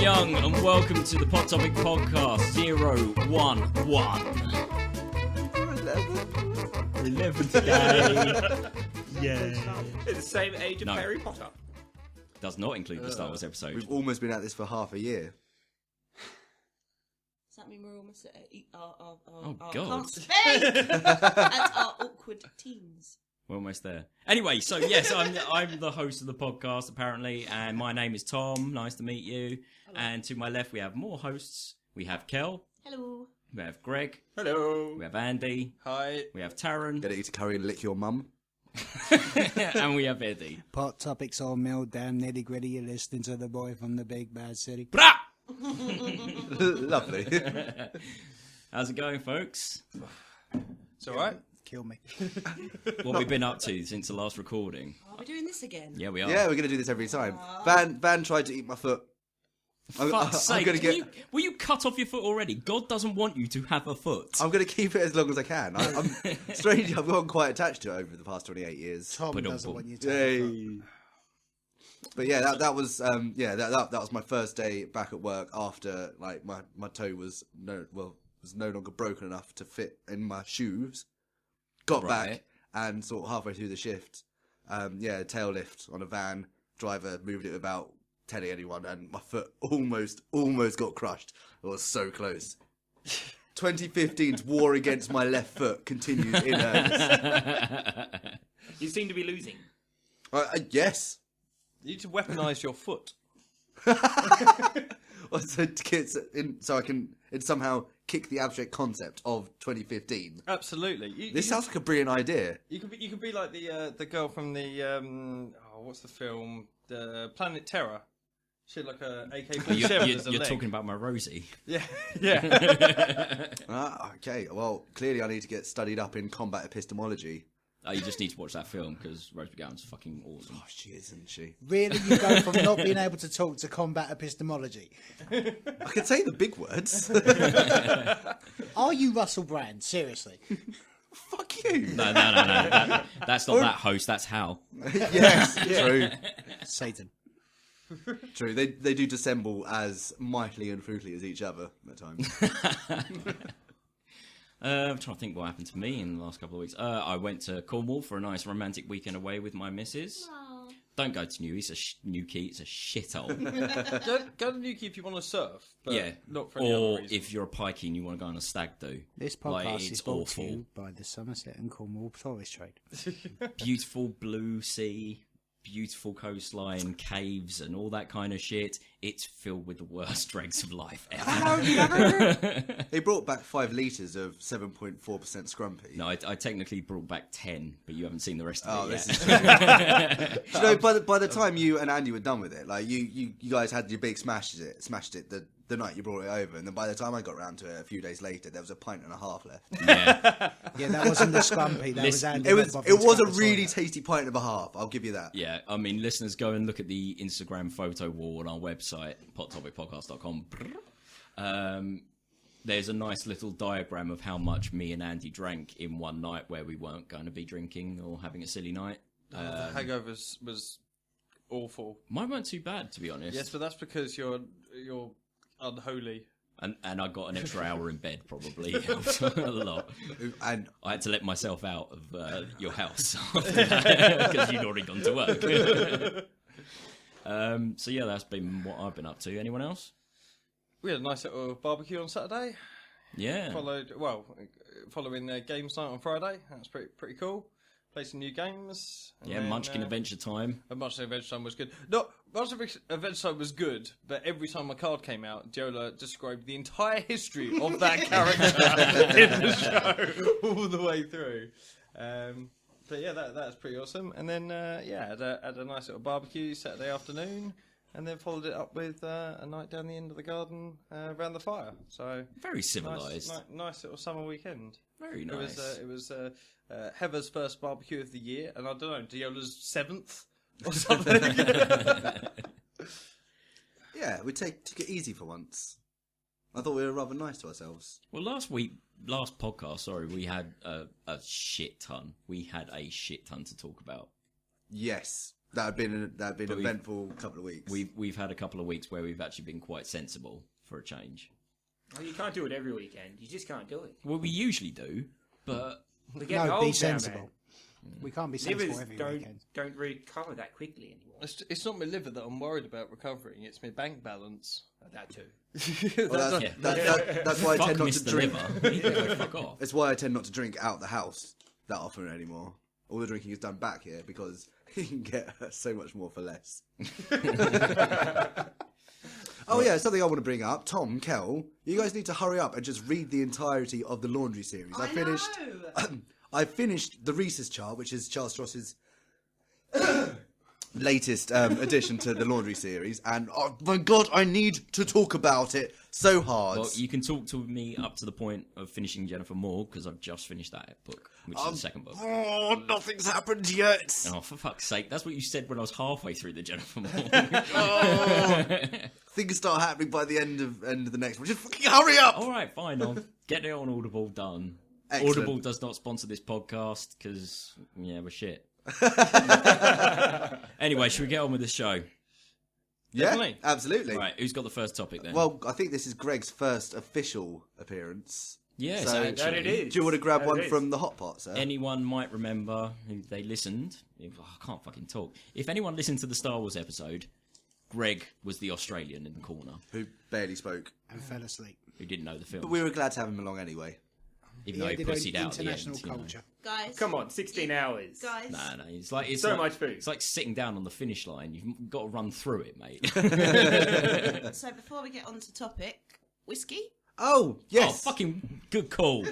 Young, and welcome to the Pot Topic Podcast 011. We're 11 today. Yeah. It's the same age of Harry Potter. Does not include the Star Wars episode. We've almost been at this for half a year. Does that mean we're almost at God. Can't speak! At our awkward teens. We're almost there. Anyway, so yes, I'm the host of the podcast, apparently, and my name is Tom. Nice to meet you. Hello. And to my left, we have more hosts. We have Kel. Hello. We have Greg. Hello. We have Andy. Hi. We have Taran. Gonna eat a curry and lick your mum. And we have Eddie. Pot topics all milled down, nitty gritty. You're listening to the boy from the big bad city. Brah! Lovely. How's it going, folks? It's alright. Kill me. What have we been up to since the last recording? Are we doing this again? Yeah, we are. Yeah, we're gonna do this every time. Van tried to eat my foot. Fuck's sake. gonna get... Will you cut off your foot already? God doesn't want you to have a foot. I'm going to keep it as long as I can. I'm strangely, I've gotten quite attached to it over the past 28 years. Tom doesn't want you to. Hey. But yeah, that was that was my first day back at work after like my toe was no longer broken enough to fit in my shoes. Got back and sort of halfway through the shift, tail lift on a van. Driver moved it without telling anyone, and my foot almost got crushed. It was so close. 2015's war against my left foot continues in earnest. You seem to be losing. Yes. You need to weaponise your foot. So I can somehow kick the abstract concept of 2015. Absolutely. This sounds like a brilliant idea. You could be like the girl from the what's the film? The Planet Terror. She had like a AK-47. You're talking about my Rosie. Yeah. Okay. Well, clearly I need to get studied up in combat epistemology. Oh, you just need to watch that film because Rose McGowan's fucking awesome. Oh, she is, isn't she? Really? You go from not being able to talk to combat epistemology? I can say the big words. Are you Russell Brand? Seriously? Fuck you. No. That's not that host. That's Hal. Yes, true. Satan. True. They do dissemble as mightily and fruitily as each other at times. I'm trying to think what happened to me in the last couple of weeks. I went to Cornwall for a nice romantic weekend away with my missus. Aww. Don't go to Newquay. It's a shithole. Go to Newquay if you want to surf. But yeah. Not for any other or reason. if you're a pikey and you want to go on a stag do. This podcast is brought awful. to you by the Somerset and Cornwall Tourist Trade. Beautiful blue sea, beautiful coastline, caves, and all that kind of shit. It's filled with the worst dregs of life ever. They brought back 5 litres of 7.4% scrumpy. No, I technically brought back 10, but you haven't seen the rest of it yet. This is true. You know, by the time you and Andy were done with it, like you guys had your big smashed it the night you brought it over, and then by the time I got round to it a few days later, there was a pint and a half left. Yeah, that wasn't the scrumpy. That was Andy. It was a really tasty pint and a half. I'll give you that. Yeah, I mean, listeners, go and look at the Instagram photo wall on our website, pottopicpodcast.com. There's a nice little diagram of how much me and Andy drank in one night where we weren't going to be drinking or having a silly night. The hangover was awful. Mine weren't too bad, to be honest. Yes, but that's because you're unholy. And I got an extra hour in bed, probably. Helped a lot. And I had to let myself out of your house because you'd already gone to work. So yeah, that's been what I've been up to. Anyone else? We had a nice little barbecue on Saturday. Yeah. Following games night on Friday. That's pretty cool. Played some new games. Yeah, Munchkin Adventure Time. Munchkin Adventure Time was good. No, Munchkin Adventure Time was good, but every time my card came out, Diola described the entire history of that character in the show all the way through. But yeah, that's pretty awesome. And then had a nice little barbecue Saturday afternoon, and then followed it up with a night down the end of the garden around the fire. So very civilised. Nice little summer weekend. Very nice. It was Heather's first barbecue of the year, and I don't know, Diola's 7th or something. Yeah, we take it easy for once. I thought we were rather nice to ourselves. Well, last podcast, we had a shit ton. We had a shit ton to talk about. Yes, that had been an eventful couple of weeks. We've had a couple of weeks where we've actually been quite sensible for a change. Well, you can't do it every weekend. You just can't do it. Well, we usually do, but We're getting old be now, sensible. man. We can't be sensible Livers every don't weekend. recover that quickly anymore. It's not my liver that I'm worried about recovering. It's my bank balance. That too. Well, Yeah. that's why I fuck tend not to Mr. drink. Liver. You can go fuck off. It's why I tend not to drink out the house that often anymore. All the drinking is done back here because you can get so much more for less. Oh yeah, something I want to bring up. Tom, Kel, you guys need to hurry up and just read the entirety of the Laundry series. I finished the Reese's chart, which is Charles Stross's latest addition to the Laundry series, and oh my god, I need to talk about it so hard. Well, you can talk to me up to the point of finishing Jennifer Moore, because I've just finished that book, which is the second book. Oh, nothing's happened yet. Oh, for fuck's sake. That's what you said when I was halfway through the Jennifer Moore. Things start happening by the end of the next one. Just fucking hurry up! All right, fine. I'll get it on Audible done. Excellent. Audible does not sponsor this podcast because, yeah, we're shit. Anyway, should we get on with the show? Yeah, Definitely. absolutely. Right, who's got the first topic then? Well, I think this is Gregg's first official appearance. yes, so- actually. That it is. Do you want to grab That one it is. from the hot pot, sir? Anyone might remember who they listened. I can't fucking talk. If anyone listened to the Star Wars episode, Gregg was the Australian in the corner Who barely spoke. And fell asleep. who didn't know the film, But we were glad to have him along anyway. even though he added on pussied out at the international end. You know. culture. Guys. Come on, 16 hours. Guys. No, it's So like, much food. It's like sitting down on the finish line. You've got to run through it, mate. So before we get on to topic, whiskey? Oh, yes. Oh, fucking good call.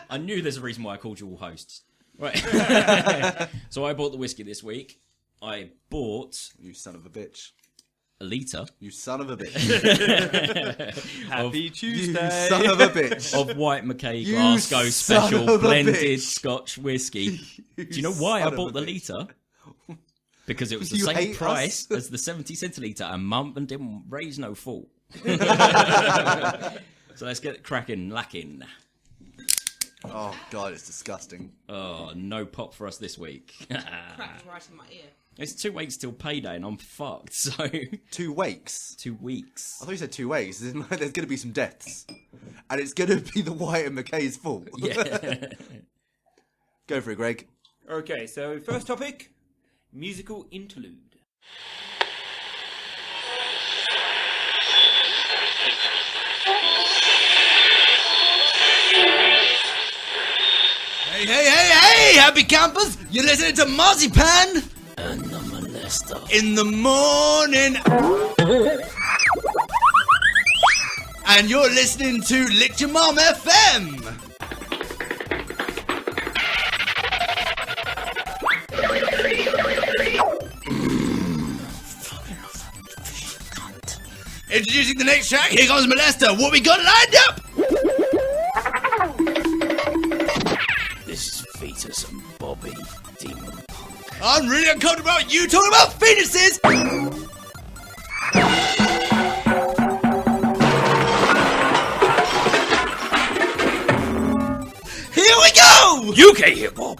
I knew there's a reason why I called you all hosts. Right. So I bought the whiskey this week. I bought You son of a bitch. a litre You son of a bitch. Happy You Tuesday. son of a bitch. of White Mackay You Glasgow son Special of a blended bitch. Scotch whiskey. Do you know why I son of bought a the bitch. litre? Because it was the You same hate price us? as the 70 centilitre, and Mum didn't raise no fault. So let's get cracking, lacking. Oh, God, it's disgusting. Oh, no pop for us this week. Cracked right in my ear. It's 2 weeks till payday, and I'm fucked. So 2 wakes. 2 weeks. I thought you said 2 ways. There's going to be some deaths. And it's going to be the White and McKay's fault. Yeah. Go for it, Greg. Okay, so first topic, musical interlude. Hey, happy campers! You're listening to Marzipan And the molester. in the morning. And you're listening to Lick Your Mom FM. Introducing the next track, here comes Molester. What we got lined up? This is Pheeetus and Bobby, Demon Punk. I'm really uncomfortable about you talking about fetuses. Here we go! UK hip hop.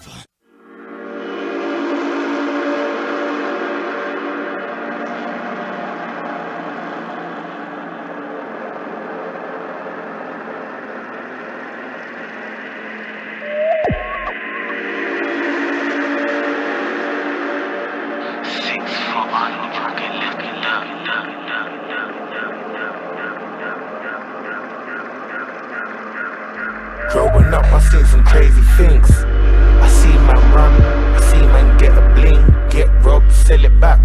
Growing up, I seen some crazy things. I see man run, I see man get a bling, get robbed, sell it back.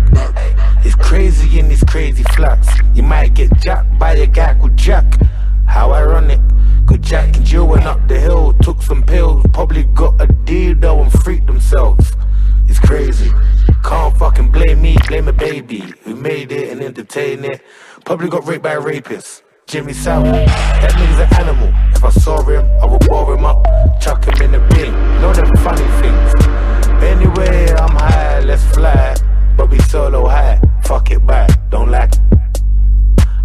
It's crazy in these crazy flats. You might get jacked by a guy called Jack. How ironic. Cause Jack and Jill went up the hill, took some pills, probably got a dildo and freaked themselves. It's crazy. Can't fucking blame me, blame a baby who made it and entertained it. Probably got raped by a rapist. Jimmy Savile, that nigga's an animal. If I saw him, I would bore him up, chuck him in the bin. Know them funny things. Anyway, I'm high, let's fly. But be solo high, fuck it back, don't like it.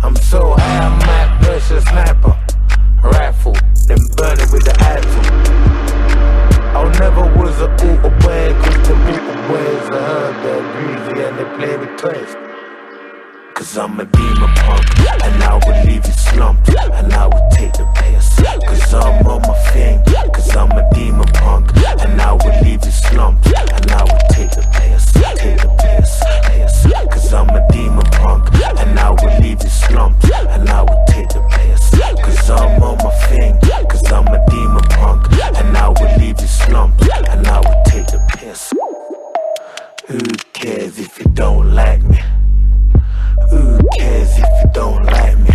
I'm so high, I might burst a sniper. Rifle, then burn it with the atom. I never was a ooh boy, cause the ooh boys I heard they're greasy and they play with toys. Cause I'm a demon punk, and I would leave you slumped, and I would take the piss. Cause I'm on my thing, cause I'm a demon punk, and I would leave you slumped, and I would take the piss, piss. Cause I'm a demon punk, and I would leave you slumped, and I would take the piss. Cause I'm on my thing, cause I'm a demon punk, and I would leave you slumped, and I would take the piss. Who cares if you don't like me? Who cares if you don't like me?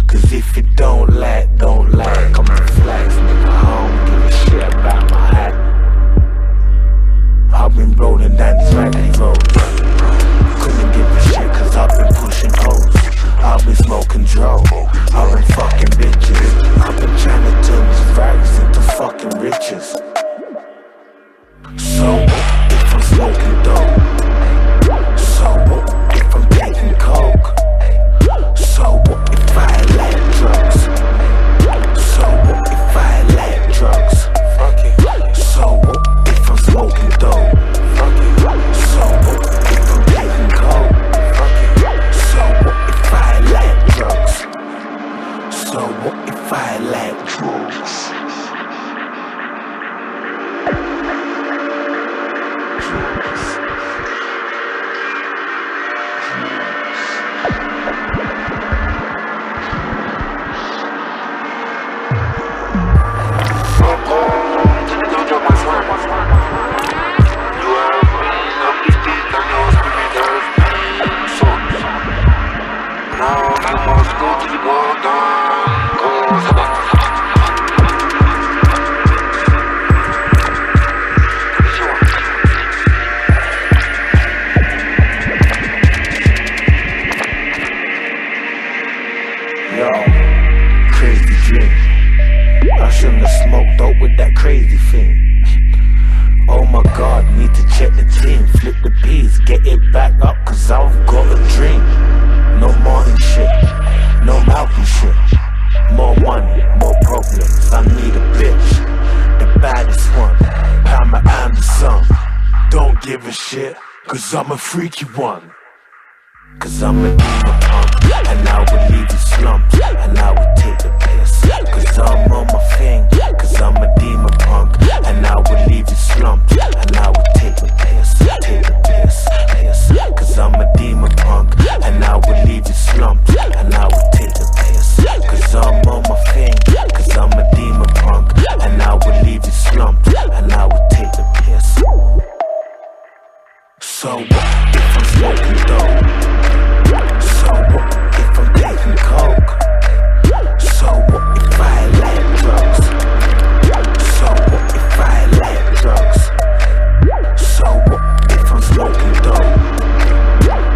Cause if you don't like, I'm the flags, nigga. I don't give a shit about my hat. I've been rolling down these raggedy roads. Couldn't give a shit cause I've been pushing hoes. I've been smoking drugs. I've been fucking bitches. I've been trying to turn these rags into fucking riches. So if I'm smoking dope, so if I'm taking coke, so what if I like drugs? So what if I like drugs? Fuck it. So what if I'm smoking dope? Fuck it. So what if I'm taking coke? Fuck it. So what if I like drugs? So what if I like drugs? Cause I'm a freaky one. Cause I'm a demon punk, and I would leave you slumped, and I would take the piss. Cause I'm on my thing, cause I'm a demon punk, and I would leave you slumped, and I would take the piss, piss. Cause I'm a demon punk, and I would leave you slumped, and I would take the piss. Cause I'm on my thing, cause I'm a demon punk, and I would leave you slumped, and I would take the piss. So what if I'm smoking dope? So what if I'm taking coke? So what if I like drugs? So what if I like drugs? So what if I'm smoking dope?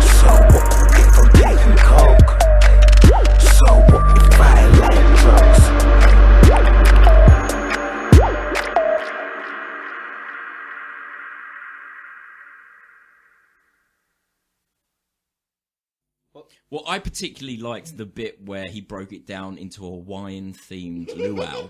So what if I'm taking coke? So what if I like drugs? Well, I particularly liked the bit where he broke it down into a Hawaiian-themed luau.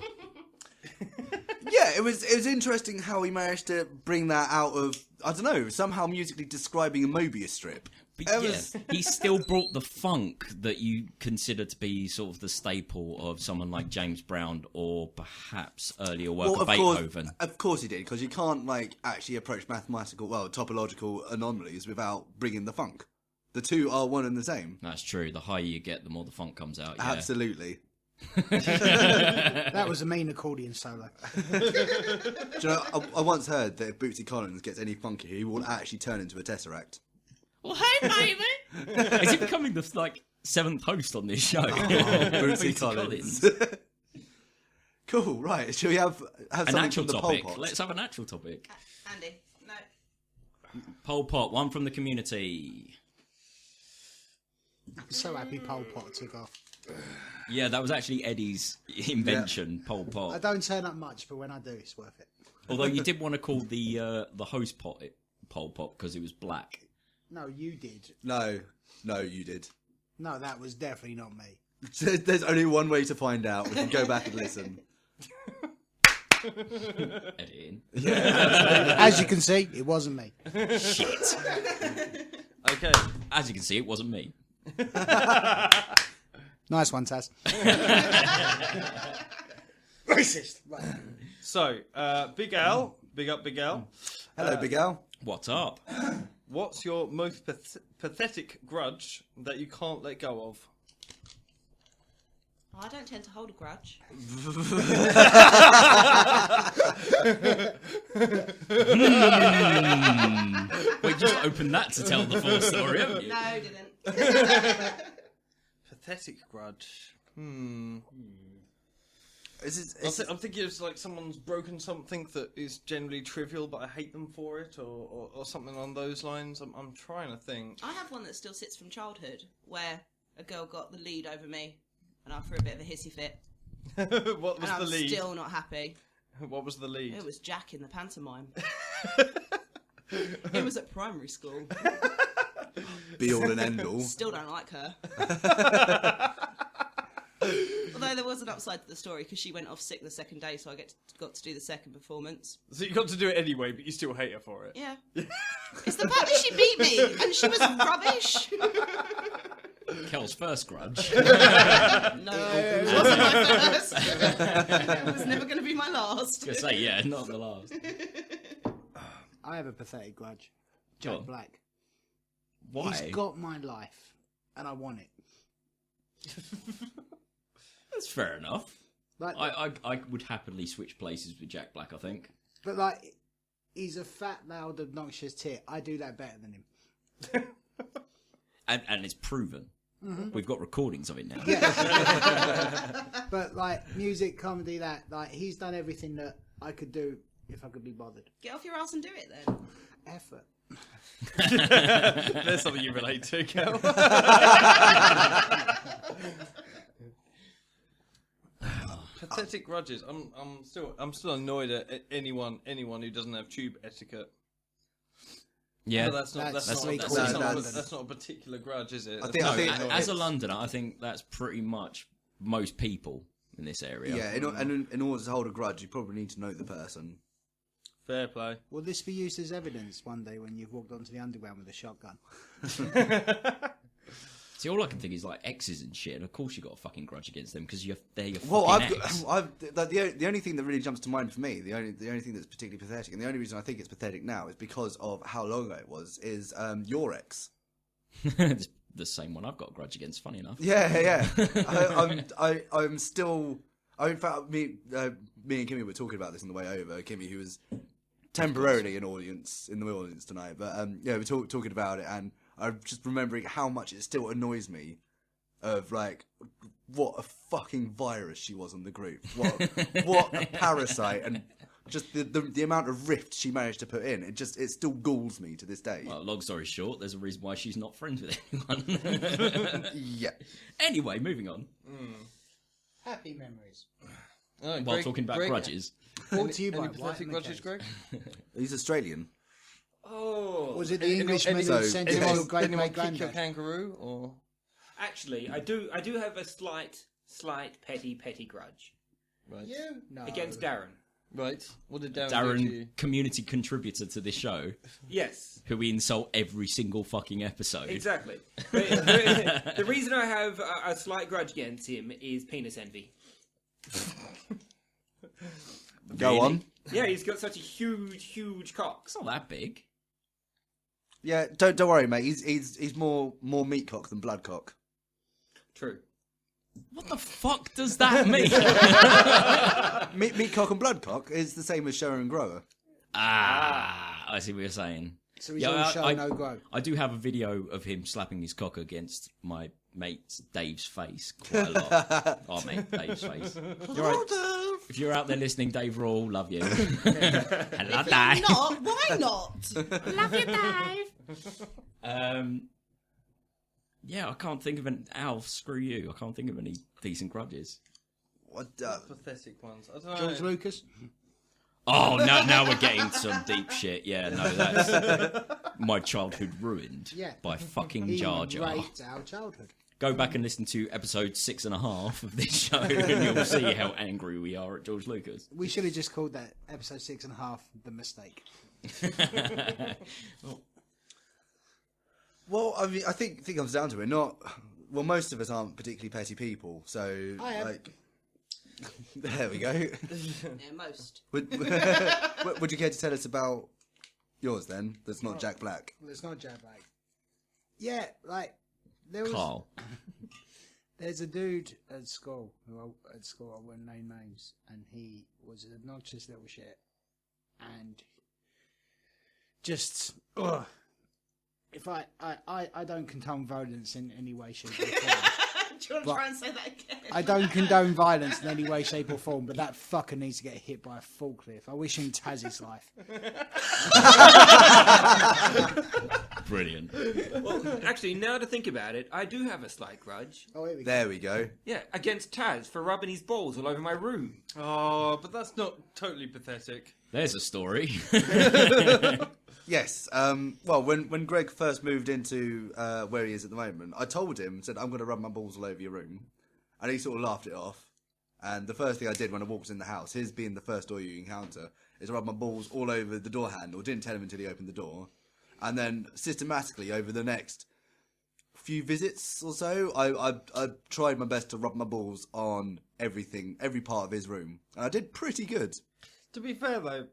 Yeah, it was interesting how he managed to bring that out of, I don't know, somehow musically describing a Mobius strip. But yeah, he still brought the funk that you consider to be sort of the staple of someone like James Brown or perhaps earlier work of Beethoven. Of course he did, because you can't actually approach topological anomalies without bringing the funk. The two are one and the same. That's true. The higher you get, the more the funk comes out. Yeah. Absolutely. That was a mean accordion solo. Do you know, I once heard that if Bootsy Collins gets any funkier, he will actually turn into a tesseract. Well, hey, baby! Is he becoming the seventh host on this show? Bootsy Collins. Cool. Right. Shall we have an something actual from the topic? Pol Pot? Let's have an actual topic. Andy, no. Pol Pot, one from the community. I'm so happy Pol Pot took off. Yeah, that was actually Eddie's invention, Pol Pot. I don't turn up much, but when I do, it's worth it. Although you did want to call the host pot Pol Pot because it was black. No, you did. No, you did. No, that was definitely not me. There's only one way to find out. We can go back and listen. Edit in. As you can see, it wasn't me. Shit. Okay. As you can see, it wasn't me. Nice one, Taz. Racist. Right. So, Big Al, big up, Big Al. Hello, Big Al. What's up? What's your most pathetic grudge that you can't let go of? I don't tend to hold a grudge. We just opened that to tell the full story, haven't you? No, I didn't. Pathetic grudge. I'm I'm thinking it's like someone's broken something that is generally trivial, but I hate them for it, or something along those lines. I'm trying to think. I have one that still sits from childhood, where a girl got the lead over me, and I threw a bit of a hissy fit. What was And the I'm lead? still not happy. What was the lead? It was Jack in the pantomime. It was at primary school. be all and end all. Still don't like her. Although there was an upside to the story because she went off sick the second day, so I got to do the second performance. So you got to do it anyway, but you still hate her for it. Yeah. It's the fact that she beat me and she was rubbish. Kel's first grudge. No, it wasn't my first. It was never going to be my last. I was gonna say, yeah, not the last. I have a pathetic grudge. Go Jack on. Black. Why? He's got my life, and I want it. That's fair enough. Like, I would happily switch places with Jack Black, I think. but like, he's a fat, loud, obnoxious tit. I do that better than him. And it's proven. Mm-hmm. We've got recordings of it now. Yeah. But like, music, comedy, that, like, he's done everything that I could do if I could be bothered. Get off your ass and do it then. Effort. There's something you relate to, Kel. Pathetic grudges. I'm still annoyed at anyone who doesn't have tube etiquette. Yeah. But that's not a particular grudge, is it? I think As a Londoner, I think that's pretty much most people in this area. Yeah, in order to hold a grudge, you probably need to know the person. Fair play. Will this be used as evidence one day when you've walked onto the underground with a shotgun? See, all I can think is like exes and shit, and of course you got a fucking grudge against them because they're your Well, fucking ex. the only thing that really jumps to mind for me, the only thing that's particularly pathetic, and the only reason I think it's pathetic now is because of how long ago it was, is your ex. It's the same one I've got a grudge against. Funny enough. Yeah. I'm still. In fact, me and Kimmy were talking about this on the way over. Kimmy, who was temporarily in the audience tonight, but yeah, we were talking about it, and I'm just remembering how much it still annoys me of like what a fucking virus she was on the group. What a parasite, and just the amount of rift she managed to put in. It still galls me to this day. Well, long story short, there's a reason why she's not friends with anyone. Yeah. Anyway, moving on. Happy memories. Oh, While talking about grudges. Brought to you by Any White pathetic and grudges, McCain. Greg? He's Australian. Oh. Was it the Englishman who sent it to your great anyone great kick your granddad? kangaroo, or? Actually, I do have a slight petty grudge Right. You? No. against Darren. Right. What did Darren do to you? Darren, community contributor to this show, Yes, who we insult every single fucking episode. exactly. The reason I have a slight grudge against him is penis envy. Go on. Yeah, he's got such a huge cock. It's not that big. Yeah, don't worry, mate. He's more meat cock than blood cock. True. What the fuck does that mean? Meat cock and blood cock is the same as shower and grower. I see what you're saying. So he's all show, no grow. I do have a video of him slapping his cock against my mate Dave's face quite a lot. Our mate Dave's face. You're right. If you're out there listening, Dave Rawl, love you. Hello, Dave. Not? Why not? Love you, Dave. Yeah, I can't think of an... Al, screw you. I can't think of any decent grudges. What? Pathetic ones. I don't know. George Lucas. Oh, now we're getting some deep shit. Yeah, no, that's my childhood ruined Yeah. by fucking He Jar Jar. raped our childhood. Go back and listen to episode 6.5 of this show, and you'll see how angry we are at George Lucas. We should have just called that episode 6.5 the mistake. Well, I mean, I think it comes down to it. Most of us aren't particularly petty people, so I am. like, there we go. Yeah, most. Would you care to tell us about yours then? That's not Jack Black. Well, it's not Jack Black. Yeah, like there was. Carl. There's a dude at school I wouldn't name names, and he was an obnoxious little shit, and just if I don't condone violence in any way, shape, or form. Do you want to try and say that again? I don't condone violence in any way, shape, or form, but that fucker needs to get hit by a forklift. I wish him Taz's life. Brilliant. Well, actually, now to think about it, I do have a slight grudge. Oh, here we go. There we go. Yeah, against Taz for rubbing his balls all over my room. Oh, but that's not totally pathetic. There's a story. Yes. Well, when Greg first moved into where he is at the moment, I told him, said, I'm going to rub my balls all over your room. And he sort of laughed it off. And the first thing I did when I walked in the house, his being the first door you encounter, is rub my balls all over the door handle. Didn't tell him until he opened the door. And then systematically over the next few visits or so, I tried my best to rub my balls on everything, every part of his room. And I did pretty good. To be fair though,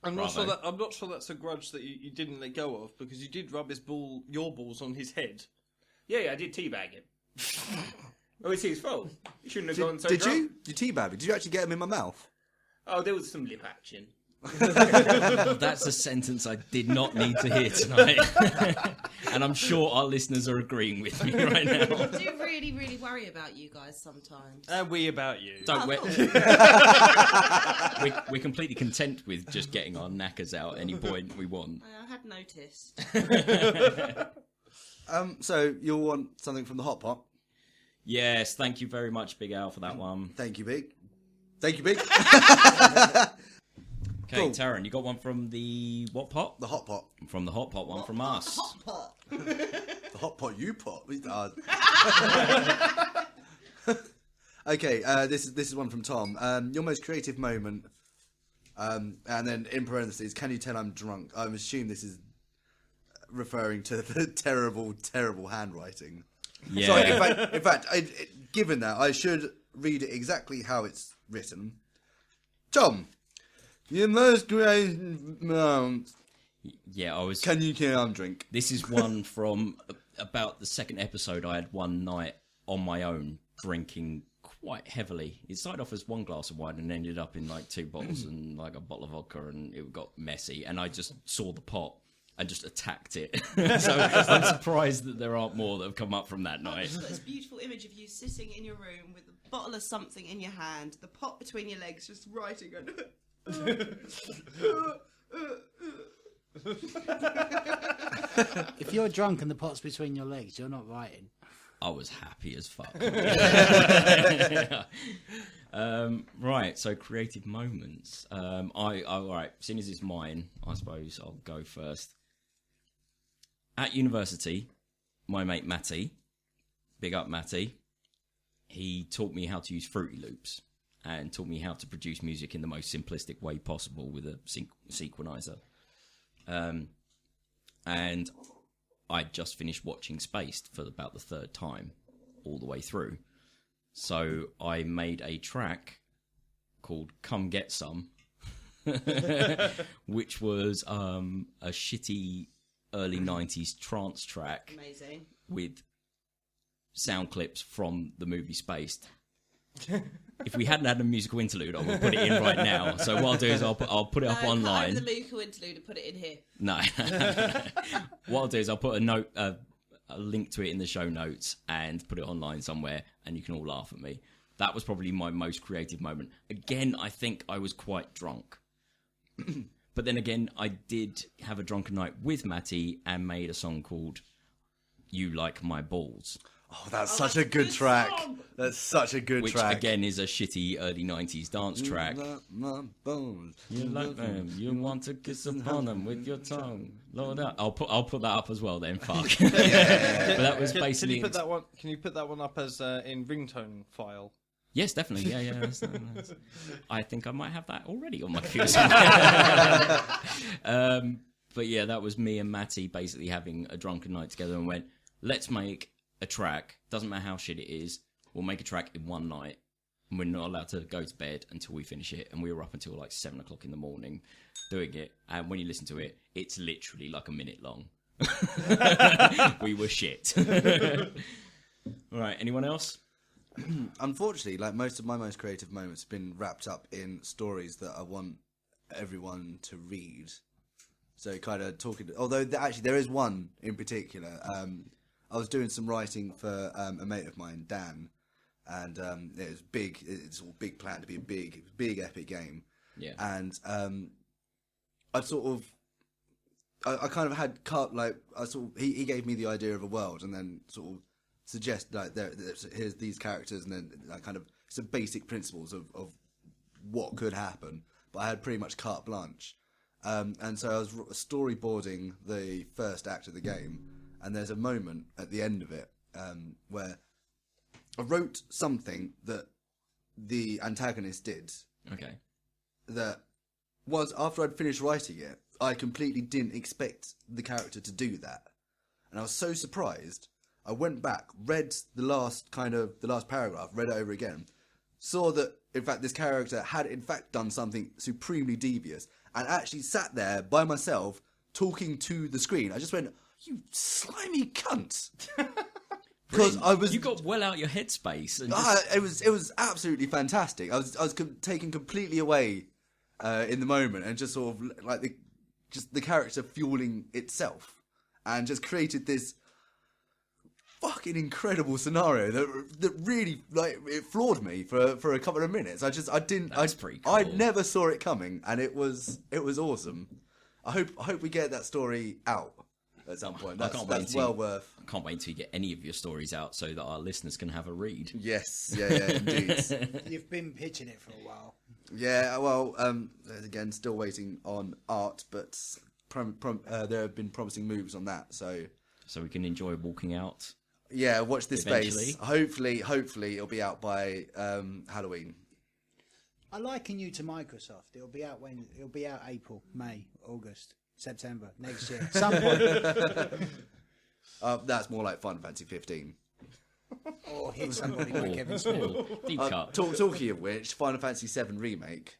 I'm not Bravo. sure that's a grudge that you didn't let go of, because you did rub your balls on his head. Yeah, I did teabag him. Oh, it's his fault. You shouldn't have gone so Did drunk. you? You teabag me? Did you actually get him in my mouth? Oh, there was some lip action. That's a sentence I did not need to hear tonight. And I'm sure our listeners are agreeing with me right now. I do really, really worry about you guys sometimes. And we about you. Don't Oh, we- we're completely content with just getting our knackers out at any point we want. I had noticed. So you'll want something from the hot pot? Yes, thank you very much, Big Al, for that one. Thank you, Big. Thank you, Big. Okay, Cool. Taran, you got one from the what pot? The hot pot. From the hot pot one from us. Hot pot. The hot pot you pot. Okay, this is one from Tom. Your most creative moment, and then in parentheses, can you tell I'm drunk? I assume this is referring to the terrible, terrible handwriting. Yeah. Sorry, in fact, given that, I should read it exactly how it's written. Tom, your most creative moment. Yeah, I was. Can you tell I'm drunk? This is one from about the second episode. I had one night on my own drinking quite heavily. It started off as one glass of wine and ended up in like 2 bottles and like a bottle of vodka, and it got messy. And I just saw the pot and just attacked it. So I'm surprised that there aren't more that have come up from that night. I've got this beautiful image of you sitting in your room with a bottle of something in your hand, the pot between your legs, just writing. If you're drunk and the pot's between your legs, you're not writing. I was happy as fuck. Right, so creative moments. All right, seeing as it's mine, I suppose I'll go first. At university, my mate Matty, big up Matty, he taught me how to use Fruity Loops and taught me how to produce music in the most simplistic way possible with a sequenizer. And I just finished watching Spaced for about the 3rd time, all the way through. So I made a track called Come Get Some, which was a shitty early 90s trance track Amazing. with sound clips from the movie Spaced. If we hadn't had a musical interlude, I would put it in right now. So what I'll do is I'll put it up online. The musical interlude and put it in here. No. What I'll do is I'll put a link to it in the show notes and put it online somewhere, and you can all laugh at me. That was probably my most creative moment. Again, I think I was quite drunk. But then again, I did have a drunken night with Matty and made a song called You Like My Balls. Oh, that's such a good track. That's such a good Which track. again is a shitty early 90s dance track. My bones. You like them, you want to kiss upon them with your tongue. Lord, I'll put that up as well then, fuck. But that was basically... Can you put that one up as in ringtone file? Yes, definitely. Yeah. That's. I think I might have that already on my computer. But yeah, that was me and Matty basically having a drunken night together and went, let's make a track. Doesn't matter how shit it is. We'll make a track in one night. And we're not allowed to go to bed until we finish it. And we were up until like 7 o'clock in the morning doing it. And when you listen to it, it's literally like a minute long. We were shit. All right, anyone else? Unfortunately, like most of my most creative moments have been wrapped up in stories that I want everyone to read. So kind of talking... Although actually there is one in particular. I was doing some writing for a mate of mine, Dan. And it was big. It's all big plan to be a big epic game. Yeah. And I sort of... I kind of had cut, like... He gave me the idea of a world and then sort of suggest like here's these characters and then like kind of some basic principles of what could happen, but I had pretty much carte blanche, and so I was storyboarding the first act of the game, and there's a moment at the end of it where I wrote something that the antagonist did. Okay. That was after I'd finished writing it, I completely didn't expect the character to do that, and I was so surprised. I went back, read the last paragraph, read it over again, saw that, in fact, this character had, in fact, done something supremely devious, and actually sat there by myself, talking to the screen. I just went, you slimy cunt! Because I was... You got well out your headspace. And it was absolutely fantastic. I was taken completely away in the moment, and just sort of, like, the character fueling itself, and just created this fucking incredible scenario that really, like, it floored me for a couple of minutes. That's pretty cool. I never saw it coming, and it was awesome. I hope we get that story out at some point. That's well worth. I can't wait until you get any of your stories out so that our listeners can have a read. Yes, yeah, indeed. You've been pitching it for a while. Yeah, well, again, still waiting on art, but there have been promising moves on that, so we can enjoy walking out. Yeah, watch this eventually. Space. Hopefully it'll be out by Halloween. I liken you to Microsoft. It'll be out April, May, August, September next year. Some point. That's more like Final Fantasy 15. Or hit somebody like Kevin Smith. Deep cut. Talking of which, Final Fantasy 7 Remake.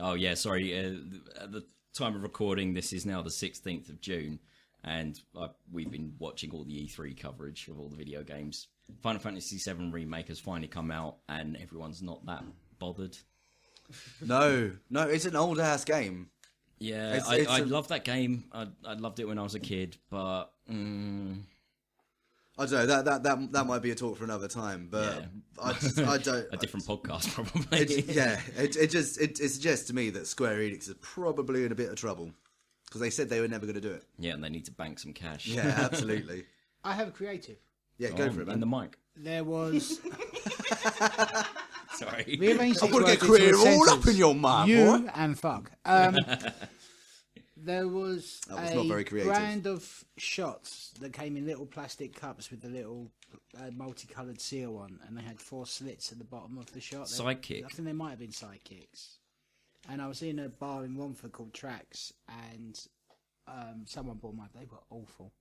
Oh yeah, sorry. At the time of recording, this is now the 16th of June. And we've been watching all the E3 coverage of all the video games. Final Fantasy VII Remake has finally come out, and everyone's not that bothered. No, it's an old-ass game. Yeah, I love that game. I loved it when I was a kid, but... I don't know, that might be a talk for another time, but yeah. I don't... a different podcast, probably. It suggests to me that Square Enix is probably in a bit of trouble. Because they said they were never going to do it. Yeah, and they need to bank some cash. Yeah, absolutely. I have a creative. Yeah, go for it, man. And the mic. There was... Sorry. Rearrange I'm going to get creative all up in your mouth, You and fuck. There was not very creative. Brand of shots that came in little plastic cups with the little multicoloured seal on, and they had 4 slits at the bottom of the shot. Sidekick. I think they might have been sidekicks. And I was in a bar in Romford called Tracks, and someone bought mine. They were awful.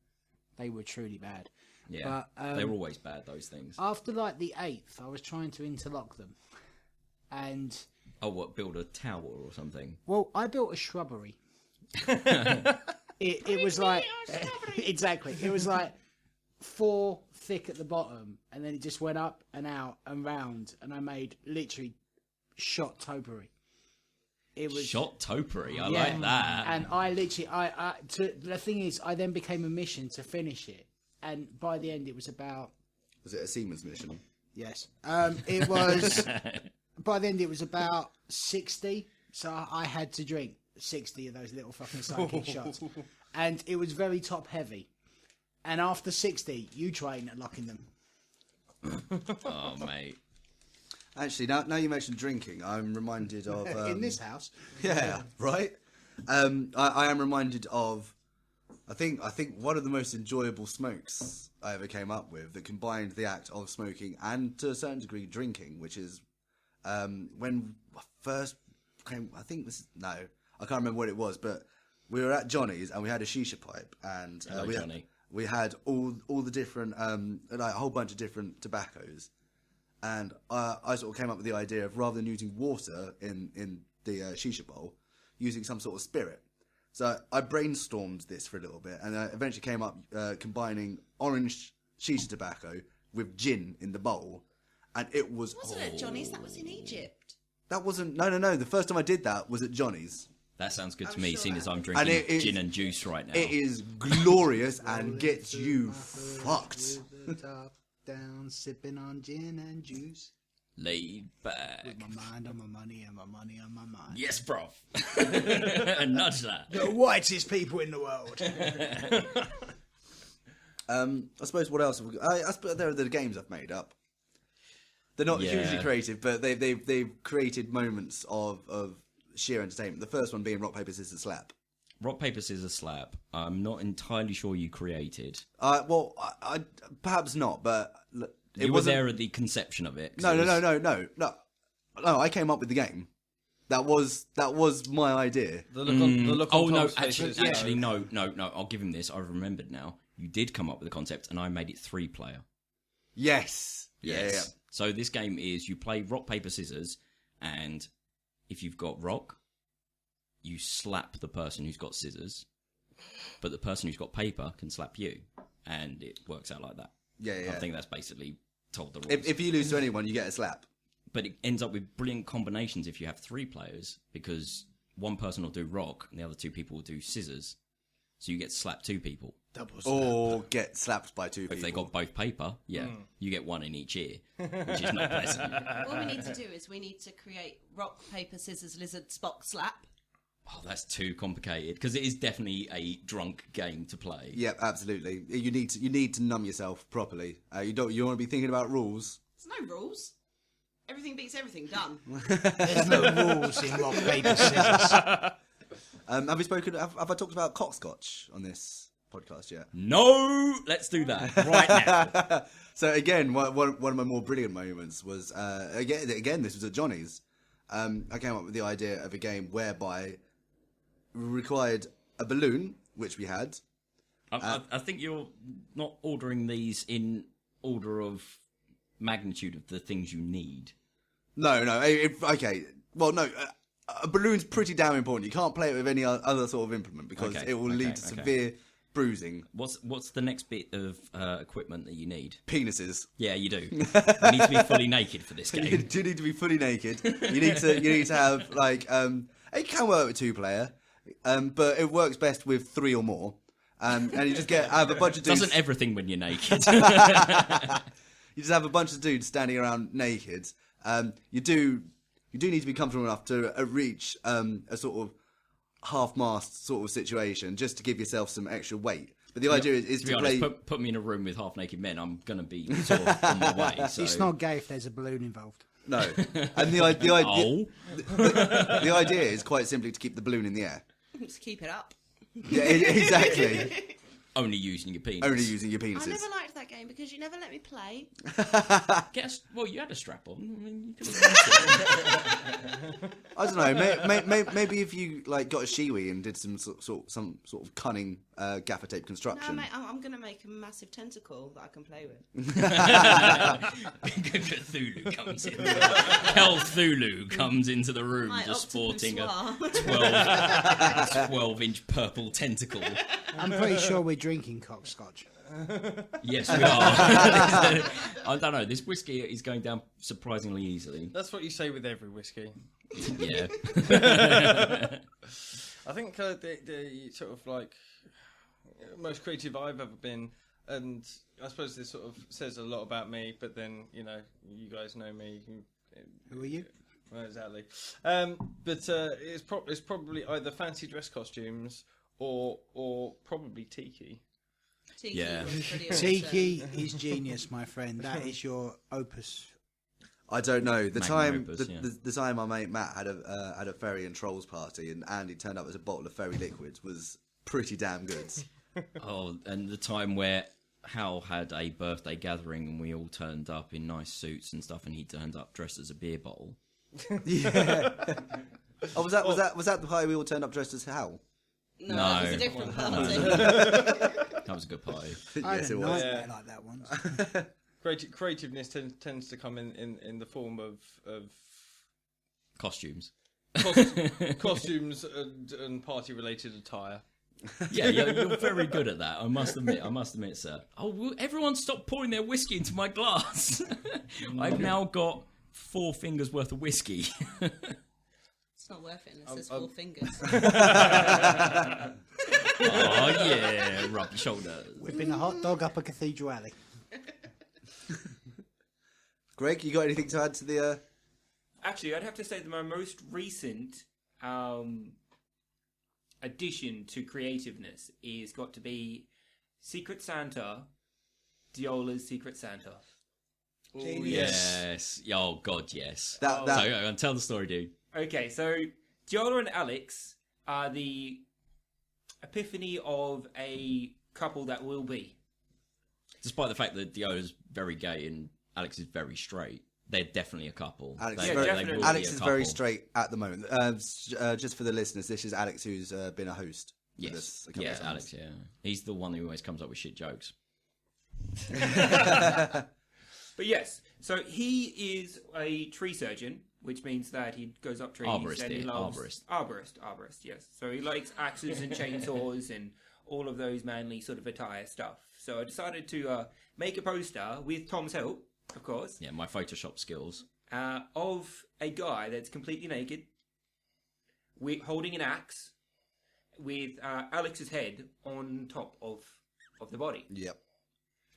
They were truly bad. Yeah, but, they were always bad, those things. After like the 8th, I was trying to interlock them. And... Oh, what, build a tower or something? Well, I built a shrubbery. It was like... exactly. It was like 4 thick at the bottom, and then it just went up and out and round, and I made literally shot topiary. It was shot topiary. I like that. And I literally, the thing is, I then became a mission to finish it, and by the end, it was about. Was it a Siemens mission? Yes. It was. By the end, it was about 60. So I had to drink 60 of those little fucking sidekick shots, and it was very top heavy. And after 60, you try interlocking them. Oh, mate. Actually, now you mentioned drinking, I'm reminded of In this house. Yeah, right. I am reminded of. I think one of the most enjoyable smokes I ever came up with that combined the act of smoking and to a certain degree drinking, which is when I first came. I can't remember what it was, but we were at Johnny's and we had a shisha pipe and Hello, Johnny. we had all the different like a whole bunch of different tobaccos, and I sort of came up with the idea of rather than using water in the shisha bowl, using some sort of spirit. So I brainstormed this for a little bit, and I eventually came up combining orange shisha tobacco with gin in the bowl, and it was. Wasn't it Johnny's? That was in Egypt. That wasn't. No. The first time I did that was at Johnny's. That sounds good to I'm me, sure seeing that as I'm And drinking it is- gin and juice right now. It is glorious and gets you fucked. Top down, sipping on gin and juice. Laid back. With my mind on my money and my money on my mind. Yes, bro. Nudge that. The whitest people in the world. I suppose what else? I suppose there are the games I've made up. They're not Yeah. hugely creative, but they've created moments of sheer entertainment. The first one being rock paper scissors slap. Rock, paper, scissors, slap. I'm not entirely sure you created. Well, I perhaps not, but it You were wasn't. there at the conception of it. 'cause No, it was- no. I came up with the game. That was my idea. The look on Oh no! Tom's face is, Actually, no. I'll give him this. I've remembered now. You did come up with the concept, and I made it 3-player. Yes. Yeah. So this game is you play rock, paper, scissors, and if you've got rock, you slap the person who's got scissors, but the person who's got paper can slap you, and it works out like that. Yeah. I think that's basically told the rules. If you lose to anyone, you get a slap. But it ends up with brilliant combinations if you have 3 players, because one person will do rock and the other 2 people will do scissors. So you get to slap 2 people. Double slap. Or get slapped by 2 people. If they got both paper, you get 1 in each ear, which is not pleasant. What we need to do is we need to create rock, paper, scissors, lizard, Spock, slap. Oh, that's too complicated, because it is definitely a drunk game to play. Yeah, absolutely. You need to numb yourself properly. You want to be thinking about rules. There's no rules. Everything beats everything. Done. There's no rules in rock, paper, scissors. Have I talked about cockscotch on this podcast yet? No, let's do that right now. So again, one of my more brilliant moments was again this was at Johnny's. I came up with the idea of a game whereby we required a balloon, which we had. I think you're not ordering these in order of magnitude of the things you need. No. Okay. Well, no. A balloon's pretty damn important. You can't play it with any other sort of implement because it will lead to severe bruising. What's the next bit of equipment that you need? Penises. Yeah, you do. You need to be fully naked for this You game. do need to be fully naked. You need to have like it can work with 2-player, but it works best with 3 or more. And you just have a bunch of dudes. Doesn't everything when you're naked? You just have a bunch of dudes standing around naked. You do need to be comfortable enough to reach a sort of half-mast sort of situation, just to give yourself some extra weight. But the idea is to be to honest, play. put me in a room with half-naked men, I'm going to be sort of on my way. So. It's not gay if there's a balloon involved. No, and the idea is quite simply to keep the balloon in the air. Just keep it up. Yeah, exactly. Only using your penis. Only using your I penises. never liked that game because you never let me play. Well, you had a strap on. I mean, you could have I don't know. Maybe if you like got a shiwi and did some sort of cunning gaffer tape No, construction. mate, I'm going to make a massive tentacle that I can play with. Cthulhu comes in. Kel Thulu comes into the room My just sporting a octopus 12-inch purple tentacle. I'm pretty sure we're drinking cockscotch. Yes, we are. I don't know. This whiskey is going down surprisingly easily. That's what you say with every whiskey. Yeah. I think the sort of like most creative I've ever been, and I suppose this sort of says a lot about me. But then you guys know me. Who are you? Well, exactly. But it's probably either fancy dress costumes or probably tiki. Tiki Yeah. was pretty awesome. Tiki is genius, my friend. That is your opus. I don't know. The time Opus, the time my mate Matt had a Fairy and Trolls party, and Andy turned up as a bottle of Fairy liquids was pretty damn good. Oh, and the time where Hal had a birthday gathering and we all turned up in nice suits and stuff, and he turned up dressed as a beer bottle. Yeah. Oh, was that the party we all turned up dressed as Hal? No, No. it was a different party. That was a good party. I Yes, had it a was. nightmare like that once. Creativeness tends to come in the form of Costumes. costumes and party related attire. Yeah, you're very good at that. I must admit, sir. Oh, will everyone stop pouring their whiskey into my glass? I've now got 4 fingers worth of whiskey. It's not worth it unless there's 4 fingers. Oh yeah, rub your shoulders. Whipping a hot dog up a cathedral alley. Greg, you got anything to add to the? Actually, I'd have to say that my most recent addition to creativeness is got to be Secret Santa, Diola's Secret Santa. Yes. Oh God, yes. That So tell the story, dude. Okay, so Diola and Alex are the epiphany of a couple that will be. Despite the fact that Diola's very gay and Alex is very straight, they're definitely a couple. Alex, They- is, they very, will be Alex a is very couple. straight at the moment. Just for the listeners, this is Alex who's been a host. With us Yes, a couple yeah, of times. Alex. Yeah, he's the one who always comes up with shit jokes. But yes, so he is a tree surgeon, which means that he goes up trees Arborist, and he yeah, loves arborist. arborist, yes. So he likes axes and chainsaws and all of those manly sort of attire stuff. So I decided to make a poster with Tom's help, of course, Yeah, my Photoshop skills. of a guy that's completely naked, holding an axe, with Alex's head on top of the body. Yep.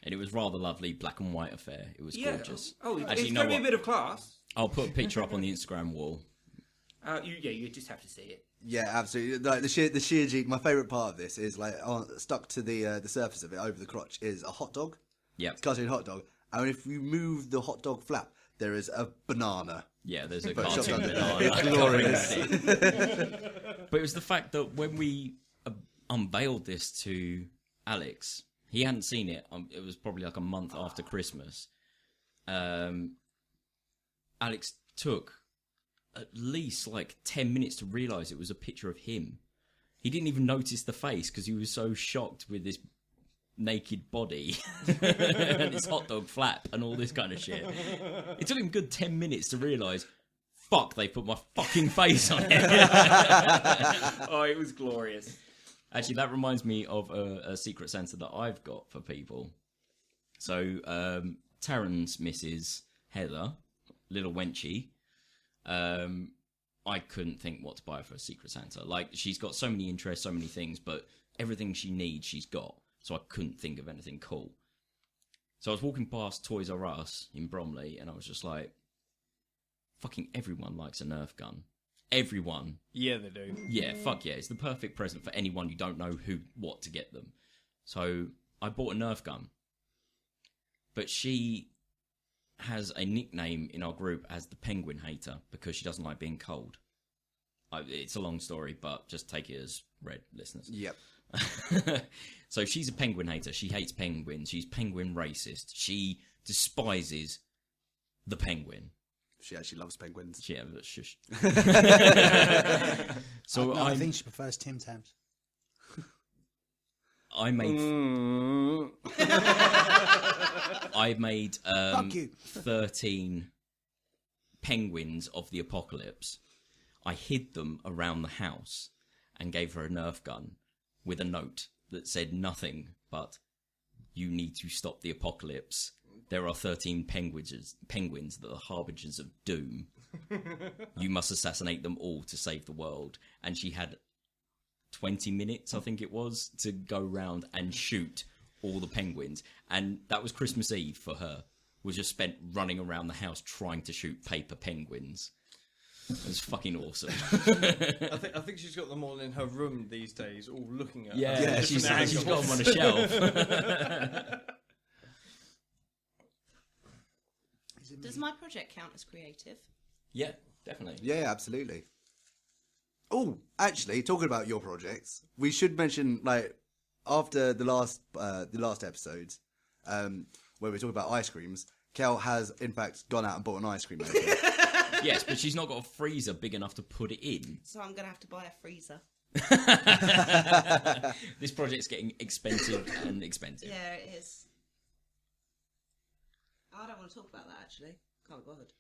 And it was rather lovely, black and white affair. It was gorgeous. Oh, Actually, it's you know going to be a what? bit of class. I'll put a picture up on the Instagram wall. You just have to see it. Yeah, absolutely. Like the sheer G. My favourite part of this is like stuck to the surface of it over the crotch is a hot dog. Yep. Cartoon hot dog. And if you move the hot dog flap, there is a banana. Yeah, there's a But cartoon shotgun. banana. It's glorious. But it was the fact that when we unveiled this to Alex, he hadn't seen it. It was probably like a month after Christmas. Alex took at least like 10 minutes to realise it was a picture of him. He didn't even notice the face because he was so shocked with this naked body and his hot dog flap and all this kind of shit. It took him a good 10 minutes to realise, fuck, they put my fucking face on it. Oh, it was glorious. Actually, that reminds me of a Secret Santa that I've got for people. So, Taran's Mrs. Heather, little Wenchy, I couldn't think what to buy for a Secret Santa. Like, she's got so many interests, so many things, but everything she needs, she's got. So I couldn't think of anything cool. So I was walking past Toys R Us in Bromley, and I was just like, fucking everyone likes a Nerf gun. Everyone. Yeah, they do. Yeah, fuck yeah. It's the perfect present for anyone you don't know what to get them. So I bought a Nerf gun. But she has a nickname in our group as the Penguin Hater because she doesn't like being cold. It's a long story, but just take it as read, listeners. Yep. So she's a penguin hater. She hates penguins. She's penguin racist. She despises the penguin. She actually loves penguins. Yeah, but shush. So I think she prefers Tim Tams. I made I made Fuck you. 13 penguins of the apocalypse. I hid them around the house and gave her a Nerf gun with a note that said nothing but, "You need to stop the apocalypse. There are 13 penguins that are harbingers of doom. You must assassinate them all to save the world." And she had 20 minutes, I think it was, to go round and shoot all the penguins. And that was Christmas Eve for her, was just spent running around the house trying to shoot paper penguins. It's fucking awesome. I think she's got them all in her room these days, all looking at her. Yeah, she's got them on a shelf. Does my project count as creative? Yeah, definitely. Yeah, absolutely. Oh, actually, talking about your projects, we should mention, like, after the last episodes, where we talk about ice creams, Kel has in fact gone out and bought an ice cream maker. Yes, but she's not got a freezer big enough to put it in. So I'm going to have to buy a freezer. This project's getting expensive and expensive. Yeah, it is. I don't want to talk about that, actually. Can't be bothered.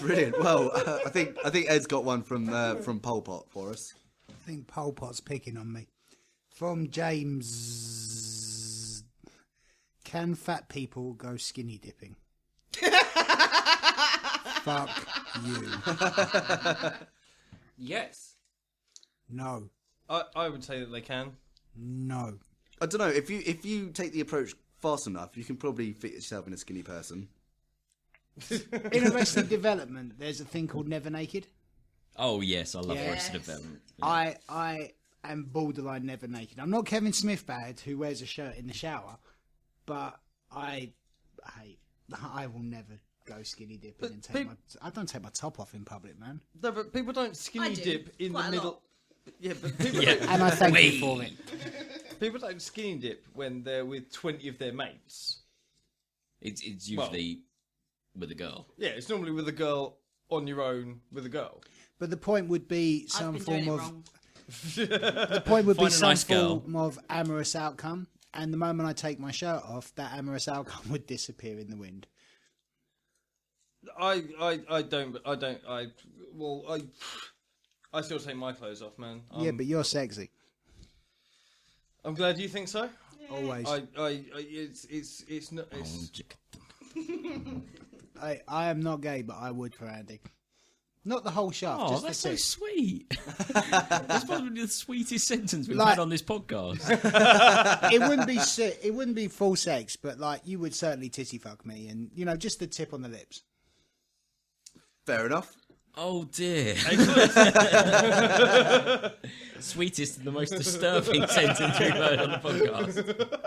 Brilliant. Well, I think Ed's got one from Pol Pot for us. I think Pol Pot's picking on me. From Jameszzzzz. Can fat people go skinny dipping? Fuck you. Yes. No. I would say that they can. No. I don't know, if you take the approach fast enough, you can probably fit yourself in a skinny person. In Arrested Development, there's a thing called Never Naked. Oh yes, I love Yes. Arrested Development. I am borderline never naked. I'm not Kevin Smith bad who wears a shirt in the shower, but I will never go skinny dipping and take I don't take my top off in public, man. No, but people don't skinny I do, dip in quite the a middle. lot. Yeah, but people, And I thank you for it. people don't skinny dip when they're with 20 of their mates. It's usually with a girl. Yeah, it's normally with a girl on your own with a girl. But the point would be I've some been form doing it of wrong. the point would be Find a some nice girl. form of amorous outcome. And the moment I take my shirt off, that amorous outcome would disappear in the wind. I still take my clothes off, man. Yeah, but you're sexy. I'm glad you think so. Always. It's not. I am not gay, but I would for Andy. Not the whole shaft, Oh, just that's the so tip. sweet. That's probably the sweetest sentence we've Like- had on this podcast. It wouldn't be full sex, but like you would certainly titty fuck me, and just the tip on the lips. Fair enough. Oh dear. Sweetest and the most disturbing sentence we've heard on the podcast.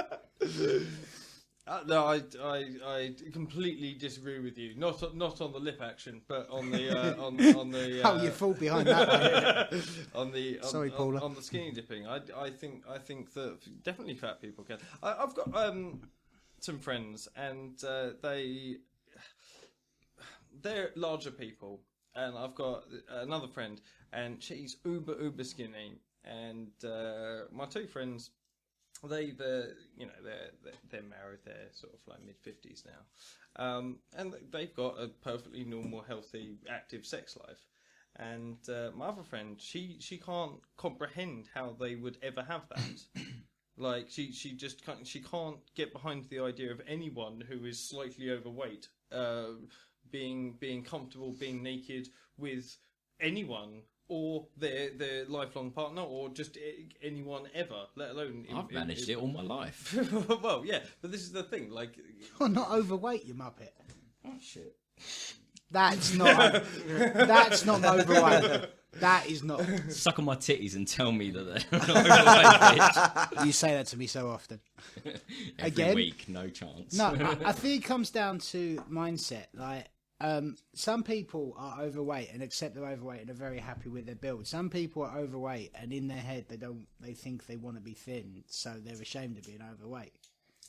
No, I completely disagree with you. Not on the lip action, but on the on the. Oh, you fall behind that one. Sorry, on, Paula. on the skinny dipping. I think that definitely fat people can. I've got some friends, and they're larger people, and I've got another friend, and she's uber skinny, and my two friends. They're married. They're sort of like mid-50s now, and they've got a perfectly normal, healthy, active sex life. And my other friend, she can't comprehend how they would ever have that. Like she just can't get behind the idea of anyone who is slightly overweight being comfortable being naked with anyone. Or their lifelong partner, or just anyone ever, let alone... I've managed it all my life. Well, yeah, but this is the thing, like... You're not overweight, you muppet. Oh, shit. That's not overweight. That is not. Suck on my titties and tell me that they're not overweight, bitch. You say that to me so often. Every Again? week, no chance. No, I think it comes down to mindset. Like, some people are overweight and accept they're overweight and are very happy with their build. Some people are overweight and in their head they think they want to be thin, so they're ashamed of being overweight.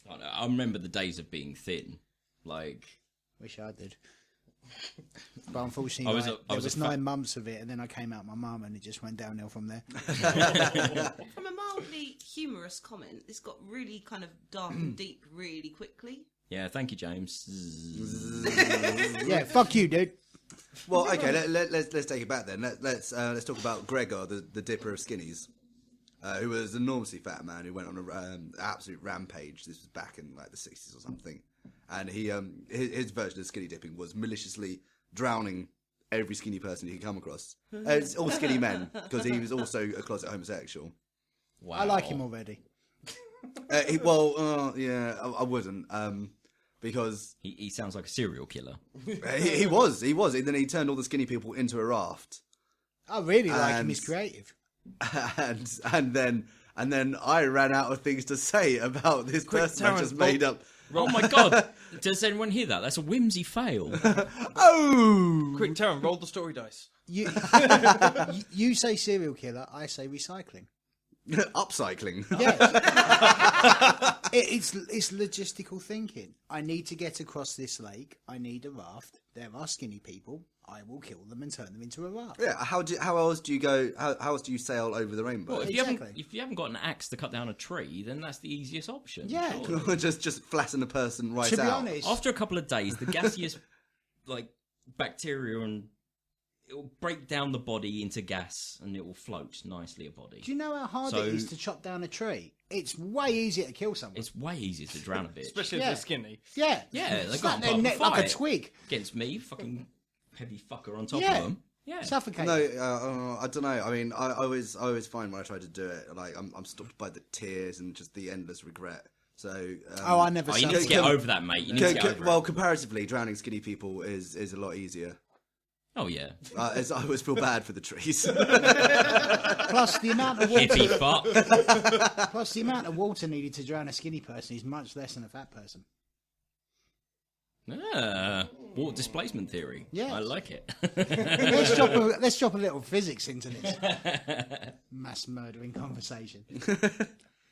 I remember the days of being thin. Like, Wish I did. But unfortunately, I was 9 months of it, and then I came out my mum, and it just went downhill from there. From a mildly humorous comment, this got really kind of dark and deep really quickly. yeah, thank you, James. Yeah, fuck you, dude. Well, okay, let's take it back then. Let's talk about Gregor, the Dipper of Skinnies, who was an enormously fat man who went on an absolute rampage. This was back in like the 60s or something, and he his version of skinny dipping was maliciously drowning every skinny person he could come across. It's all skinny men because he was also a closet homosexual. Wow. I like him already. Yeah, I wouldn't. Because he sounds like a serial killer. he was, and then he turned all the skinny people into a raft. I really like him. He's creative. And then I ran out of things to say about this person I just made up. Oh my god! Does anyone hear that? That's a whimsy fail. Oh! Quick, Taran, roll the story dice. You say serial killer, I say recycling. Upcycling. Yeah. It's logistical thinking. I need to get across this lake. I need a raft. There are skinny people. I will kill them and turn them into a raft. Yeah. How else do you go? How else do you sail over the rainbow? Well, if Exactly. you haven't got an axe to cut down a tree, then that's the easiest option. Yeah. surely. just flatten a person right To be out. honest, After a couple of days, the gaseous bacteria and it will break down the body into gas and it will float nicely a body. do you know how hard So- it is to chop down a tree? It's way easier to kill someone. It's way easier to drown a bitch. Especially Yeah. if they're skinny. Yeah. Yeah, they Slap can't their put up a neck like a fight. twig. Against me, fucking heavy fucker on top Yeah. of them. Yeah. Suffocate. No, I don't know. I mean, I always find when I try to do it, like I'm stopped by the tears and just the endless regret. So I never Oh, you need suffered. to get over that, mate. You need to get over it. comparatively, drowning skinny people is a lot easier. Oh, yeah. As I always feel bad for the trees. Plus the amount of water. Hippie fuck. Plus the amount of water needed to drown a skinny person is much less than a fat person. Water displacement theory. Yes. I like it. Let's drop a little physics into this mass murdering conversation.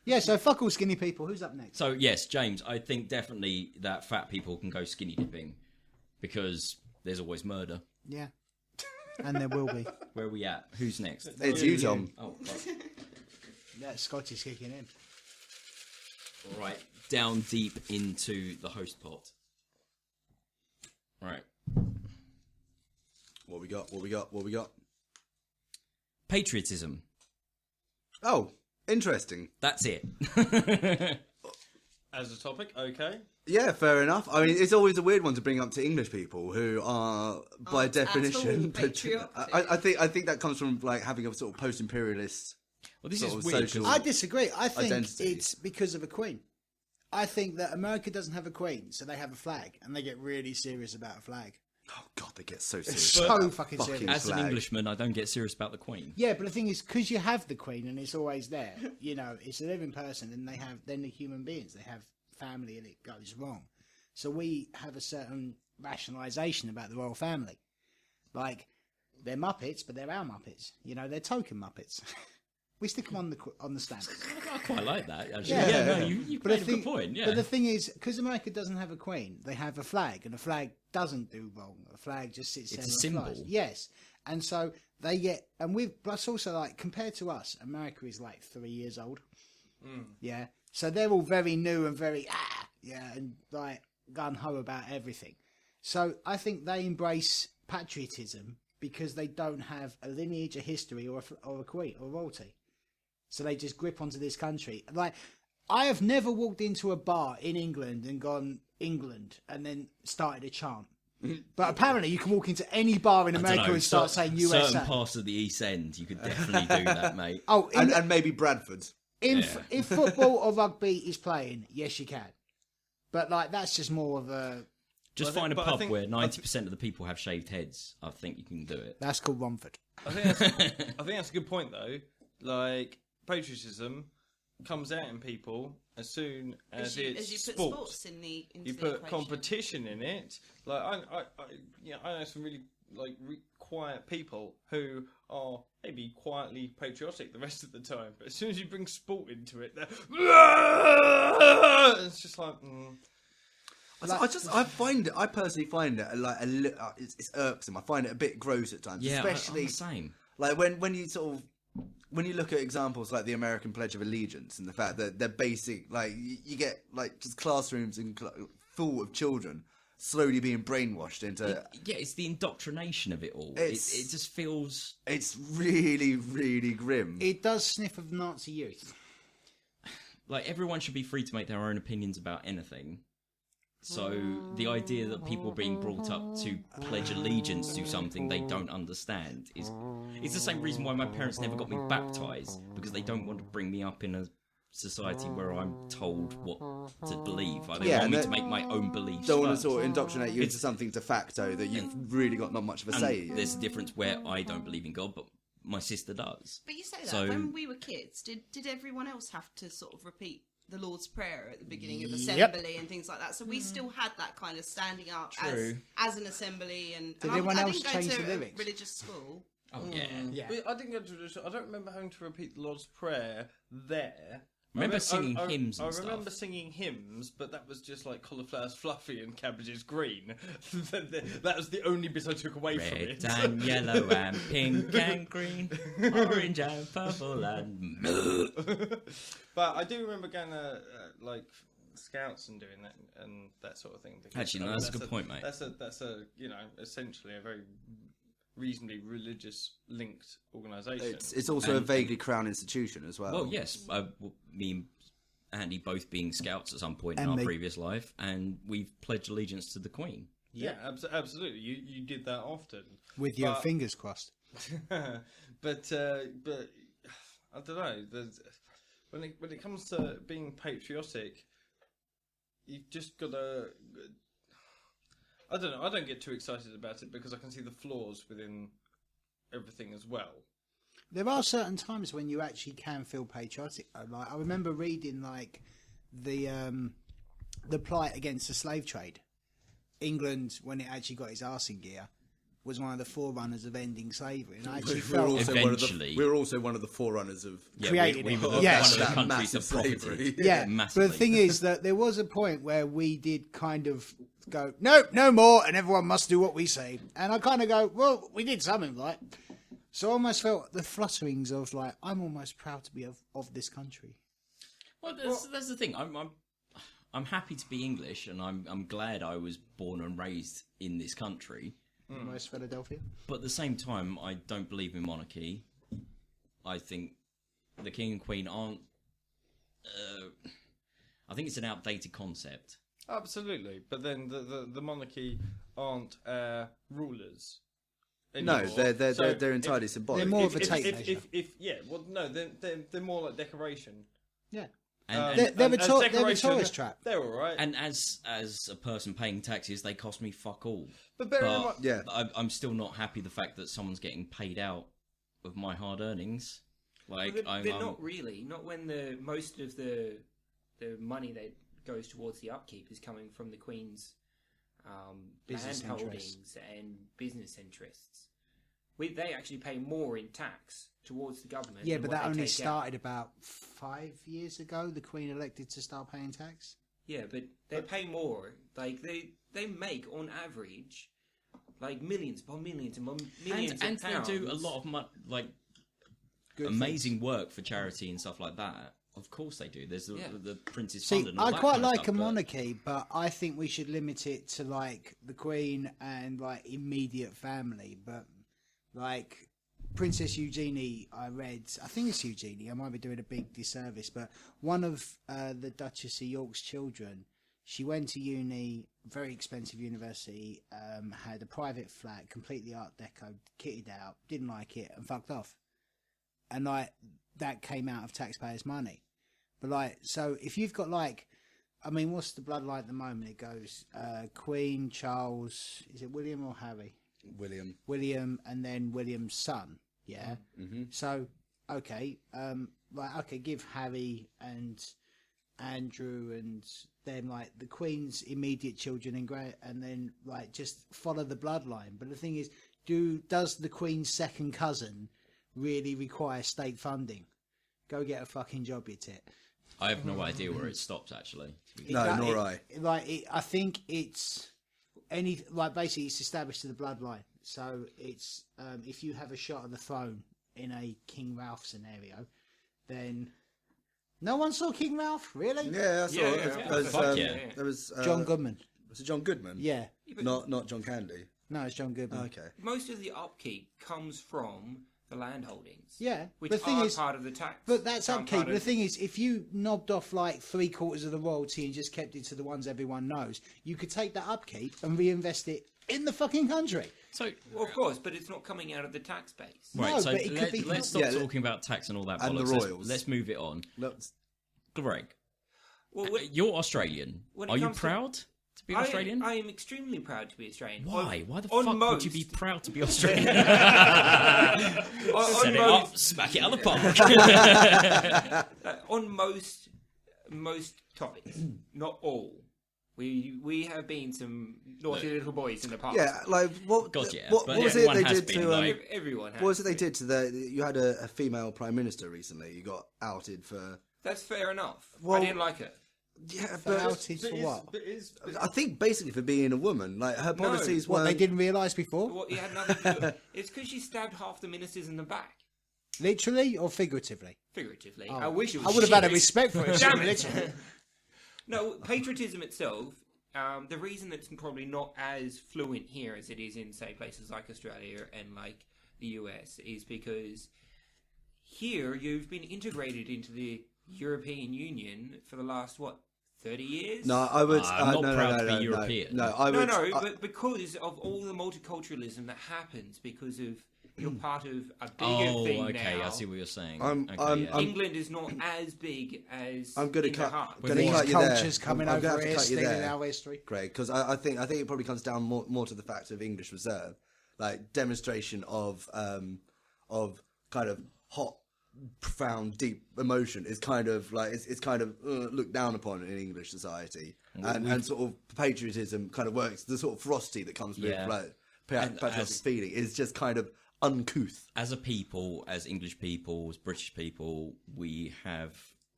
Yeah, so fuck all skinny people. Who's up next? So, yes, James, I think definitely that fat people can go skinny dipping because there's always murder. Yeah, and there will be. Where are we at? Who's next? It's you, Tom. Oh, fuck. Yeah, Scotch is kicking in. All right, down deep into the host pot. Right. What we got? Patriotism. Oh, interesting. That's it. As a topic, okay. Yeah, fair enough. I mean, it's always a weird one to bring up to English people who are, by Aren't at definition, all patriotic. I think that comes from like having a sort of post-imperialist. Well, this Sort is of weird. social- 'cause I disagree. I think Identity. it's because of a queen. I think that America doesn't have a queen, so they have a flag, and they get really serious about a flag. Oh God, they get so serious. It's so about that fucking serious. As an flag. Englishman, I don't get serious about the Queen. Yeah, but the thing is, because you have the queen and it's always there, you know, it's a living person, and then the human beings, they have family, and it goes wrong. So we have a certain rationalisation about the royal family, like they're Muppets, but they're our Muppets. You know, they're token Muppets. We stick them on the stamp. I quite like that, actually. Yeah. Yeah, no, you But made a good point, yeah. But the thing is, because America doesn't have a queen, they have a flag, and a flag doesn't do wrong. A flag just sits there. It's a and flies. symbol. Yes, and so they get, and we've. Plus, also like compared to us, America is like 3 years old. Yeah, so they're all very new and very and like gun ho about everything. So I think they embrace patriotism because they don't have a lineage, a history, or a queen or royalty. So they just grip onto this country. Like, I have never walked into a bar in England and gone, England, and then started a chant. But apparently you can walk into any bar in I don't America know, and start saying USA. Certain parts of the East End, you could definitely do that, mate. Oh, and maybe Bradford. if football or rugby is playing, yes, you can. But, like, that's just more of a... Just But I find think- a but I pub think- where 90% of the people have shaved heads. I think you can do it. That's called Romford. I think that's a good point, though. Like, patriotism comes out in people as soon as it's as you put sports. sports into You the put equation. competition in it. Like I know some really quiet people who are maybe quietly patriotic the rest of the time, but as soon as you bring sport into it, they're it's just like. I personally find it like it's irksome. I find it a bit gross at times, Yeah, especially I'm the same. like when you sort of when you look at examples like the American Pledge of Allegiance and the fact that they're basic, like you get like just classrooms full of children slowly being brainwashed into. Yeah, it's the indoctrination of it all. It It's- just feels... It's really, really grim. It does sniff of Nazi youth. Like, everyone should be free to make their own opinions about anything. So the idea that people are being brought up to pledge allegiance to something they don't understand is... It's the same reason why my parents never got me baptised, because they don't want to bring me up in a society where I'm told what to believe. Like, they Yeah, want me and to make my own beliefs. Don't want to first. sort of indoctrinate you into something de facto that you've really got not much of a And say in. there's a difference where I don't believe in God, but my sister does. But you say that So- when we were kids, did everyone else have to sort of repeat the Lord's Prayer at the beginning of Yep. assembly and things like that? So we still had that kind of standing up True. as an assembly. And Did I anyone else didn't go change to the a lyrics? religious school. Oh yeah. Yeah. But I didn't go to. I don't remember having to repeat the Lord's Prayer there. Remember singing hymns and I stuff. remember singing hymns, but that was just like cauliflower's fluffy and cabbage's green. That was the only bit I took away from Red it. and yellow and pink and green, orange and purple and But I do remember going to like scouts and doing that and that sort of thing. because, Actually, no, I mean, that's a good point, mate. That's a essentially a very reasonably religious linked organisation. It's also a vaguely crown institution as well. well, yes. Me and Andy both being scouts at some point in And our me. previous life, and we've pledged allegiance to the Queen. Yeah, absolutely. You did that often. With your But- fingers crossed. but I don't know. When it comes to being patriotic, you've just got to. I don't know. I don't get too excited about it because I can see the flaws within everything as well. There are certain times when you actually can feel patriotic. Like I remember reading like the plight against the slave trade. England, when it actually got its arse in gear, was one of the forerunners of ending slavery, and I actually felt Eventually. we're also one of the forerunners of created we it. were Yeah. one of the That countries that massive slavery. profited. yeah. massively. But the thing is that there was a point where we did kind of go, no more, and everyone must do what we say. And I kind of go, well, we did something right. So I almost felt the flutterings of like, I'm almost proud to be of this country. Well, that's the thing. I'm happy to be English, and I'm glad I was born and raised in this country. West Philadelphia. But at the same time, I don't believe in monarchy. I think the king and queen aren't. I think it's an outdated concept. Absolutely, but then the monarchy aren't rulers. No, anymore. they're entirely symbolic. They're more of a if, tape if, measure. they're more like decoration. Yeah. And, They're a as tourist decoration, trap. They're all right. and as a person paying taxes, they cost me fuck all. But bear in mind, Yeah. I'm still not happy the fact that someone's getting paid out of my hard earnings. Like But I'm not really. Not when the most of the money that goes towards the upkeep is coming from the Queen's Business land interests. holdings and business interests. They actually pay more in tax towards the government. Yeah, than but what that they only take out. started about 5 years ago. The Queen elected to start paying tax. Yeah, but they pay more. Like they make on average like millions upon millions and millions and of pounds. they do a lot of Good amazing work for charity and stuff like that. Of course they do. There's the Prince's See, Fund and all I that quite kind of like stuff, a but- monarchy, but I think we should limit it to like the Queen and like immediate family. But like Princess Eugenie, I think it's Eugenie. I might be doing a big disservice, but one of the Duchess of York's children, she went to uni, very expensive university, had a private flat, completely Art Deco, kitted out, didn't like it, and fucked off. And like that came out of taxpayers' money. But like, so if you've got like, I mean, what's the bloodline at the moment? It goes Queen, Charles, is it William or Harry? William, and then William's son. Yeah. Mm-hmm. So okay, give Harry and Andrew and then like the Queen's immediate children and then like just follow the bloodline. But the thing is, does the Queen's second cousin really require state funding? Go get a fucking job, you tit. I have no idea where it stops, actually. No, nor I. I think it's basically it's established to the bloodline. So it's if you have a shot at the throne in a King Ralph scenario, then no one saw King Ralph, really? Yeah, I saw it. yeah. It was, Fuck yeah. There was John Goodman. Was it John Goodman? Yeah, Not John Candy. no, it's John Goodman. Okay. Most of the upkeep comes from the land holdings. Yeah, which the thing are is, part of the tax. but that's aren't upkeep. part But the of- thing is, if you knobbed off like 3/4 of the royalty and just kept it to the ones everyone knows, you could take that upkeep and reinvest it in the fucking country. So, Well, of course, but it's not coming out of the tax base. right, No, so but it could be- let's stop Yeah, talking about tax and all that and the bollocks. royals. Let's move it on. Let's- Greg, Well, you're Australian. when it Are you comes to- proud to be Australian? I am extremely proud to be Australian. Why? Why the on fuck most, would you be proud to be Australian? on Set it most- up, smack it out the park. on most topics, not all. We have been some naughty little boys in the past. Yeah, like what? God, yeah, what but was it everyone they has did been, to? like- Everyone has. What was it they did to the? You had a female prime minister recently. You got outed for. That's fair enough. Well- I didn't like it. Yeah, For but outed for what? I think basically for being a woman, like her policies What, weren't. they didn't realise before? What, it had nothing to do. It's because she stabbed half the ministers in the back. Literally or figuratively? Figuratively. Oh. I wish it was I would have had a serious. respect for it. Damn literally. it. No, patriotism itself, the reason it's probably not as fluent here as it is in, say, places like Australia and like the US is because here you've been integrated into the European Union for the last, 30 years? No, I would. I'm not no, proud no, to be no, European. No, I would. But because of all the multiculturalism that happens, because of you're part of a bigger Oh, thing okay, now. I see what you're saying. I'm- Okay, yeah. England is not as big as I'm gonna in the cut- heart. gonna These cut you there. cultures coming I'm gonna over have to here, cut you stealing there. our history. Greg, because I think it probably comes down more to the fact of English reserve, like demonstration of kind of hot, profound, deep emotion is kind of like it's kind of looked down upon in English society, and sort of patriotism kind of works. The sort of ferocity that comes with Yeah. like And patriotic as- feeling is just kind of uncouth. As a people, as English people, as British people, we have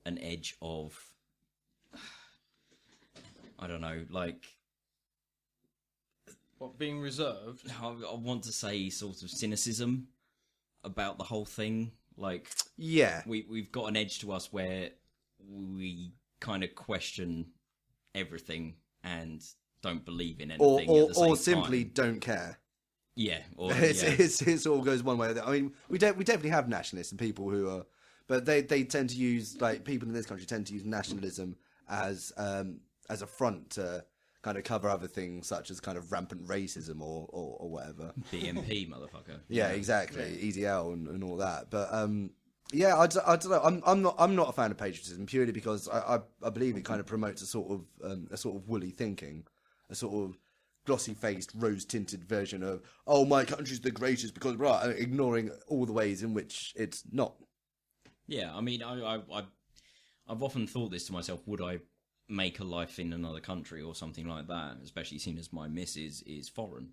an edge of, I don't know, like, What, being reserved? I want to say sort of cynicism about the whole thing. Like, Yeah, we've got an edge to us where we kind of question everything and don't believe in anything at the same or simply time. don't care. Yeah, or It all goes one way or the other. I mean, we definitely have nationalists and people who are, but they tend to use, like, people in this country tend to use nationalism as a front to kind of cover other things such as kind of rampant racism or whatever. BMP, motherfucker. Yeah, exactly. EDL and all that. But yeah, I don't know. I'm not a fan of patriotism purely because I believe it kind of promotes a sort of woolly thinking, a sort of glossy-faced, rose-tinted version of, oh, my country's the greatest because, right, ignoring all the ways in which it's not. Yeah, I mean, I've often thought this to myself: would I make a life in another country or something like that? Especially seeing as my missus is foreign,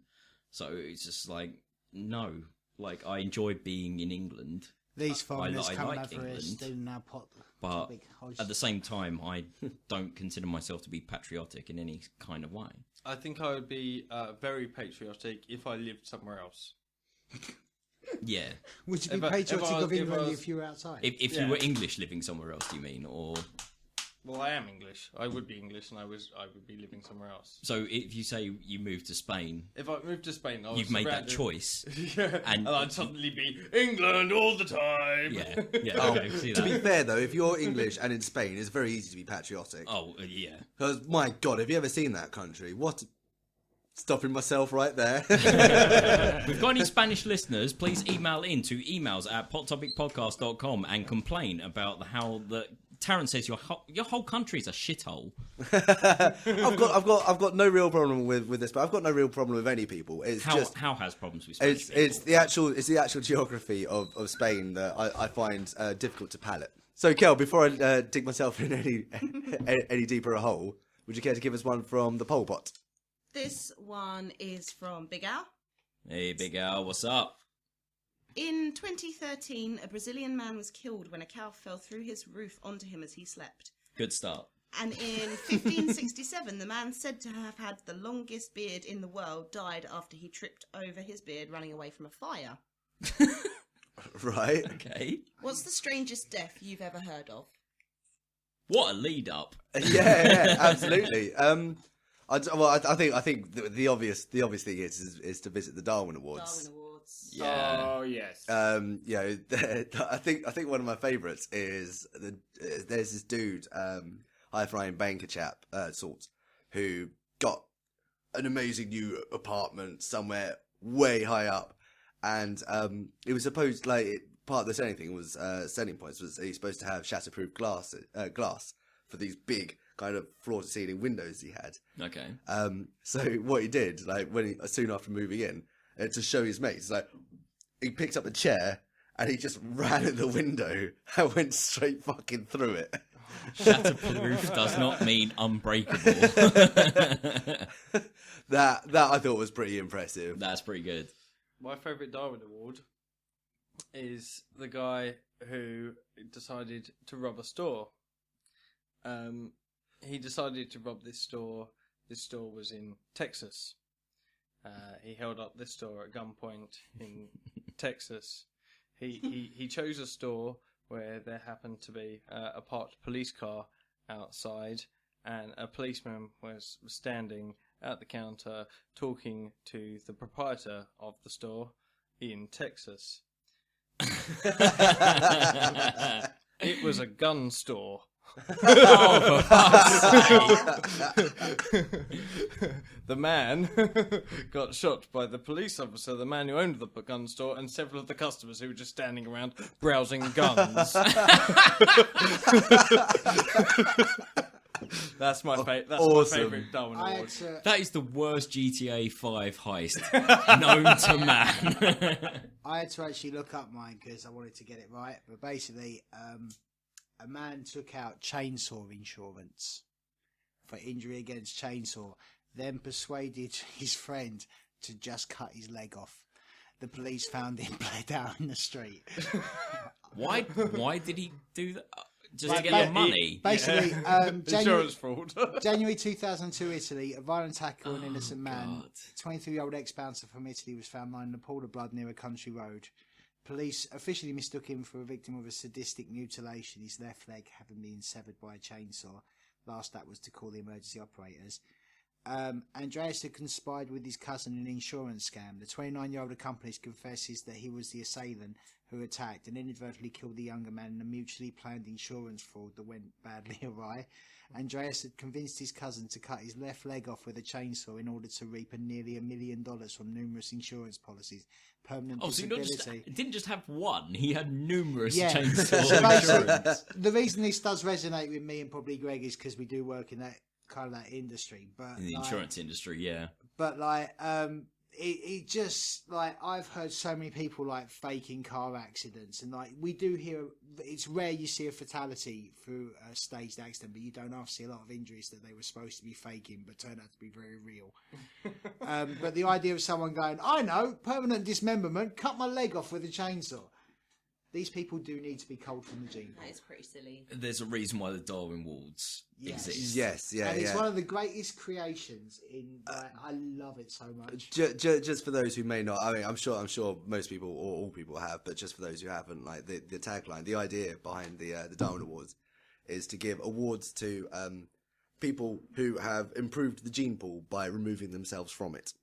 so it's just like no. Like I enjoy being in England, These foreigners I coming like over here England, stealing our pot. but topic host. at the same time, I don't consider myself to be patriotic in any kind of way. I think I would be very patriotic if I lived somewhere else. Yeah, Would you be if I- patriotic if I was- of if I England was- if you were outside? if Yeah. you were English living somewhere else, do you mean? Or Well, I am English. I would be English, and I would be living somewhere else. so if you say you moved to Spain, If I moved to Spain, I was you've made that surrounded- choice. Yeah, And- and I'd suddenly be England all the time. Yeah, yeah. Oh, Okay, see to be that. fair, though, if you're English and in Spain, it's very easy to be patriotic. Oh, yeah. Because, my God, have you ever seen that country? What? Stopping myself right there. If we've got any Spanish listeners, please email in to emails@pottopicpodcast.com and complain about how the Taran says your whole country's a shithole. I've got no real problem with this, but I've got no real problem with any people. It's just How has problems with Spanish it's people? the actual geography of Spain that I find difficult to palate. So, Kel, before I dig myself in any deeper a hole, would you care to give us one from the Pol Pot? This one is from Big Al. Hey, Big Al, what's up? In 2013, a Brazilian man was killed when a cow fell through his roof onto him as he slept. Good start. And in 1567, the man said to have had the longest beard in the world died after he tripped over his beard running away from a fire. Right. Okay. What's the strangest death you've ever heard of? What a lead up. Yeah, absolutely. I think the obvious thing is to visit the Darwin Awards. Darwin Awards. Yeah. Oh yes. I think one of my favourites is there's this dude, high flying banker chap, who got an amazing new apartment somewhere way high up, and it was supposed part of the selling points was he's supposed to have shatterproof glass for these big kind of floor-to-ceiling windows he had. Okay. So what he did, like soon after moving in, to show his mates, like he picked up a chair and he just ran at the window and went straight fucking through it. Shatterproof does not mean unbreakable. That I thought was pretty impressive. That's pretty good. My favourite Darwin Award is the guy who decided to rob a store. He decided to rob this store. This store was in Texas. He held up this store at gunpoint in Texas. He chose a store where there happened to be a parked police car outside, and a policeman was standing at the counter talking to the proprietor of the store in Texas. It was a gun store. Oh, for fuck's The man got shot by the police officer, the man who owned the gun store, and several of the customers who were just standing around browsing guns. That's my favourite. That's Awesome. my favourite Darwin Award. That is the worst GTA 5 heist known to man. I had to actually look up mine because I wanted to get it right. But basically, a man took out chainsaw insurance for injury against chainsaw, then persuaded his friend to just cut his leg off. The police found him bled out in the street. Why did he do that? Just Like, to get the money? Basically, Insurance fraud. January 2002, Italy, a violent attack on an innocent man. God. 23-year-old ex-bouncer from Italy was found lying in a pool of blood near a country road. Police officially mistook him for a victim of a sadistic mutilation, his left leg having been severed by a chainsaw. Last act was to call the emergency operators. Andreas had conspired with his cousin in an insurance scam. The 29-year-old accomplice confesses that he was the assailant who attacked and inadvertently killed the younger man in a mutually planned insurance fraud that went badly awry. Andreas had convinced his cousin to cut his left leg off with a chainsaw in order to reap nearly $1 million from numerous insurance policies. Permanent disability. He didn't just have one, he had numerous Yeah. chainsaw So basically, insurance. the reason this does resonate with me and probably Greg is because we do work in that kind of that industry. But In the like, insurance industry, yeah. But like, it just like I've heard so many people like faking car accidents, and like we do hear it's rare you see a fatality through a staged accident, but you don't often see a lot of injuries that they were supposed to be faking but turned out to be very real. But the idea of someone going, I know, permanent dismemberment, cut my leg off with a chainsaw. These people do need to be culled from the gene pool. That is pretty silly. There's a reason why the Darwin Awards exist. Yes, yeah, And it's yeah. one of the greatest creations in. I love it so much. Just for those who may not, I mean, I'm sure most people or all people have, but just for those who haven't, like the tagline, the idea behind the Darwin Awards is to give awards to people who have improved the gene pool by removing themselves from it.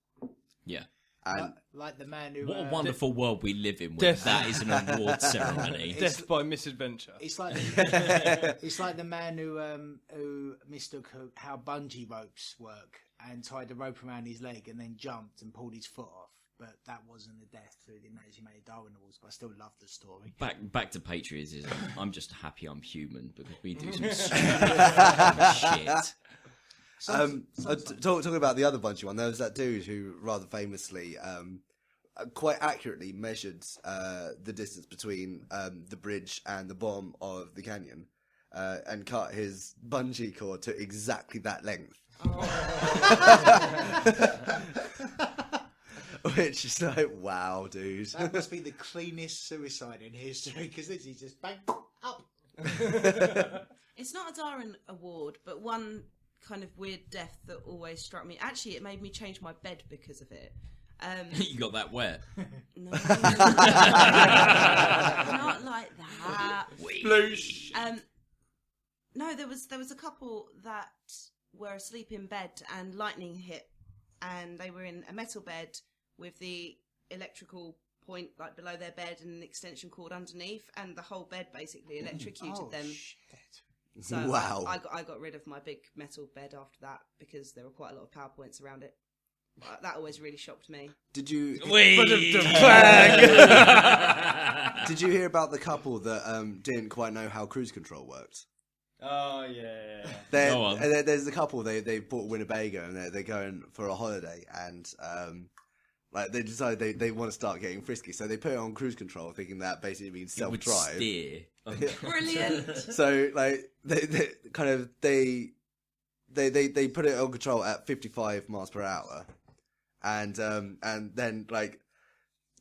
Yeah. And Like the man who. What a wonderful world we live in where that is an award ceremony. Death by misadventure. It's like it's like the man who mistook how bungee ropes work and tied the rope around his leg and then jumped and pulled his foot off. But that wasn't the death, so he didn't actually make a Darwin Awards. But I still love the story. Back to patriotism. I'm just happy I'm human because we do some stupid shit. Talking about the other bungee one, there was that dude who rather famously quite accurately measured the distance between the bridge and the bottom of the canyon and cut his bungee cord to exactly that length. Which is like, wow, dude. That must be the cleanest suicide in history because this is just bang up. It's not a Darwin Award, but one kind of weird death that always struck me. Actually, it made me change my bed because of it. You got that wet. No, not like that. No, there was a couple that were asleep in bed and lightning hit, and they were in a metal bed with the electrical point like below their bed and an extension cord underneath, and the whole bed basically electrocuted them. Shit. So Wow. I got rid of my big metal bed after that because there were quite a lot of PowerPoints around it. That always really shocked me. Did you? Did you hear about the couple that didn't quite know how cruise control worked? Oh yeah. Go on. There's a couple they bought Winnebago and they're going for a holiday and like they decide they want to start getting frisky, so they put it on cruise control, thinking that basically means self-drive. Steer. Brilliant. So like they put it on control at 55 miles per hour, and then like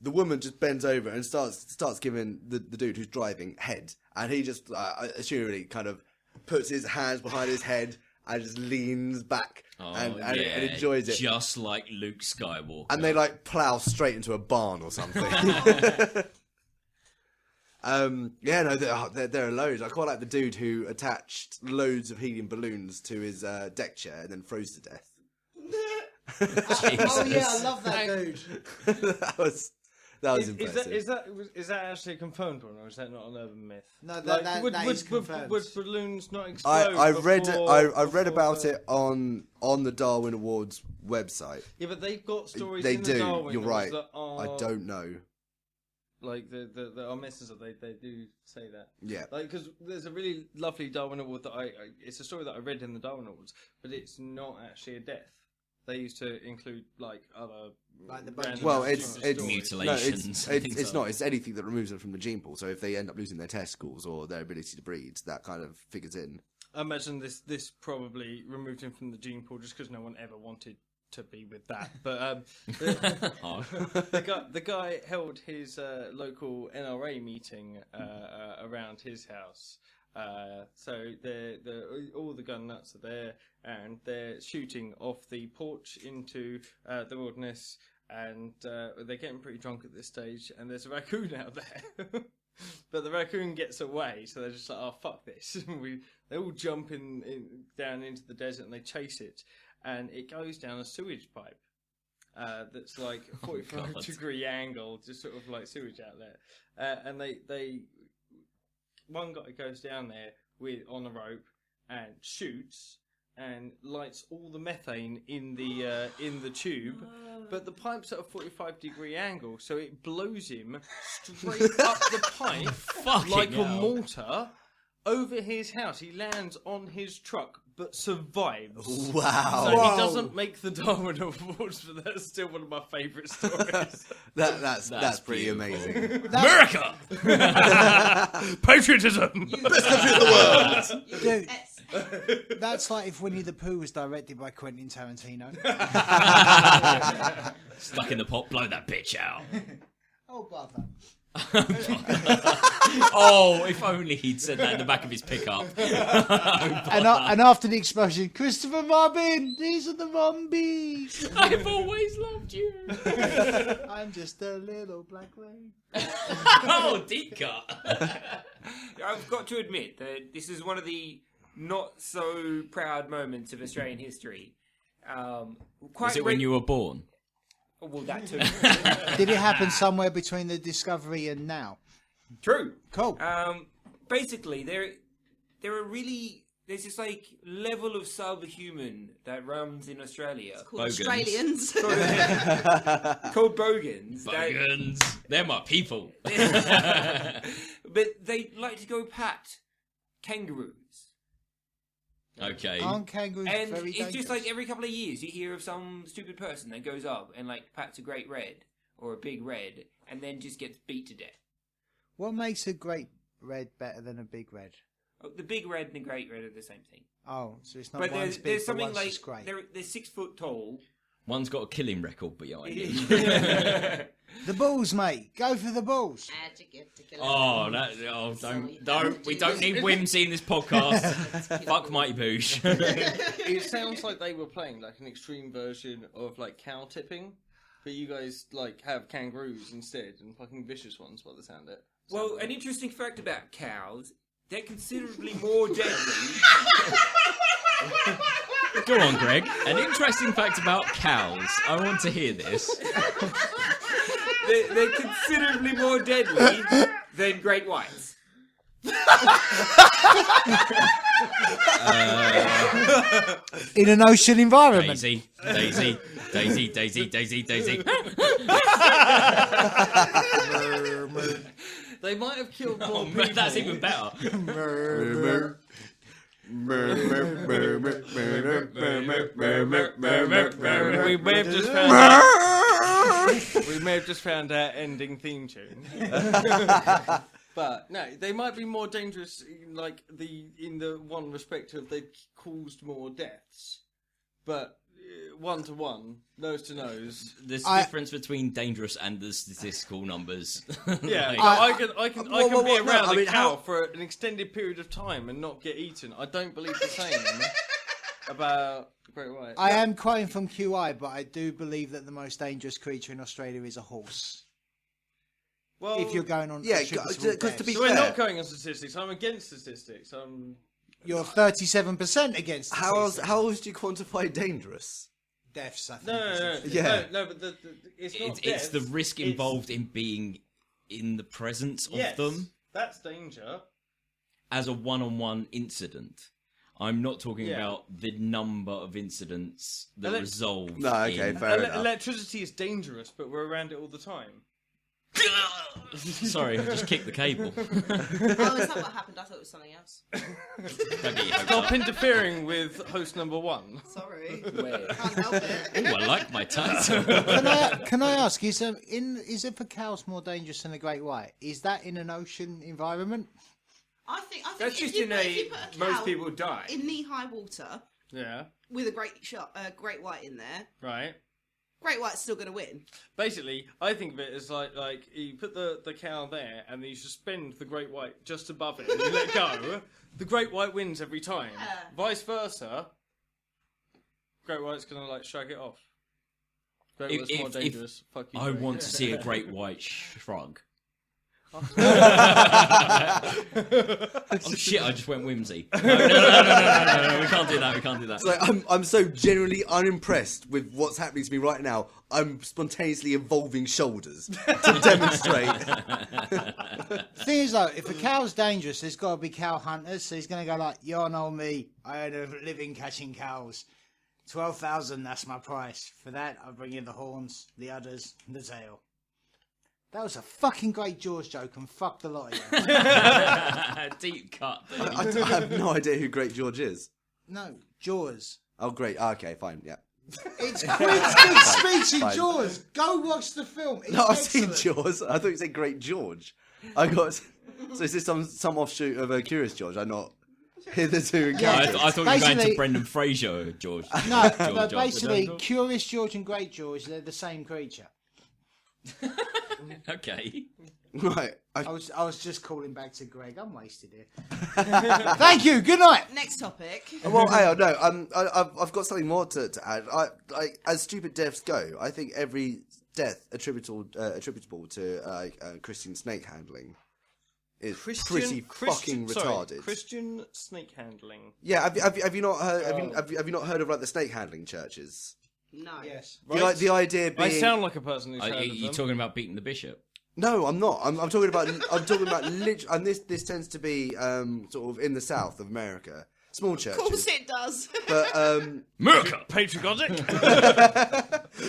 the woman just bends over and starts giving the dude who's driving head, and he just assumedly kind of puts his hands behind his head and just leans back and enjoys it, just like Luke Skywalker. and they like plow straight into a barn or something. There are loads. I quite like the dude who attached loads of helium balloons to his deck chair and then froze to death. Oh yeah, I love that dude. that was impressive. Is that actually a confirmed one, or is that not an urban myth? No, that is confirmed. Would balloons not explode? I read about it on the Darwin Awards website. Yeah, but they've got stories. They in do. The Darwin You're right. that are, I don't know. Like the our misses, they do say that. Yeah. Like, because there's a really lovely Darwin Award that it's a story that I read in the Darwin Awards, but it's not actually a death. They used to include like other Like the random Well, stories. it's mutilations. No, it's not. It's anything that removes them from the gene pool. So if they end up losing their testicles or their ability to breed, that kind of figures in. I imagine this probably removed him from the gene pool just because no one ever wanted to be with that. But the guy held his local NRA meeting around his house. So all the gun nuts are there, and they're shooting off the porch into the wilderness, and they're getting pretty drunk at this stage, and there's a raccoon out there. But the raccoon gets away, so they're just like, oh, fuck this. They all jump down into the desert, and they chase it, and it goes down a sewage pipe. That's like a 45-degree angle, just sort of like sewage out there. And one guy goes down there on a rope and shoots and lights all the methane in the tube, but the pipe's at a 45-degree angle, so it blows him straight up the pipe like a mortar over his house. He lands on his truck, but survives. Wow! So he doesn't make the Darwin Awards, but that's still one of my favourite stories. That's pretty beautiful. amazing. America! Patriotism! Best country in the world. Dude, that's like if Winnie the Pooh was directed by Quentin Tarantino. Stuck in the pot, blow that bitch out. Oh, bother. Oh, if only he'd said that in the back of his pickup. And after the explosion, Christopher Robin, these are the zombies. I've always loved you. I'm just a little black lady. Oh, deep cut. I've got to admit that this is one of the not so proud moments of Australian history. Was it when you were born? Well, that too. Did it happen somewhere between the discovery and now? True. Cool. Basically, there's this like level of subhuman that runs in Australia. It's called Bogans. Australians. Called Bogans. Bogans. They're my people. But they like to go pat kangaroos. Okay. Aren't kangaroos And very it's dangerous? just like every couple of years you hear of some stupid person that goes up and like pats a great red or a big red and then just gets beat to death. What makes a great red better than a big red? Oh, the big red and the great red are the same thing. Oh, so it's not But one's big, there's but something one's like just great. they're 6 foot tall. One's got a killing record behind it. The balls, mate. Go for the balls. We don't need whimsy in this podcast. Fuck Mighty Boosh. It sounds like they were playing like an extreme version of like cow tipping, but you guys like have kangaroos instead and fucking vicious ones by the sound of it. Well, an interesting fact about cows, they're considerably more deadly. Go on, Greg. An interesting fact about cows. I want to hear this. They're considerably more deadly than great whites. In an ocean environment. Daisy. They might have killed more Oh, people. man, that's even better. We may have just found we may have just found our ending theme tune. But no, they might be more dangerous in the one respect of they've caused more deaths. But 1-to-1, nose to nose. There's a difference between dangerous and the statistical numbers. Yeah, Like, I can Well, be around I mean, a cow for an extended period of time and not get eaten. I don't believe the same about Great White. I am quoting from QI, but I do believe that the most dangerous creature in Australia is a horse. Well, If you're going on, Yeah, attributable 'cause to be deaths. so we're fair- not going on statistics. I'm against statistics. You're 37% against How else statistics. do you quantify dangerous? Deaths, I think. No. Yeah. No, but it's not it's the deaths, risk it's- involved in being in the presence Yes, of them that's danger. as a one-on-one incident. I'm not talking Yeah. about the number of incidents that Elec- resolve. No, okay, in... fair enough. Electricity is dangerous, but we're around it all the time. Sorry, I just kicked the cable. Oh, is that what happened? I thought it was something else. Don't get your hopes Stop up. interfering with host number 1. Sorry. Can't help it. Ooh, I like my title. Can I ask, is it for cows more dangerous than a great white? Is that in an ocean environment? I think That's if just you in put, a. if you put a Most cow people die. in knee-high water Yeah, with a great white in there, right. great white's still going to win. Basically, I think of it as like you put the cow there and then you suspend the great white just above it and you let go. The great white wins every time. Yeah. Vice versa, great white's going to shag it off. Great white's more dangerous. Fuck you. I Greg. want to see a great white shrug. Oh shit! I just went whimsy. No, we can't do that. We can't do that. It's like, I'm so genuinely unimpressed with what's happening to me right now. I'm spontaneously evolving shoulders to demonstrate. Thing is, though, if a cow's dangerous, there's got to be cow hunters. So he's going to go like, "You know me. I earn a living catching cows. 12,000. That's my price. For that, I'll bring you the horns, the udders, the tail." That was a fucking great Jaws joke, and fuck the lot of you. Deep cut. I have no idea who Great George is. No, Jaws. Oh, great. Okay, fine. Yeah. It's Queen's big speech in Fine. Jaws. Go watch the film. It's No, I've seen excellent. Jaws. I thought you said Great George. I got. So is this some offshoot of a Curious George? I'm not hitherto encountered. I thought you were going to Basically- Brendan Fraser, George. No, George, but George. basically, Curious George and Great George, they're the same creature. Okay. Right. I was just calling back to Greg. I'm wasted here. Thank you. Good night. Next topic. Well, hang on, no. I've got something more to add. As stupid deaths go, I think every death attributable to Christian snake handling is pretty fucking retarded. Christian snake handling. Yeah, have you not heard? Have you not heard of the snake handling churches? No. Yes. The idea being. I sound like a person who's Are heard of you them. talking about beating the bishop? No, I'm not. I'm talking about. And this tends to be sort of in the south of America, small Of churches. course it does. But America! Patriotic.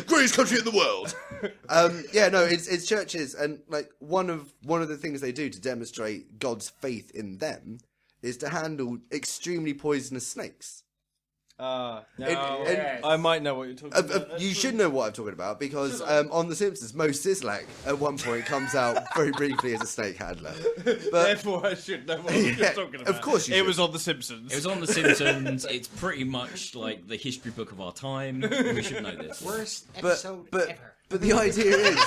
greatest country in the world. Yeah, no, it's churches, and one of the things they do to demonstrate God's faith in them is to handle extremely poisonous snakes. No, and- I might know what you're talking about. You should know what I'm talking about because on The Simpsons, Mo Sislak at one point comes out very briefly as a snake handler. But Therefore, I should know what you're Yeah, talking of about. course you It should. was on The Simpsons. It was on The Simpsons. It's pretty much like the history book of our time. We should know this. Worst but episode but ever. but the idea is,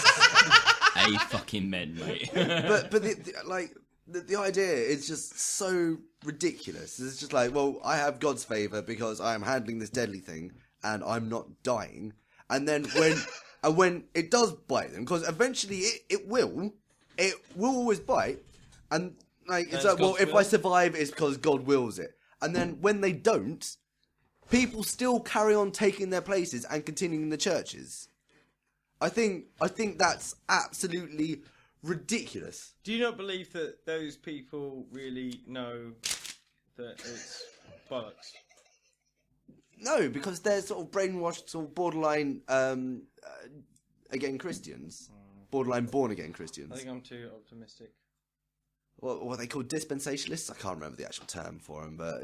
A fucking men, mate. but the idea is just so ridiculous. It's just like, well, I have God's favor because I am handling this deadly thing and I'm not dying. And then when it does bite them, because eventually it will always bite. And it's That's like, well, God's if will. I survive, it's because God wills it. And then when they don't, people still carry on taking their places and continuing the churches. I think that's absolutely ridiculous. Do you not believe that those people really know that it's bollocks? No, because they're sort of brainwashed, sort of borderline again Christians, borderline born again Christians. I think I'm too optimistic. what are they called? Dispensationalists? I can't remember the actual term for them, but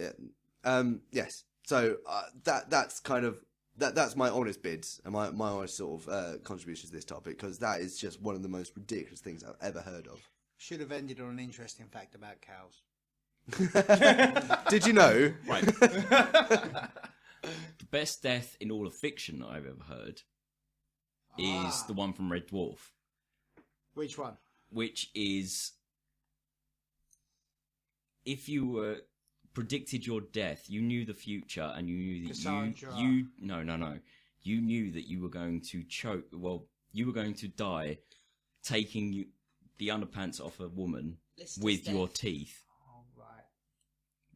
yes. So that's kind of that's my honest bids and my honest sort of contribution to this topic, because that is just one of the most ridiculous things I've ever heard of. Should have ended on an interesting fact about cows. Did you know? Right. The best death in all of fiction that I've ever heard is the one from Red Dwarf. Which one? Which is, if you were predicted your death, you knew the future, and you knew that you knew that you were going to choke. Well, you were going to die taking the underpants off a woman with your teeth. Oh, right.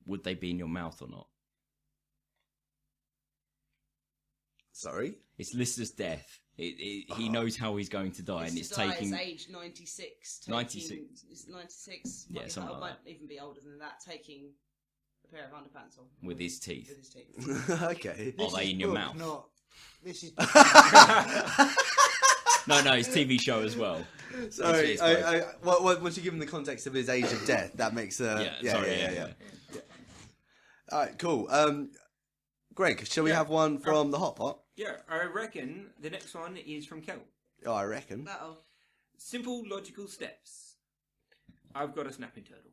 Would they be in your mouth or not? Sorry? It's listed as death. He knows how he's going to die, and it's taking... It's age 96. 96. It's 96. Yeah, something like might even be older than that, taking a pair of underpants on. With his teeth. With his teeth. Okay. Are they in your mouth? This is... No, it's TV show as well. Sorry, once you give him the context of his age of death, that makes yeah. All right, cool. Greg, shall we have one from the hot pot? Yeah, I reckon the next one is from Kel. Oh, I reckon. Uh-oh. Simple logical steps. I've got a snapping turtle.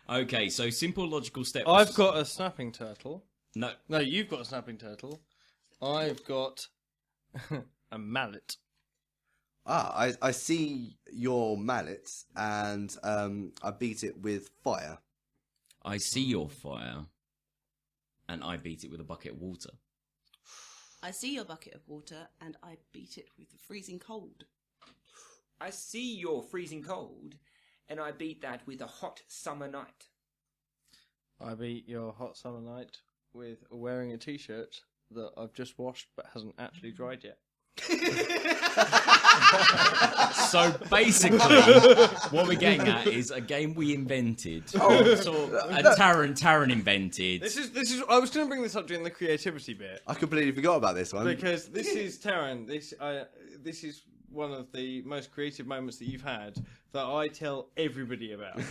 Okay, so simple logical steps. I've got a snapping turtle. No, You've got a snapping turtle. I've got a mallet. I see your mallets, and I beat it with fire. I see your fire, and I beat it with a bucket of water. I see your bucket of water, and I beat it with the freezing cold. I see your freezing cold, and I beat that with a hot summer night. I beat your hot summer night with wearing a t-shirt that I've just washed but hasn't actually dried yet. So basically, what we're getting at is a game we invented. And Taran invented. This is. I was going to bring this up during the creativity bit I completely forgot about this one. because this is Taran. This is one of the most creative moments that you've had that I tell everybody about.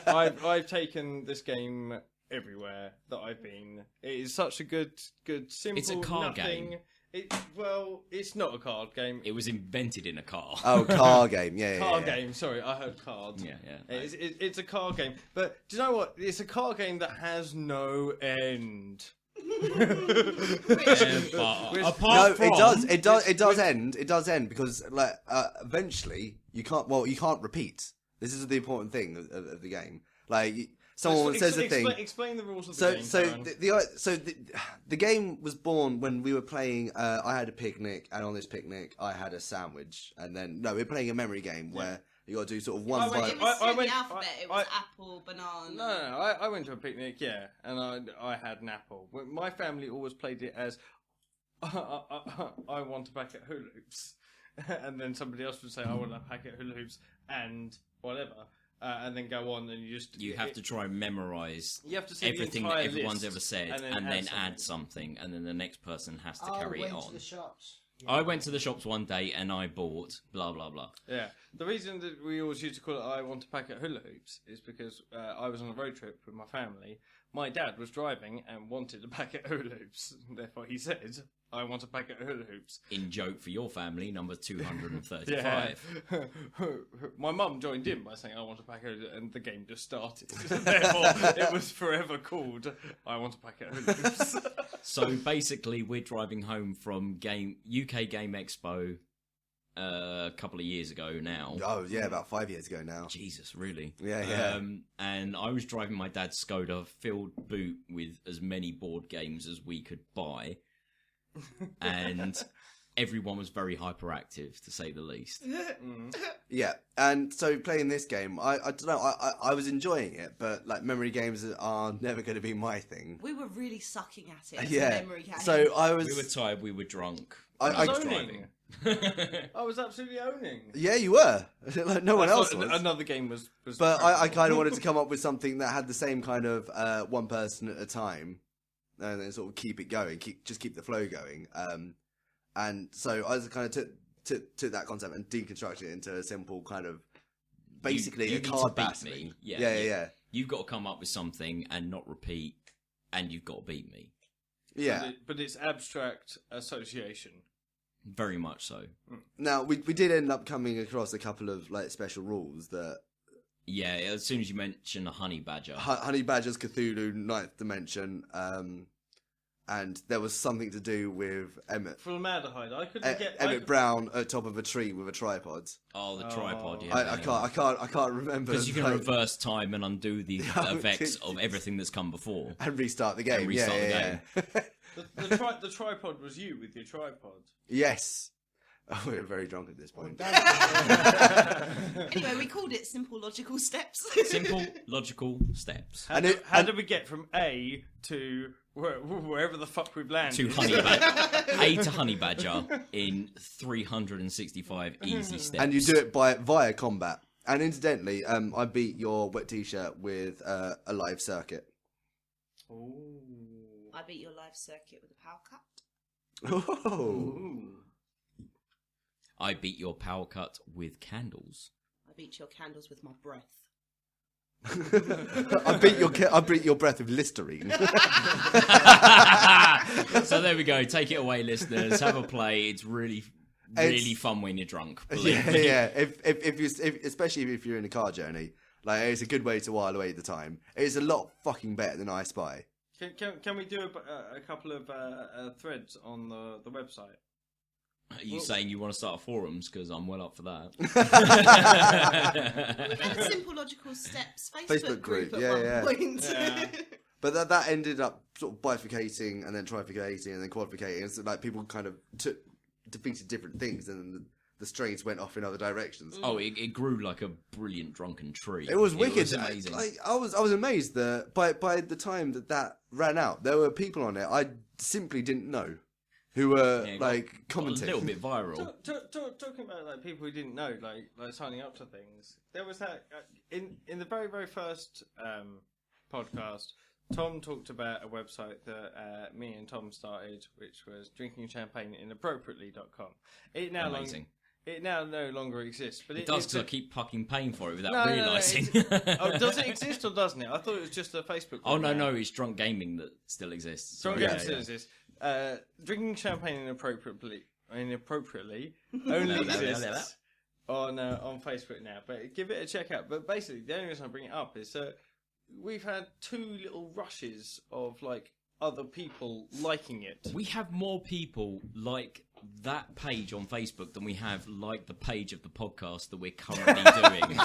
I've taken this game everywhere that I've been. It is such a good simple. It's a card game. It's not a card game. It was invented in a car. Oh, car game, yeah. Card game. Sorry, I heard cards. Yeah. It's a card game, but do you know what? It's a card game that has no end. It does end because eventually you can't repeat. This is the important thing of the game. Like someone says a thing. Explain the rules of the game. The game was born when we were playing. I had a picnic, and on this picnic, I had a sandwich, and then we're playing a memory game where you got to do sort of one by. It was the alphabet. It was apple, banana. No. I went to a picnic, and I had an apple. My family always played it as I want a packet of hula hoops, and then somebody else would say I want a packet of hula hoops and whatever. And then go on, and you have to try and memorise everything that everyone's list, ever said, and then add something, and then the next person has to carry it on. To the shops. Yeah. I went to the shops one day and I bought blah blah blah. Yeah, the reason that we always used to call it "I want a packet of hula hoops" is because I was on a road trip with my family. My dad was driving and wanted a packet of hula hoops. Therefore, he said, "I want a packet of hula hoops." In joke for your family, number 235. My mum joined in by saying, "I want a packet of hula," and the game just started. Therefore, it was forever called "I want a packet of hula hoops." So basically, we're driving home from UK Game Expo a couple of years ago now. Oh yeah, about 5 years ago now. Jesus, really? Yeah. And I was driving my dad's Skoda filled boot with as many board games as we could buy, and everyone was very hyperactive, to say the least. Yeah, and so playing this game, I don't know, I was enjoying it, but like memory games are never going to be my thing. We were really sucking at it. Yeah, Memory game. so We were tired, we were drunk. I was owning. I was absolutely owning. Yeah, you were. Like no one else was. Another game was but I kind of wanted to come up with something that had the same kind of one person at a time, and then sort of keep it going, keep the flow going. And so I just kind of took that concept and deconstructed it into a simple kind of basically you a need card to beat battle. me. Yeah. You've got to come up with something and not repeat, and you've got to beat me. Yeah. But it's abstract association. Very much so. Now we did end up coming across a couple of like special rules that. Yeah, as soon as you mention a honey badger. Honey Badger's Cthulhu, 9th Dimension, and there was something to do with Formaldehyde. I couldn't get Emmett Brown at top of a tree with a tripod. Oh, the tripod. Yeah, I can't remember because you can like, reverse time and undo the effects of everything that's come before. and restart the game. And restart the game. The tripod was you with your tripod. Yes. Oh, we were very drunk at this point. Anyway, we called it simple logical steps. Simple, logical steps. How did we get from A to wherever the fuck we've landed? To honey badger. A to honey badger in 365 easy steps. And you do it via combat. And incidentally, I beat your wet t-shirt with a live circuit. Ooh. I beat your live circuit with a power cut. Oh. I beat your power cut with candles. I beat your candles with my breath. I beat your breath with Listerine. So there we go. Take it away, listeners. Have a play. It's really fun when you're drunk. Believe me. Yeah. If especially if you're in a car journey, like it's a good way to while away the time. It's a lot fucking better than I Spy. Can we do a couple of threads on the website? Are you saying you want to start forums? Because I'm well up for that. We had a Simple Logical Steps Facebook group at yeah, one point. Yeah. But that ended up sort of bifurcating and then trifurcating and then quadrificating. So like people kind of defeated different things, and then the strains went off in other directions. Oh, it grew like a brilliant drunken tree. It was wicked. It was amazing. Like I was amazed that by the time that ran out, there were people on it I simply didn't know who were commenting. A little bit viral. Talking about like people who didn't know, like signing up to things. There was that in the very very first podcast. Tom talked about a website that me and Tom started, which was drinkingchampagneinappropriately.com. It now Amazing. It now no longer exists, but It does, because I keep fucking paying for it without No, realising. Oh, does it exist or doesn't it? I thought it was just a Facebook. Oh, group now. no, it's Drunk Gaming that still exists. Drunk Sorry. Gaming still exists. Drinking champagne inappropriately only exists on Facebook now. But give it a check out. But basically, the only reason I bring it up is we've had 2 little rushes of like other people liking it. We have more people like that page on Facebook than we have like the page of the podcast that we're currently doing.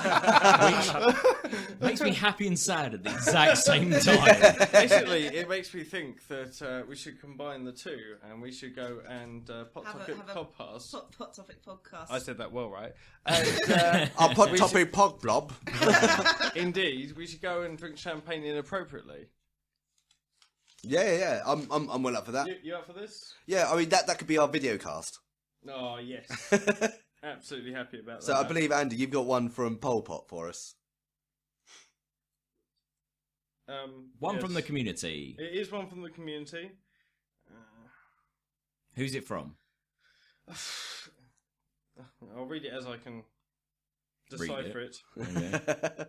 Which makes me happy and sad at the exact same time. Basically, it makes me think that we should combine the two, and we should go and Pot Topic podcast. Pot Topic podcast. I said that well, right? And, Our Pot Topic Pod Blob. Indeed, we should go and drink champagne inappropriately. Yeah. I'm well up for that. You up for this? Yeah, I mean that could be our video cast. Oh yes, absolutely happy about that. So I believe Andy, you've got one from Pol Pot for us. One from the community. It is one from the community. Who's it from? I'll read it as I can decipher it. Okay.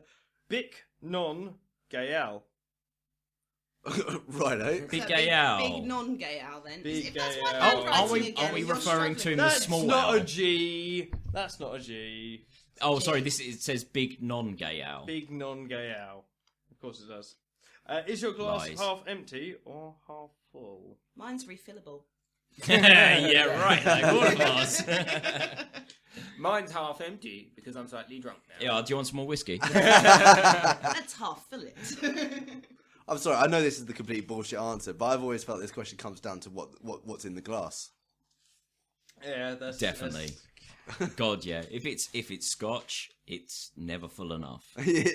Bic non Gayal. Righto. Big So gay owl. Big non-gay owl then. Big If that's gay my owl. handwriting Aren't we again, you're referring to struggling. him as That's small not owl? a G. That's not a G. Oh, sorry. It says big non-gay owl. Big non-gay owl. Of course it does. Is your glass Lies. half empty or half full? Mine's refillable. Yeah, right. Like all of us. Mine's half empty because I'm slightly drunk now. Yeah, do you want some more whiskey? Let's half fill it. I'm sorry, I know this is the complete bullshit answer, but I've always felt this question comes down to what's in the glass. Yeah, that's Definitely. God, yeah. If it's Scotch, it's never full enough.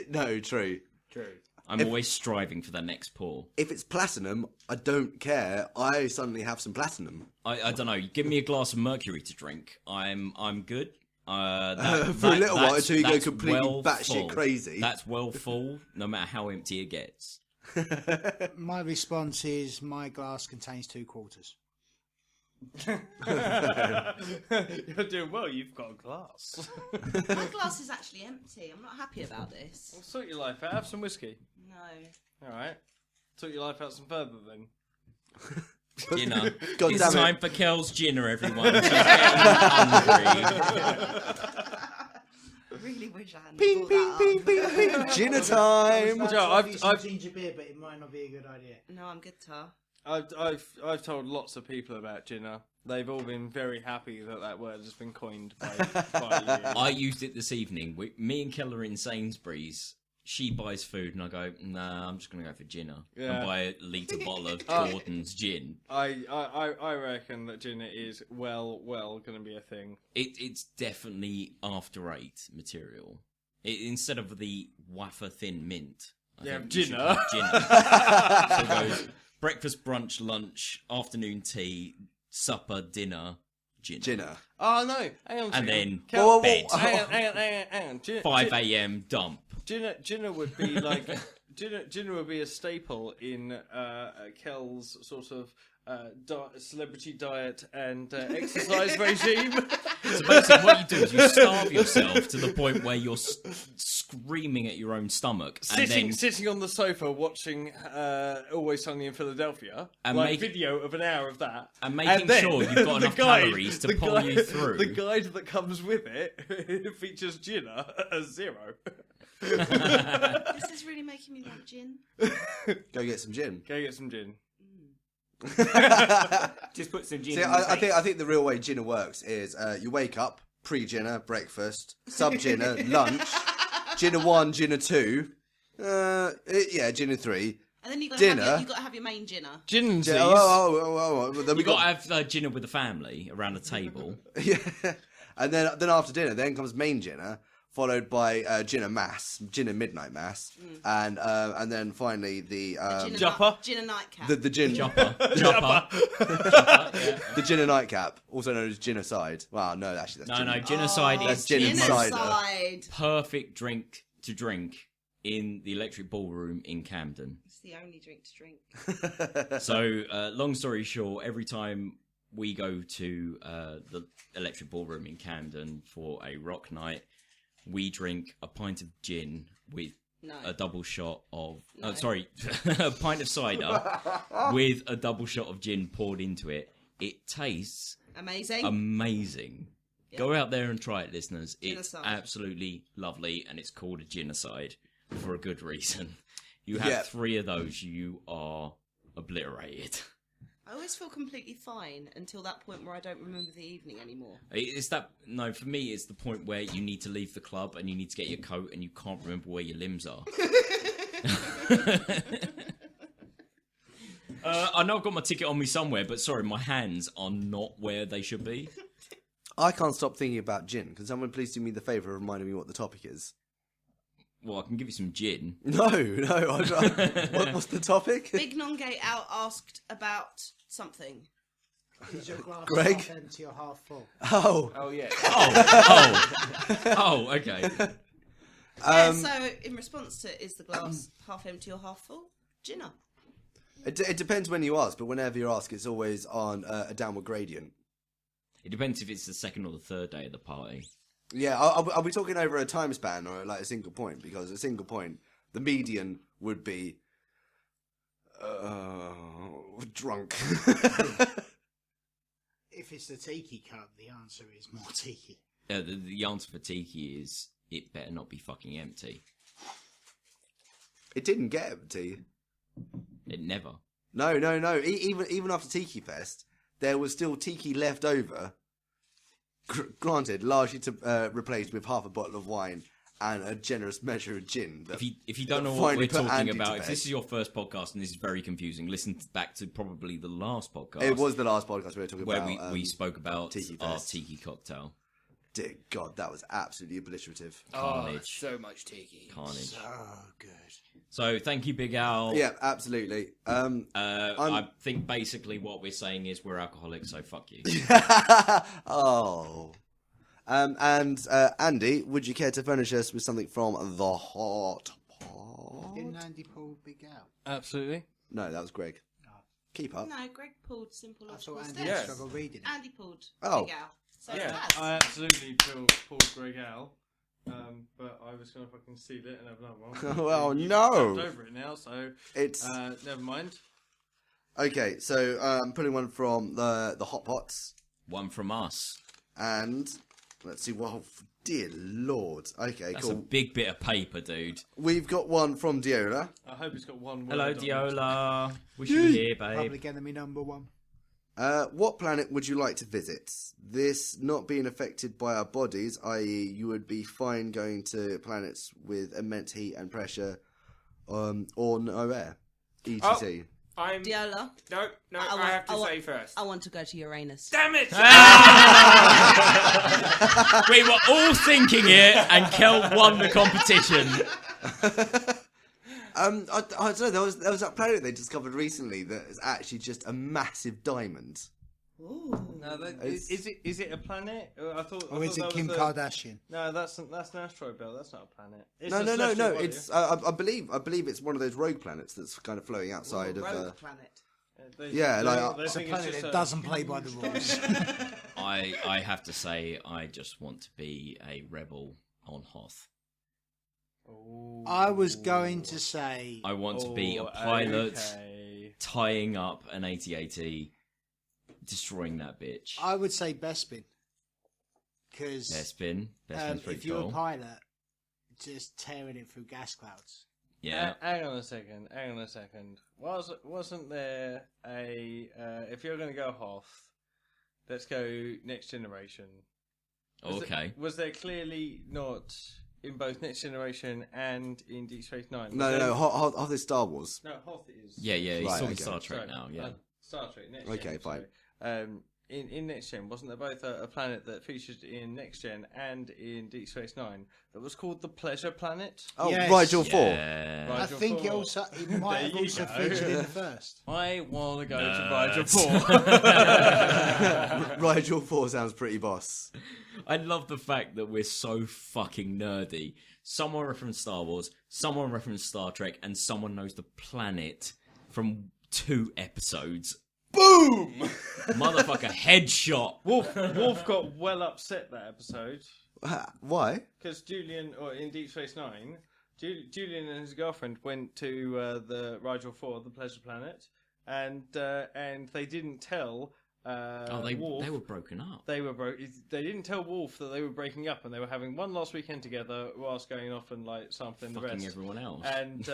No, true. True. I'm always striving for the next pour. If it's platinum, I don't care. I suddenly have some platinum. I don't know. Give me a glass of mercury to drink. I'm good. For a little while until you go completely batshit crazy. That's well full, no matter how empty it gets. My response is my glass contains 2 quarters. You're doing well. You've got a glass. My glass is actually empty. I'm not happy about this. Well, sort your life out. Have some whiskey. No. All right. Sort your life out some further then. Dinner. God It's damn it. time for Kel's dinner, everyone. She's getting hungry. I really wish I hadn't Ping, brought ping, that ping, up. ping, ping. Dinner time. Joe, I've ginger beer, but it might not be a good idea. No, I'm good, Tar. I've told lots of people about Ginner. They've all been very happy that word has been coined by you. I used it this evening. Me and Kel are in Sainsbury's. She buys food, and I go, nah, I'm just going to go for Ginner. Yeah. And buy a litre bottle of Gordon's gin. I reckon that Ginner is well going to be a thing. It's definitely after 8 material. Instead of the wafer thin mint. I think you should Ginner. have Ginner. So it goes breakfast, brunch, lunch, afternoon tea, supper, dinner, Ginner. Ginner. Oh no! Hang on a second. And then Whoa, whoa, bed. whoa. Hang on. 5 a.m. dump. Ginner would be like Ginner would be a staple in Kel's sort of celebrity diet and exercise regime. So basically what you do is you starve yourself to the point where you're screaming at your own stomach. Sitting on the sofa watching Always Sunny in Philadelphia, And like video of an hour of that, And making then sure you've got enough calories to pull you through. The guide that comes with it features Ginner as 0. This is really making me want gin. Go get some gin. Go get some gin. Just put some gin. See, in the face. I think the real way Ginner works is you wake up, pre-Ginner, breakfast, sub-Ginner, lunch, Ginner 1, Ginner 2, Ginner 3. And then you got Dinner. to have your main dinner. Gin Then You we got to have dinner with the family around a table. yeah, and then after dinner, then comes main Ginner, followed by Ginner Mass, Ginner Midnight Mass, and then finally the Jopper. Gin and nightcap. the gin Chopper. the Ginner Nightcap, also known as Ginner Side. Well, no, actually that's No, Ginner. genocide That's is gin the and most cider. Genocide. perfect drink to drink in the Electric Ballroom in Camden. It's the only drink to drink. So, long story short, every time we go to the Electric Ballroom in Camden for a rock night, we drink a pint of gin with No. a double shot of... No. a pint of cider with a double shot of gin poured into it. It tastes Amazing. amazing. Yeah. Go out there and try it, listeners. It's Genocide. absolutely lovely, and it's called a genocide for a good reason. You have Yeah. 3 of those, you are obliterated. I always feel completely fine until that point where I don't remember the evening anymore. It's that no, for me, it's the point where you need to leave the club and you need to get your coat and you can't remember where your limbs are. I know I've got my ticket on me somewhere, but sorry, my hands are not where they should be. I can't stop thinking about gin. Can someone please do me the favour of reminding me what the topic is? Well, I can give you some gin. No. What's the topic? Big Non-Gay Out asked about something. Is your glass Greg? half empty or half full? Oh, Oh yeah. Oh, okay. Yeah, so in response to is the glass half empty or half full? Ginner. it depends when you ask, but whenever you ask, it's always on a downward gradient. It depends if it's the second or the third day of the party. Yeah, are we talking over a time span or like a single point? Because a single point, the median would be drunk. If it's the tiki cup, the answer is more tiki. The answer for tiki is it better not be fucking empty. It didn't get empty. It never. No. Even after Tiki Fest, there was still tiki left over. Granted, largely to replace with half a bottle of wine and a generous measure of gin. If you don't know what we're talking about, if this is your first podcast and this is very confusing, listen back to probably the last podcast. It was the last podcast we were talking where about. we spoke about Tiki our Fest. tiki cocktail. Dear God, that was absolutely obliterative. Carnage. So much tiki. Carnage. Oh, good. So thank you, Big Al. Yeah, absolutely. I think basically what we're saying is we're alcoholics, so fuck you. Oh. And Andy, would you care to furnish us with something from the hot pot? Didn't Andy pull Big out? Absolutely. No, that was Greg. keep up. No, Greg pulled simple I logical thought Andy steps. Yes. struggled reading it. Andy pulled Oh. Big Al. So Yeah, that's I absolutely pulled Greg Al. But I was going to fucking steal it and have another one. Well, You've no. jumped over it now, so It's never mind. okay. So putting one from the Hot Pots, One from us. and let's see. Well, dear Lord. Okay, That's cool. a big bit of paper, dude. We've got one from Diola. I hope it's got one word Hello, on it. Diola. Wish you were here, babe. Public enemy number 1. What planet would you like to visit? This not being affected by our bodies, i.e. you would be fine going to planets with immense heat and pressure, or no air. ETC. I'm Diola. no. I have to say first. I want to go to Uranus. Damn it! We were all thinking it, and Kel won the competition. I don't know, there was that planet they discovered recently that is actually just a massive diamond. Ooh. No, It's- is it a planet? I thought. Or is it that Kim was Kardashian? No, that's an asteroid belt. That's not a planet. It's No, a no, no, celestial no. body. It's I believe it's one of those rogue planets that's kind of floating outside of. Rogue planet. Yeah, like, they It's a think planet just that a- doesn't play by the rules. I have to say, I just want to be a rebel on Hoth. Ooh. I was going to say I want to be a Oh, pilot, okay. tying up an AT-AT, destroying that bitch. I would say Bespin. Because Bespin. Bespin's pretty if you're cool. a pilot, just tearing it through gas clouds. Yeah. Hang on a second. Wasn't there a if you're going to go Hoth, let's go Next Generation. Okay. Was there clearly not in both Next Generation and in Deep Space Nine? no. Hoth is Star Wars. No, Hoth is. Yeah, he's Right, talking okay. Star Trek Sorry, now, yeah. Star Trek. Next Okay, Gen, fine. sorry. In Next Gen, wasn't there both a planet that featured in Next Gen and in Deep Space Nine that was called the Pleasure Planet? Oh, Yes. Rigel 4. Yeah. Right. I think it Rigel might have There you also go. featured in the first. I want to go Nerds. to Rigel 4. Rigel 4 sounds pretty boss. I love the fact that we're so fucking nerdy. Someone referenced Star Wars, someone referenced Star Trek, and someone knows the planet from 2 episodes. Boom! Motherfucker, headshot. Wolf got well upset that episode Why? because Julian, or in Deep Space Nine, Julian and his girlfriend went to the Rigel 4, the Pleasure Planet, and they didn't tell Wolf. They were broken up. They didn't tell Wolf that they were breaking up and they were having one last weekend together whilst going off and like sampling the Fucking rest. everyone else. And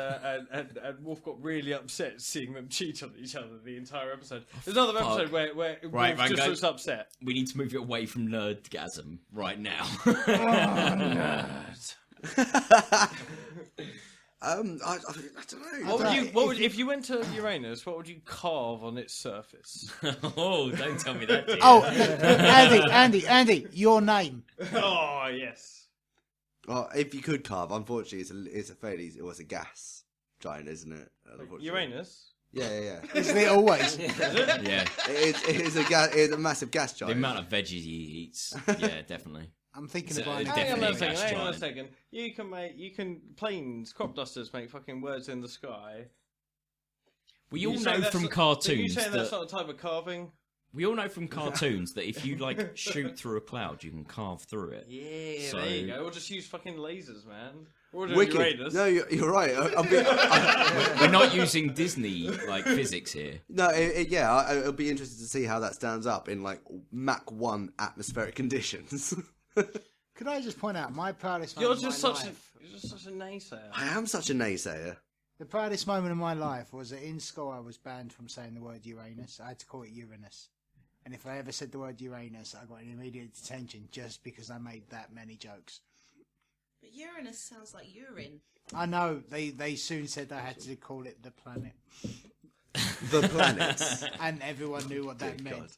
Wolf got really upset seeing them cheat on each other the entire episode. There's another Fuck. episode where Right, Wolf just Van looks upset. We need to move it away from nerdgasm right now. I don't know. What would if you went to Uranus? What would you carve on its surface? Oh, don't tell me that, dear. Oh, Andy, your name. Oh yes. Well, if you could carve, unfortunately, it's a gas giant, isn't it? Unfortunately. Uranus. Yeah. Isn't it always? Yeah. It is a massive gas The giant. amount of veggies he eats. Yeah, definitely. I'm thinking So about it's it. definitely a gas Hang on a giant. second. You can planes, crop dusters make fucking words in the sky. We all You say know that's from not- You cartoons saying that's that not a type of carving? we all know from cartoons that if you like shoot through a cloud, you can carve through it. Yeah, So- there you go. Or just use fucking lasers, man. Or do Wicked. Uranus. No, you're right. We're not using Disney like physics here. It'll be interesting to see how that stands up in like Mach 1 atmospheric conditions. Could I just point out my proudest You're moment just of my such life? you're just such a naysayer. I am such a naysayer. The proudest moment of my life was that in school I was banned from saying the word Uranus. I had to call it Uranus. And if I ever said the word Uranus, I got an immediate detention just because I made that many jokes. But Uranus sounds like urine. I know, they soon said I had to call it the planet. The planet. And everyone knew what that Dear meant. God.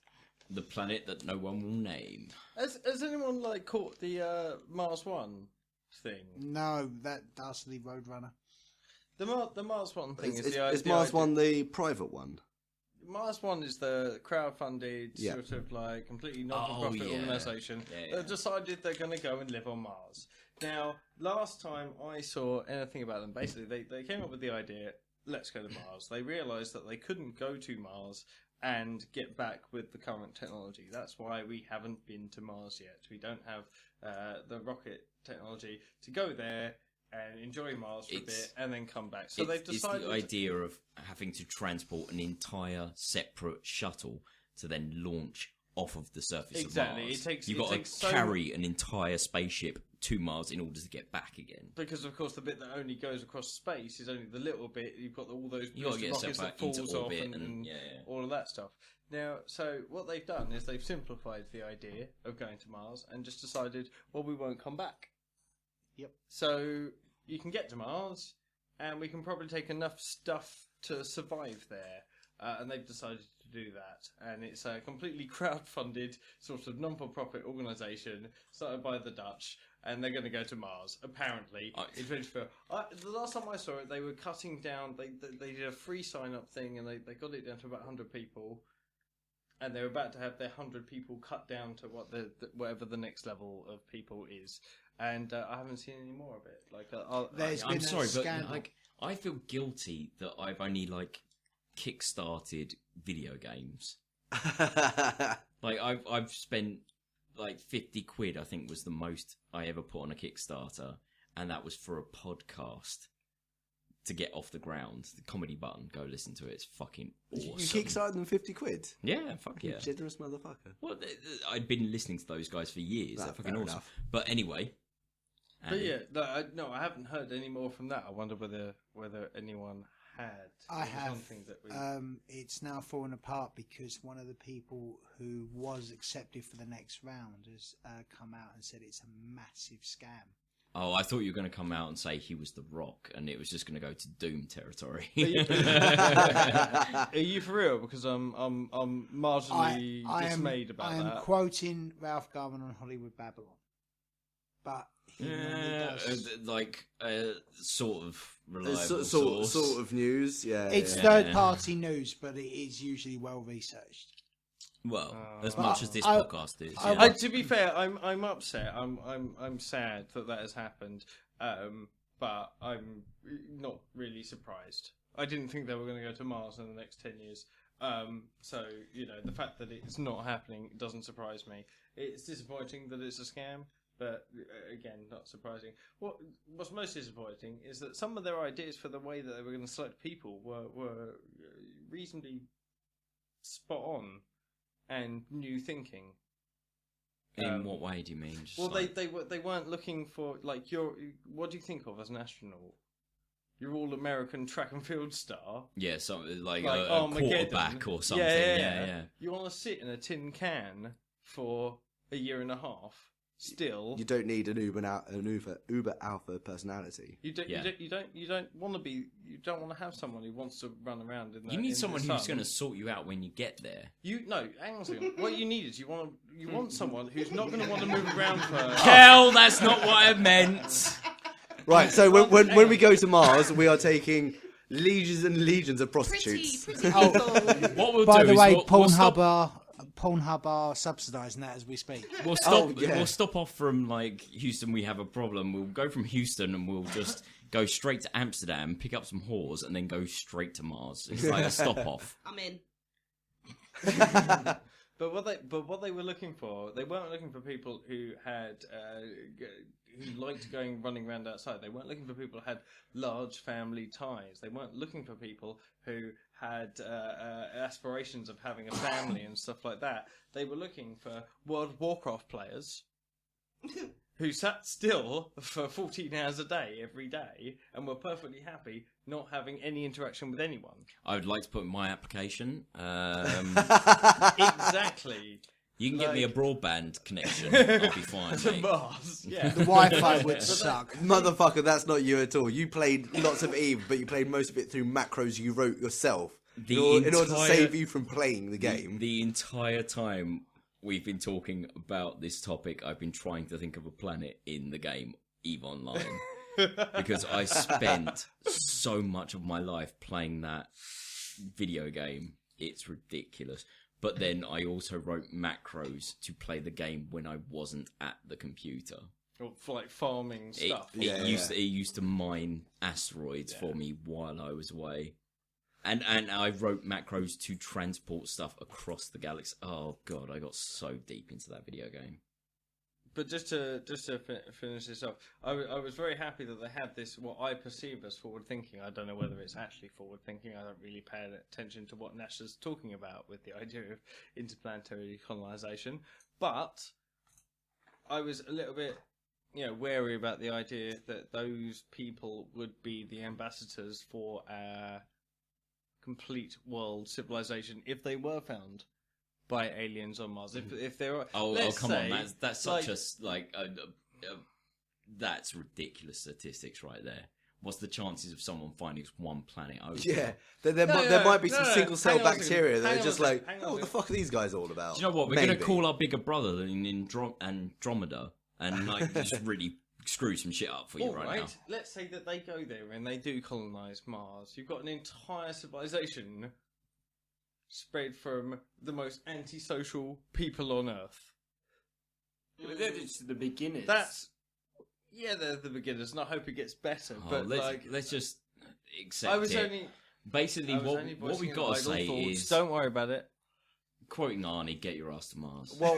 The planet that no one will name. Has anyone like caught the Mars One thing? No, that dastardly Roadrunner. The Mars One thing Is the Mars idea- 1 the private one? Mars One is the crowd-funded Yeah. sort of like completely non-profit yeah. organisation Yeah. that decided they're going to go and live on Mars. Now, last time I saw anything about them, basically they came up with the idea let's go to Mars. They realised that they couldn't go to Mars and get back with the current technology. That's why we haven't been to Mars yet. We don't have the rocket technology to go there and enjoy Mars for a bit and then come back. So they've decided... It's the idea of having to transport an entire separate shuttle to then launch off of the surface of Mars. You've got to carry an entire spaceship to Mars in order to get back again. Because, of course, the bit that only goes across space is only the little bit. You've got all those rockets that falls off and all of that stuff. Now, so what they've done is they've simplified the idea of going to Mars and just decided, well, we won't come back. Yep. So you can get to Mars, and we can probably take enough stuff to survive there. And they've decided to do that. And it's a completely crowd-funded, sort of non-for-profit organisation started by the Dutch. And they're going to go to Mars, apparently, in 2024. The last time I saw it, they were cutting down... They did a free sign-up thing, and they got it down to about 100 people. And they were about to have their 100 people cut down to whatever the next level of people is. And I haven't seen any more of it. I'm sorry, but I feel guilty that I've only kickstarted video games. I've spent 50 quid, I think, was the most I ever put on a Kickstarter, and that was for a podcast to get off the ground. The Comedy Button, go listen to it. It's fucking awesome. You kickstarted them 50 quid? Yeah, fuck yeah. Generous motherfucker. Well, I'd been listening to those guys for years. They're fucking awesome. Enough. But anyway. But yeah, no, I haven't heard any more from that. I wonder whether anyone had. I have. It's now fallen apart because one of the people who was accepted for the next round has come out and said it's a massive scam. Oh, I thought you were going to come out and say he was The Rock, and it was just going to go to Doom territory. Are you for real? Because I'm marginally dismayed about that. I am quoting Ralph Garman on Hollywood Babylon, but he does. Sort of reliable sort of news. Yeah, it's third-party news, but it is usually well researched. Well, as much as this podcast is. To be fair, I'm upset. I'm sad that has happened. But I'm not really surprised. I didn't think they were going to go to Mars in the next 10 years. So the fact that it's not happening doesn't surprise me. It's disappointing that it's a scam, but again, not surprising. What's most disappointing is that some of their ideas for the way that they were going to select people were reasonably spot on. And new thinking. In what way do you mean? They weren't looking for what do you think of as an astronaut? You're all American track and field star. Yeah, something like a quarterback or something. Yeah. You want to sit in a tin can for a year and a half. Still, you don't need an Uber alpha personality. You don't want to be. You don't want to have someone who wants to run around. You need someone who's going to sort you out when you get there. Hang on a second. What you need is you want someone who's not going to want to move around for. Kel, that's not what I meant. Right. So when we go to Mars, we are taking legions and legions of prostitutes. Pretty people. What we'll By do the is way, Pornhub are subsidising that as we speak. We'll stop off from Houston. We have a problem. We'll go from Houston and we'll just go straight to Amsterdam, pick up some whores, and then go straight to Mars. It's like a stop off. I'm in. But what they were looking for, they weren't looking for people who had who liked running around outside. They weren't looking for people who had large family ties. They weren't looking for people who had aspirations of having a family and stuff like that. They were looking for World of Warcraft players who sat still for 14 hours a day every day and were perfectly happy not having any interaction with anyone. I would like to put in my application. Exactly. You can get me a broadband connection. I'll be fine, To mate. Mars, yeah. The Wi-Fi would suck. Motherfucker, that's not you at all. You played lots of Eve, but you played most of it through macros you wrote yourself in order to save you from playing the game. The entire time we've been talking about this topic, I've been trying to think of a planet in the game EVE Online. Because I spent so much of my life playing that video game. It's ridiculous. But then I also wrote macros to play the game when I wasn't at the computer. Or for like farming stuff. It used to mine asteroids for me while I was away. And I wrote macros to transport stuff across the galaxy. Oh god, I got so deep into that video game. But just to finish this off, I was very happy that they had this, what I perceive as forward thinking. I don't know whether it's actually forward thinking. I don't really pay attention to what NASA's talking about with the idea of interplanetary colonization. But I was a little bit, wary about the idea that those people would be the ambassadors for a complete world civilization if they were found by aliens on Mars. If there are, come on, that's such that's ridiculous statistics right there. What's the chances of someone finding one planet over? Yeah, there might be some single cell bacteria that are just like, what the fuck are these guys all about? Do you know what? We're going to call our bigger brother in Andromeda and just really screw some shit up for you right now. Let's say that they go there and they do colonize Mars. You've got an entire civilization spread from the most antisocial people on Earth. They're just the beginners. They're the beginners, and I hope it gets better. But let's just accept it. Basically, what we got to say is, don't worry about it. Quoting Arnie, get your ass to Mars. Well,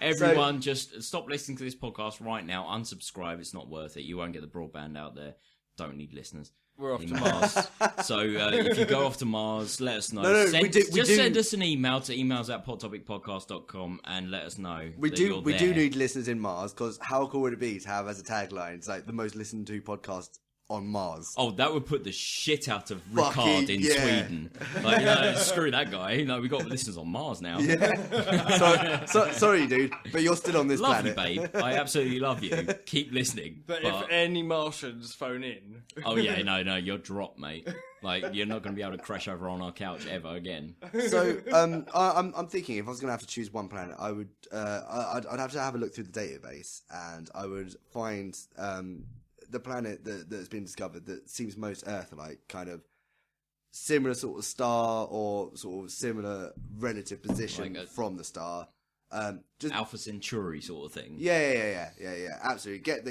everyone, just stop listening to this podcast right now. Unsubscribe. It's not worth it. You won't get the broadband out there. Don't need listeners. We're off to Mars. So if you go off to Mars, let us know. Send us an email to emails@pottopicpodcast.com and let us know. We do need listeners in Mars, because how cool would it be to have as a tagline, it's like the most listened to podcast on Mars? Oh, that would put the shit out of Ricard in Sweden. Like, screw that guy. We got listeners on Mars now. Yeah. Sorry, dude, but you're still on this Lovely, planet. babe. I absolutely love you. Keep listening. But if any Martians phone in... Oh, yeah, no, you're dropped, mate. Like, you're not going to be able to crash over on our couch ever again. So, I'm thinking if I was going to have to choose one planet, I would, I'd have to have a look through the database, and I would find... the planet that's been discovered that seems most Earth-like, kind of similar sort of star or sort of similar relative position from the star. Just Alpha Centauri sort of thing. Yeah. Absolutely. Get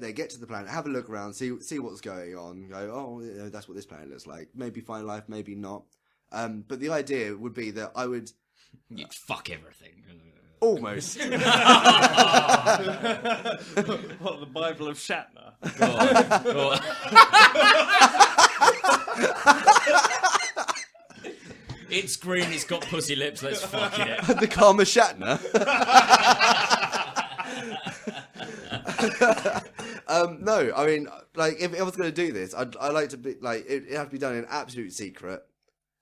there, get to the planet, have a look around, see what's going on. Go, that's what this planet looks like. Maybe find life, maybe not. But the idea would be that I would... You'd fuck everything. Almost. What, the Bible of Shatner? It's green, it's got pussy lips, let's fuck it. The Karma Shatner. No, I mean, like, if I was going to do this, I'd like to be, like, it'd have to be done in absolute secret,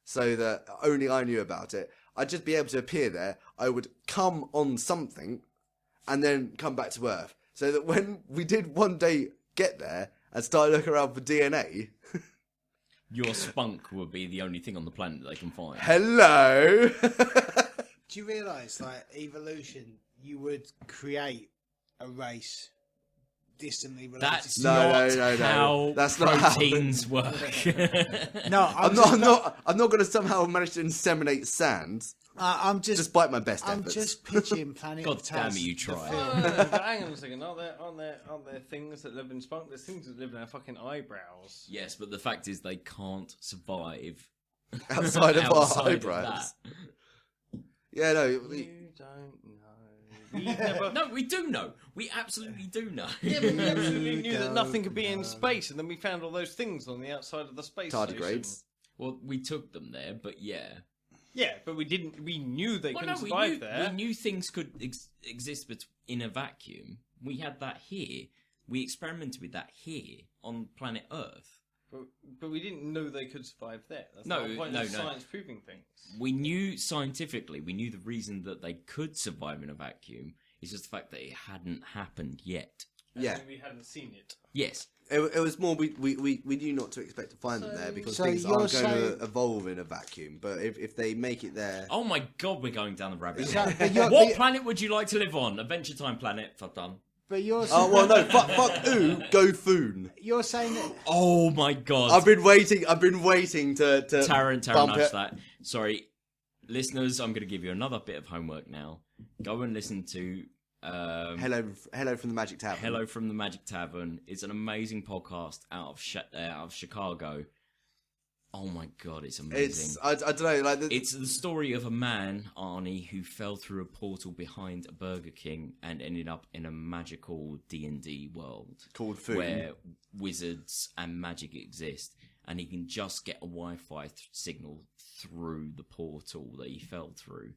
so that only I knew about it. I'd just be able to appear there. I would come on something and then come back to Earth. So that when we did one day get there and start looking around for DNA... Your spunk would be the only thing on the planet that they can find. Hello! Do you realise, like, evolution, you would create a race distantly related That's to... not No. how That's not how- proteins work. No, I'm not going to somehow manage to inseminate sand. I'm just... Despite my best I'm efforts. just pitching Planet God of damn Taz, it, you the tried. film. But hang on a second, aren't there things that live in spunk? There's things that live in our fucking eyebrows. Yes, but the fact is they can't survive Outside of our outside of eyebrows. that. Yeah, no. You don't know. We never... No, we do know. We absolutely do know. Yeah, but we absolutely knew that nothing could be in space, and then we found all those things on the outside of the space Tardigrades. station. Well, we took them there, but yeah. Yeah, but we didn't. We knew they couldn't we survive there. We knew things could exist in a vacuum. We had that here. We experimented with that here on planet Earth. But we didn't know they could survive there. That's No, the point no, of no. science proving things. We knew scientifically, we knew the reason that they could survive in a vacuum is just the fact that it hadn't happened yet. Yeah. We hadn't seen it. Yes. It was more we knew not to expect to find them there because So things you're aren't going saying- to evolve in a vacuum. But if they make it there, Oh my god, we're going down the rabbit So- hole. but you're- What but- planet would you like to live on? Adventure Time planet. Fuck done. But you're oh well, no, fuck ooh, go Foon. you're saying that... Oh my god. I've been waiting to Taran bump nudged it. that. Sorry, listeners, I'm going to give you another bit of homework now. Go and listen to Hello from the Magic Tavern. Hello from the Magic Tavern. It's an amazing podcast out of Chicago. Oh my god, it's amazing. It's I don't know, like it's the story of a man, Arnie, who fell through a portal behind a Burger King and ended up in a magical D&D world called Food, where wizards and magic exist, and he can just get a Wi-Fi signal through the portal that he fell through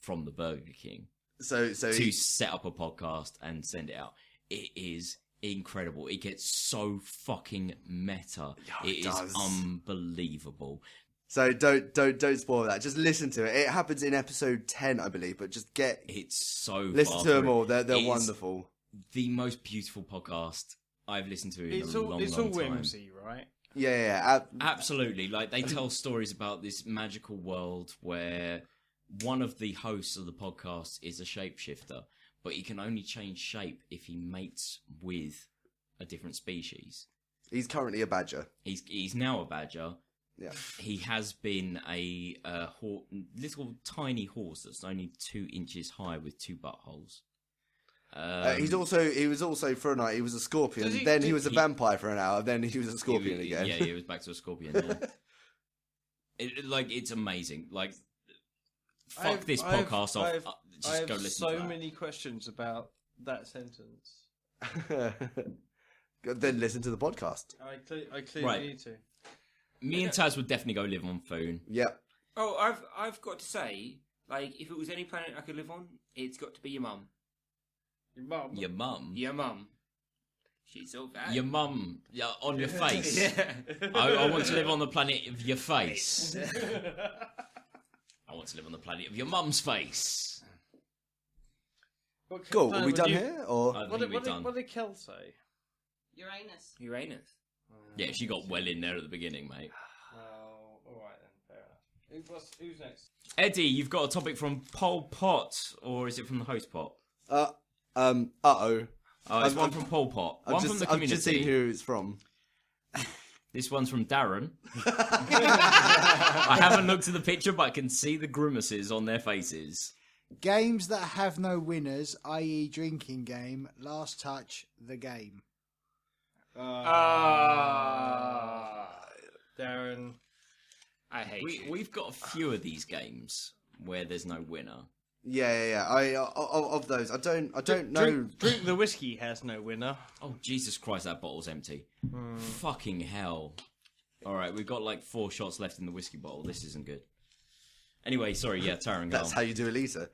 from the Burger King. So to set up a podcast and send it out. It is incredible. It gets so fucking meta. Yeah, it does. Is unbelievable. So don't spoil that. Just listen to it. It happens in episode 10, I believe. But just listen to them all. They're wonderful. The most beautiful podcast I've listened to in a long time. It's all whimsy, right? Yeah. Absolutely. Like they tell stories about this magical world where one of the hosts of the podcast is a shapeshifter, but he can only change shape if he mates with a different species. He's currently a badger. He's now a badger. Yeah. He has been a little tiny horse that's only 2 inches high with 2 buttholes. He was also for a night. He was a scorpion. He was a vampire for an hour. Then he was a scorpion again. Yeah, he was back to a scorpion. Yeah. It's amazing. Like, fuck this podcast off. Just go listen to that. So many questions about that sentence. Then listen to the podcast. I clearly need to. Me and Taz would definitely go live on Foon. Yep. Oh, I've got to say, like, if it was any planet I could live on, it's got to be your mum. Your mum? Your mum? Your mum. She's so bad. Your mum, on your face. Yeah. I want to live on the planet of your face. I want to live on the planet of your mum's face. Cool. Are we done here? Or What did Kel say? Uranus. Yeah, she got well in there at the beginning, mate. Oh, alright then, fair enough. Who's next? Eddie, you've got a topic from Pol Pot, or is it from the host pot? uh-oh. Oh, it's one from Pol Pot. One from the community. I've just seen who it's from. This one's from Darren. I haven't looked at the picture, but I can see the grimaces on their faces. Games that have no winners, i.e. drinking game, last touch, the game. Darren. I hate you. We've got a few of these games where there's no winner. Yeah. Of those, I don't know. Drink the whiskey has no winner. Oh, Jesus Christ, that bottle's empty. Fucking hell. Alright, we've got like 4 shots left in the whiskey bottle. This isn't good. Anyway, sorry, yeah, Taran, go That's on. how you do a liter.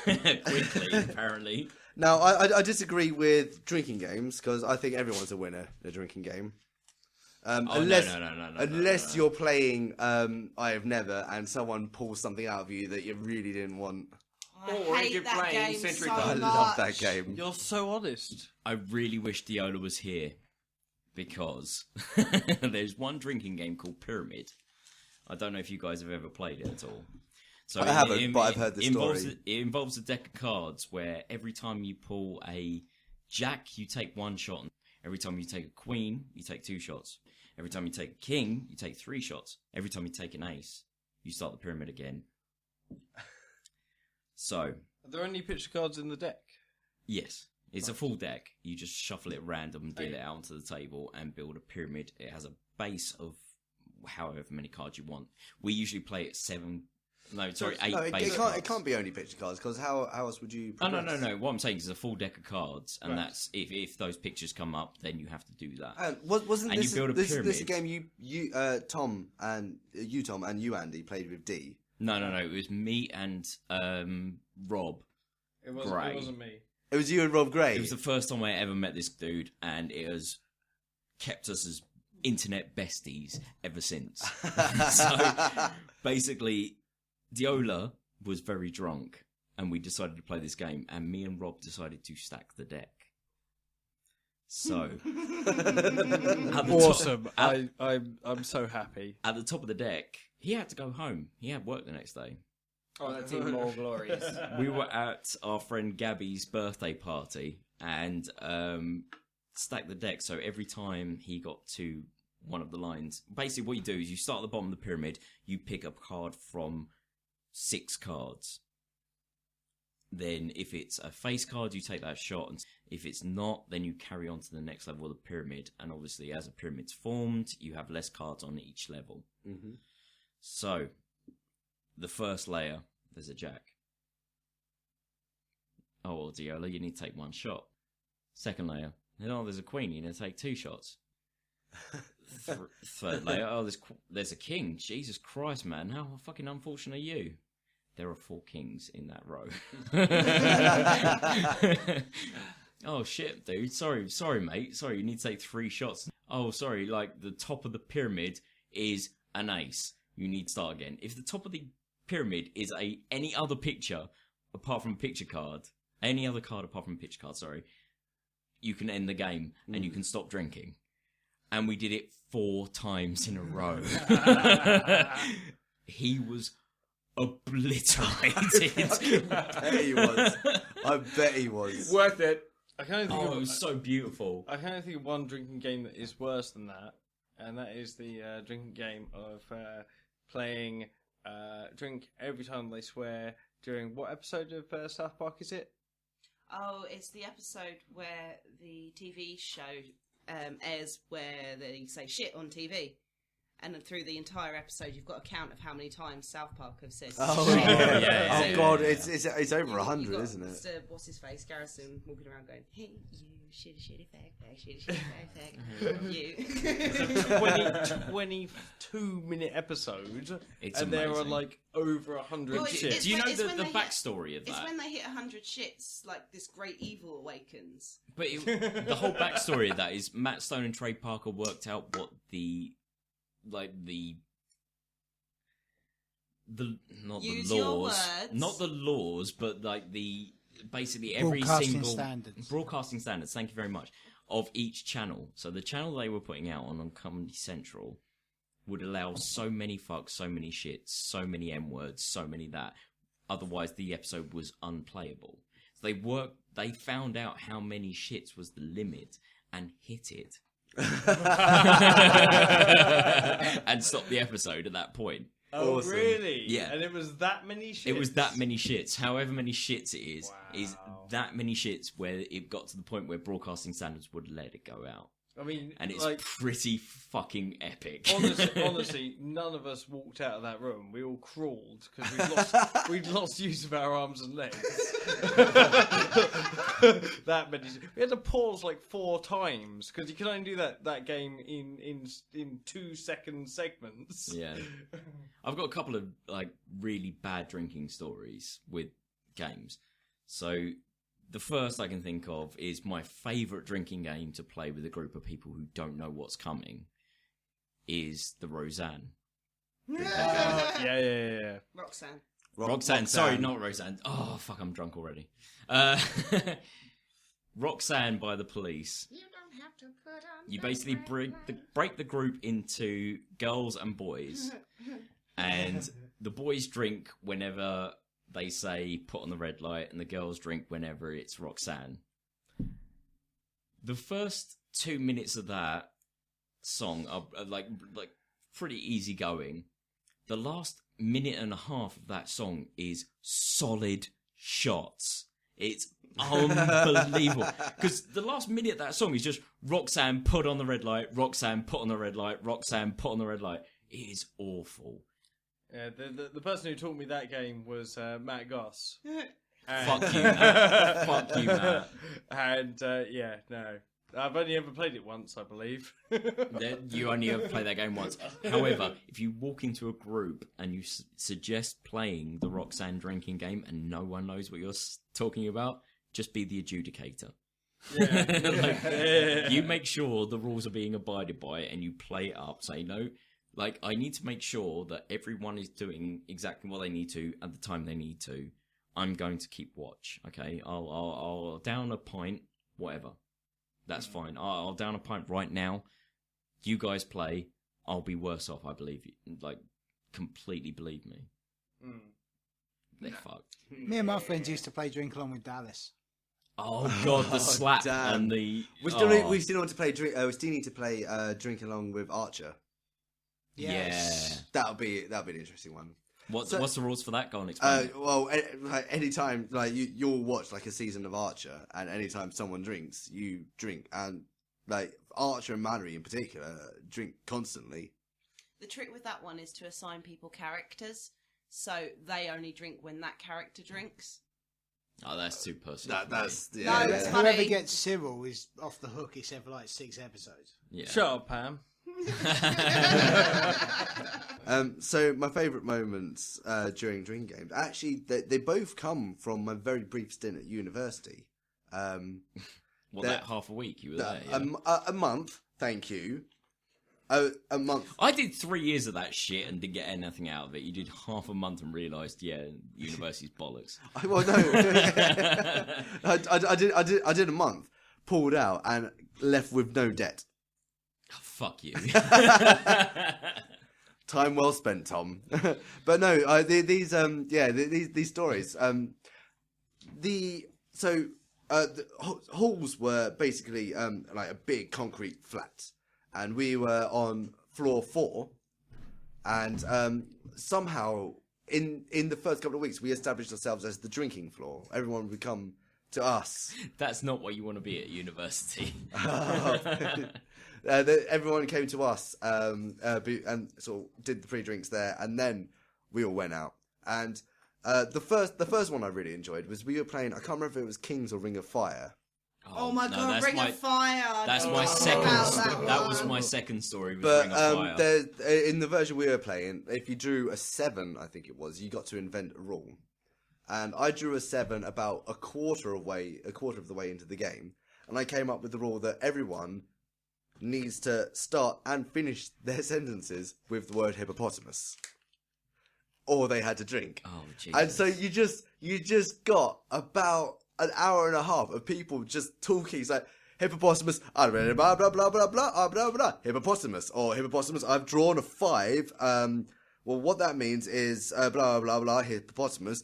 Quickly, apparently. Now, I disagree with drinking games because I think everyone's a winner in a drinking game. Unless you're playing I Have Never and someone pulls something out of you that you really didn't want. Or if you're playing Century I Code. love that game. You're so honest. I really wish Diola was here because there's one drinking game called Pyramid. I don't know if you guys have ever played it at all. So I haven't, but I've heard the story. It involves a deck of cards where every time you pull a jack, you take 1 shot. Every time you take a queen, you take 2 shots. Every time you take a king, you take 3 shots. Every time you take an ace, you start the pyramid again. So, Are there any picture cards in the deck? yes, it's a full deck. You just shuffle it random, deal it out onto the table, and build a pyramid. It has a base of however many cards you want. We usually play it 7. No, sorry, 8 No, base it can't be only picture cards because how else would you? Oh, Progress? no. What I'm saying is a full deck of cards, and Right. that's if those pictures come up, then you have to do that. Wasn't And this you build a this pyramid. a game Tom and you Andy played with D? No. It was me and Rob. It Gray. wasn't me. It was you and Rob Gray. It was the first time I ever met this dude, and it has kept us as internet besties ever since. So basically, Diola was very drunk, and we decided to play this game, and me and Rob decided to stack the deck. So, at the Awesome. top- I'm so happy. at the top of the deck, he had to go home. He had work the next day. Oh, that's even more glorious. We were at our friend Gabby's birthday party and stacked the deck. So every time he got to one of the lines, basically what you do is you start at the bottom of the pyramid, you pick a card from 6 cards. Then if it's a face card, you take that shot. And if it's not, then you carry on to the next level of the pyramid. And obviously, as a pyramid's formed, you have less cards on each level. Mm-hmm. So, the first layer, there's a jack. Oh, well, Diola, you need to take one shot. Second layer, there's a queen. You need to take 2 shots. Third layer, there's a king. Jesus Christ, man. How fucking unfortunate are you? There are 4 kings in that row. Oh, shit, dude. Sorry, mate. Sorry, you need to take 3 shots. Oh, sorry, like, the top of the pyramid is an ace. You need to start again. If the top of the pyramid is any other picture apart from a picture card, any other card apart from a picture card, sorry, you can end the game and you can stop drinking. And we did it 4 times in a row. He was obliterated. I bet he was. Worth it. I can't think it was so beautiful. I can't think of one drinking game that is worse than that, and that is the drinking game of playing drink every time they swear during what episode of South Park is it? Oh, it's the episode where the TV show airs where they say shit on TV. And then through the entire episode, you've got a count of how many times South Park have said. Oh, yeah. Oh, God, it's over 100, isn't it? Mr. What's his face, Garrison, walking around going, "Hey, you shitty fag, shitty fag, you." It's a 22-minute episode, It's and amazing. there are like over 100 shits. Do you know the backstory of that? It's when they hit 100 shits, like this great evil awakens. But the whole backstory of that is Matt Stone and Trey Parker worked out what the not Use the your laws, words. not the laws, but like basically every Broadcasting single standards. broadcasting standards. Thank you very much. Of each channel, so the channel they were putting out on Comedy Central would allow so many fucks, so many shits, so many M words, so many that. Otherwise, the episode was unplayable. So they found out how many shits was the limit and hit it. And stopped the episode at that point. Oh, Awesome. really? Yeah. And it was that many shits? It was that many shits. However many shits it is Wow. that many shits where it got to the point where broadcasting standards would let it go out. I mean, And it's like, pretty fucking epic. honestly, none of us walked out of that room. We all crawled because we'd lost use of our arms and legs. That many. We had to pause like 4 times because you can only do that game in 2-second segments. Yeah. I've got a couple of like really bad drinking stories with games. So the first I can think of is my favourite drinking game to play with a group of people who don't know what's coming is the Roseanne. Yeah. Roxanne. Roxanne, sorry, not Roseanne. Oh, fuck, I'm drunk already. Roxanne by the Police. You don't have to put on. You basically break the group into girls and boys. And the boys drink whenever they say put on the red light, and the girls drink whenever it's Roxanne. The first 2 minutes of that song are like pretty easy going. The last minute and a half of that song is solid shots. It's unbelievable. Because the last minute of that song is just Roxanne put on the red light, Roxanne put on the red light, Roxanne put on the red light. It is awful. Yeah, the person who taught me that game was Matt Goss. Fuck you, Matt. Fuck you, Matt. And no. I've only ever played it once, I believe. You only ever play that game once. However, if you walk into a group and you suggest playing the Roxanne drinking game and no one knows what you're talking about, just be the adjudicator. Yeah. You make sure the rules are being abided by and you play it up. Say, no, like, I need to make sure that everyone is doing exactly what they need to at the time they need to. I'm going to keep watch, okay? I'll down a pint, whatever. That's fine. I'll down a pint right now. You guys play. I'll be worse off, I believe you. Like, completely believe me. They're fucked. Me and my friends used to play Drink Along with Dallas. Oh, God, the slap damn. and the... We still need to play. We still need to play Drink Along with Archer. Yeah. That'll be an interesting one. What's the rules for that? Go on, explain. Well, like anytime, like you'll watch like a season of Archer, and anytime someone drinks, you drink, and like Archer and Mallory in particular drink constantly. The trick with that one is to assign people characters, so they only drink when that character drinks. Oh, that's too personal. That's No, yeah. it's yeah. funny. Whoever gets Cyril is off the hook except for like 6 episodes. Yeah. Shut up, Pam. So my favourite moments during drinking games, actually, they both come from my very brief stint at university. That half a week you were there? Yeah? A month, thank you. A month. I did 3 years of that shit and didn't get anything out of it. You did half a month and realised, university's bollocks. Well, no, I did a month, pulled out, and left with no debt. Oh, fuck you. Time well spent, Tom. But no, these stories. The halls were basically like a big concrete flat, and we were on floor 4, and somehow in the first couple of weeks we established ourselves as the drinking floor. Everyone would come to us. That's not what you want to be at university. Everyone came to us and sort of did the pre-drinks there, and then we all went out. And the first one I really enjoyed was we were playing. I can't remember if it was Kings or Ring of Fire. Oh my god, Ring of Fire! That's my second. That was my second story. Was But Ring of Fire. in the version we were playing, if you drew a 7, I think it was, you got to invent a rule. And I drew a 7 about a quarter of the way into the game, and I came up with the rule that everyone needs to start and finish their sentences with the word hippopotamus, or they had to drink. Oh, Jesus. And so you just got about an hour and a half of people just talking. It's like, hippopotamus, blah blah blah blah blah blah blah blah, hippopotamus, or hippopotamus, I've drawn a 5. Well, what that means is blah blah blah hippopotamus,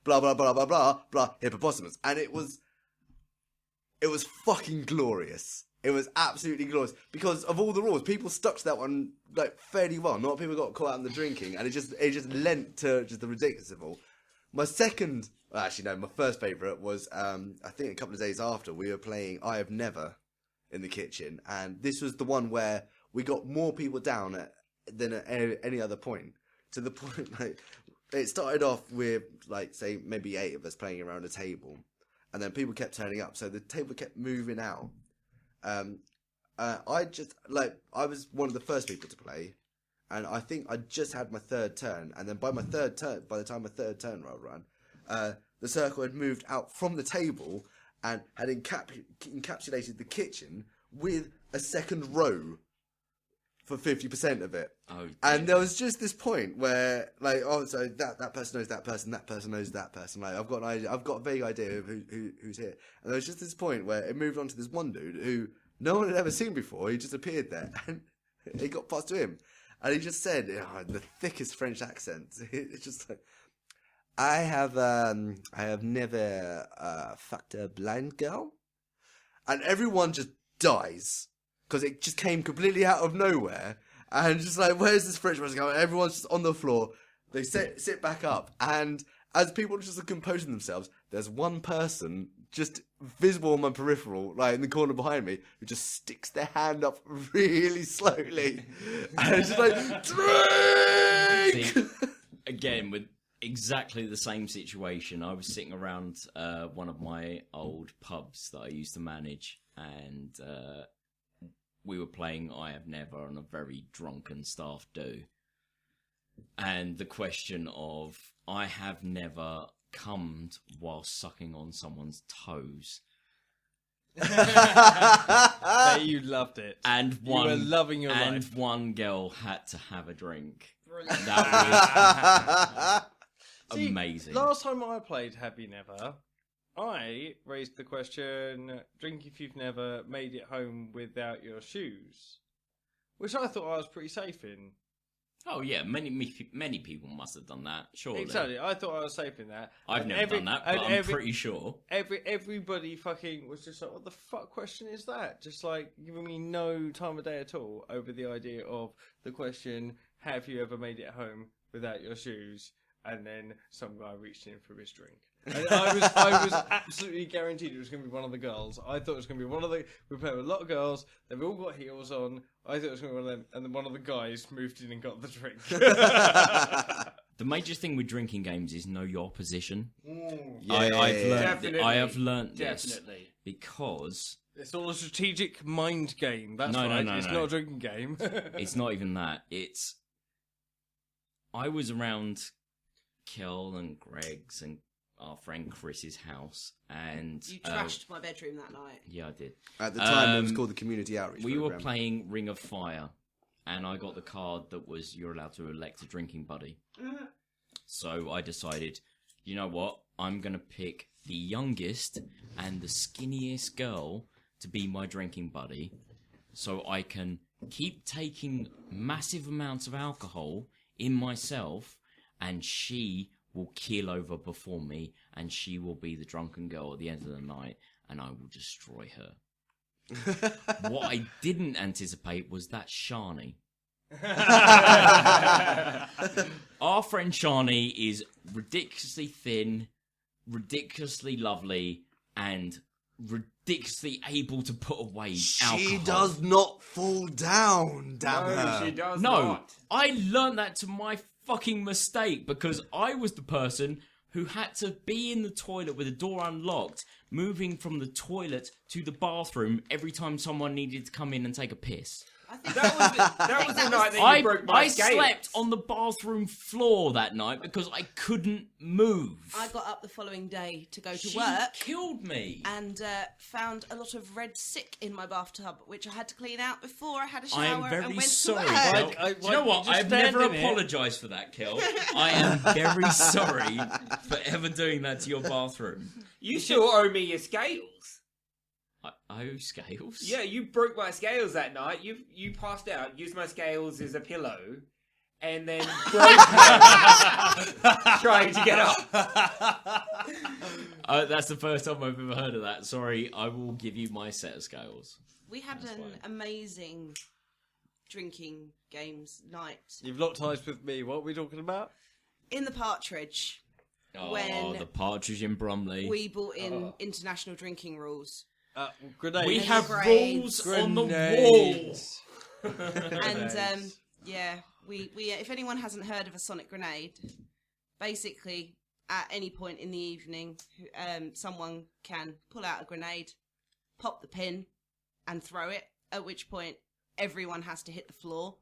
blah blah blah blah blah blah hippopotamus, and it was fucking glorious. It was absolutely glorious because of all the rules, people stuck to that one like fairly well. Not people got caught out in the drinking, and it just lent to just the ridiculous of all. My first favourite was I think a couple of days after we were playing I Have Never in the kitchen, and this was the one where we got more people down than at any other point. To the point, like, it started off with like say maybe 8 of us playing around a table, and then people kept turning up, so the table kept moving out. I was one of the first people to play, and I think I just had my 3rd turn, and then by the time my 3rd turn rolled around, the circle had moved out from the table and had encapsulated the kitchen with a 2nd row for 50% of it. Oh, and there was just this point where, like, so that person knows that person knows that person. Like, I've got an idea, I've got a vague idea of who's here. And there was just this point where it moved on to this one dude who no one had ever seen before. He just appeared there, and it got passed to him, and he just said, the thickest French accent. It's just like, I have never fucked a blind girl, and everyone just dies. Because it just came completely out of nowhere. And just like, where's this French person going? Everyone's just on the floor. They sit back up. And as people just are composing themselves, there's one person just visible on my peripheral, like in the corner behind me, who just sticks their hand up really slowly. And it's just like, drink! See, again, with exactly the same situation, I was sitting around one of my old pubs that I used to manage, and we were playing I Have Never on a very drunken staff do. And the question of, I have never cummed while sucking on someone's toes. Bet you loved it. And you were loving your and life. one girl had to have a drink. Brilliant. That was See, amazing. Last time I played Have You Never, I raised the question, drink if you've never made it home without your shoes. Which I thought I was pretty safe in. Oh yeah, many people must have done that, surely. Exactly, I thought I was safe in that. I've And never done that, but I'm pretty sure. Everybody fucking was just like, what the fuck question is that? Just like giving me no time of day at all over the idea of the question, have you ever made it home without your shoes, and then some guy reached in for his drink. And I was absolutely guaranteed it was going to be one of the girls. I thought it was going to be one of the... We played with a lot of girls. They've all got heels on. I thought it was going to be one of them. And then one of the guys moved in and got the drink. The major thing with drinking games is know your position. Yeah. I have learned this Definitely. because It's all a strategic mind game. That's No, right. no, It's no. not a drinking game. it's not even that. It's I was around Kel and Greg's and our friend Chris's house, and You trashed my bedroom that night. yeah, I did. At the time, it was called the Community Outreach We Program. were playing Ring of Fire, and I got the card that was you're allowed to elect a drinking buddy. So I decided, you know what? I'm going to pick the youngest and the skinniest girl to be my drinking buddy, so I can keep taking massive amounts of alcohol in myself, and she will keel over before me, and she will be the drunken girl at the end of the night, and I will destroy her. What I didn't anticipate was that Shani. Our friend Shani is ridiculously thin, ridiculously lovely, and ridiculously able to put away alcohol. She does not fall down, damn No, her. she does No, not. I learned that to my fucking mistake because I was the person who had to be in the toilet with the door unlocked, moving from the toilet to the bathroom every time someone needed to come in and take a piss. I think That was the night that you broke my I scales. slept on the bathroom floor that night because I couldn't move. I got up the following day to go to She work killed me. and found a lot of red sick in my bathtub, which I had to clean out before I had a I shower am and very went sorry, to work. Kel. I- Do you know what? just I've never stand in it. apologised for that, Kel. I am very sorry for ever doing that to your bathroom. You still owe me your scales. I owe scales? Yeah, you broke my scales that night. You passed out, used my scales as a pillow, and then broke trying to get up. That's the first time I've ever heard of that. Sorry, I will give you my set of scales. We had an amazing drinking games night You've locked eyes with me. What are we talking about? in the Partridge. Oh, When the partridge in Brumley. We brought in international drinking rules. Grenades. We have Grenades. rules on the wall. Grenades. And yeah, we if anyone hasn't heard of a sonic grenade, basically at any point in the evening, someone can pull out a grenade, pop the pin, and throw it. At which point, everyone has to hit the floor.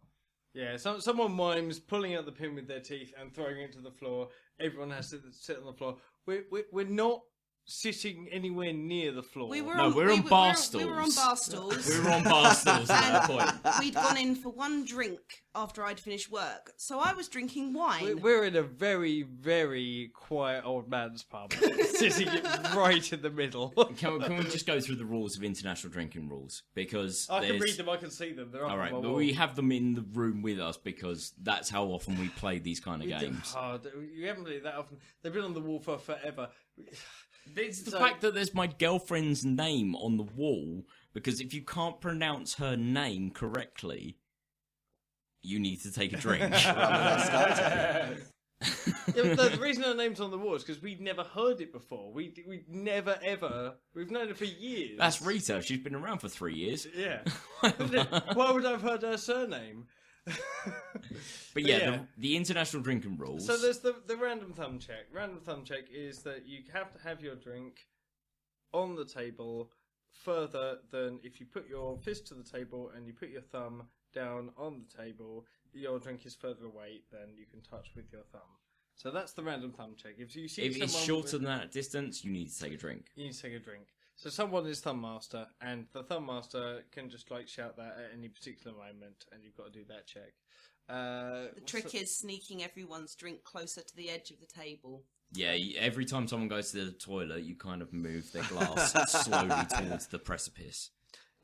Yeah, someone mimes pulling out the pin with their teeth and throwing it to the floor. Everyone has to sit on the floor. We're not sitting anywhere near the floor. We're on bar stools. We were on bar stools. We were on bar stools at that point. We'd gone in for one drink after I'd finished work, so I was drinking wine. We're in a very, very quiet old man's pub, sitting right in the middle. Can we just go through the rules of international drinking rules? Because I can there's- read them, I can see them. They're up All right, on my but wall. we have them in the room with us because that's how often we play these kind of We do- games. Oh, you haven't played that often. They've been on the wall for forever. It's the So- fact that there's my girlfriend's name on the wall, because if you can't pronounce her name correctly, you need to take a drink. Yeah, but the reason her name's on the wall is because we'd never heard it before. We'd never ever. We've known her for years. That's Rita. She's been around for 3 years. Yeah. Why would I have heard her surname? But yeah, the international drinking rules. So there's the random thumb check. Random thumb check is that you have to have your drink on the table further than if you put your fist to the table and you put your thumb down on the table, your drink is further away than you can touch with your thumb. So that's the random thumb check. If you see if it's someone shorter with- than that distance, you need to take a drink. you need to take a drink. So someone is thumb master, and the thumb master can just like shout that at any particular moment, and you've got to do that check. The trick is sneaking everyone's drink closer to the edge of the table. Yeah, every time someone goes to the toilet, you kind of move their glass slowly towards the precipice.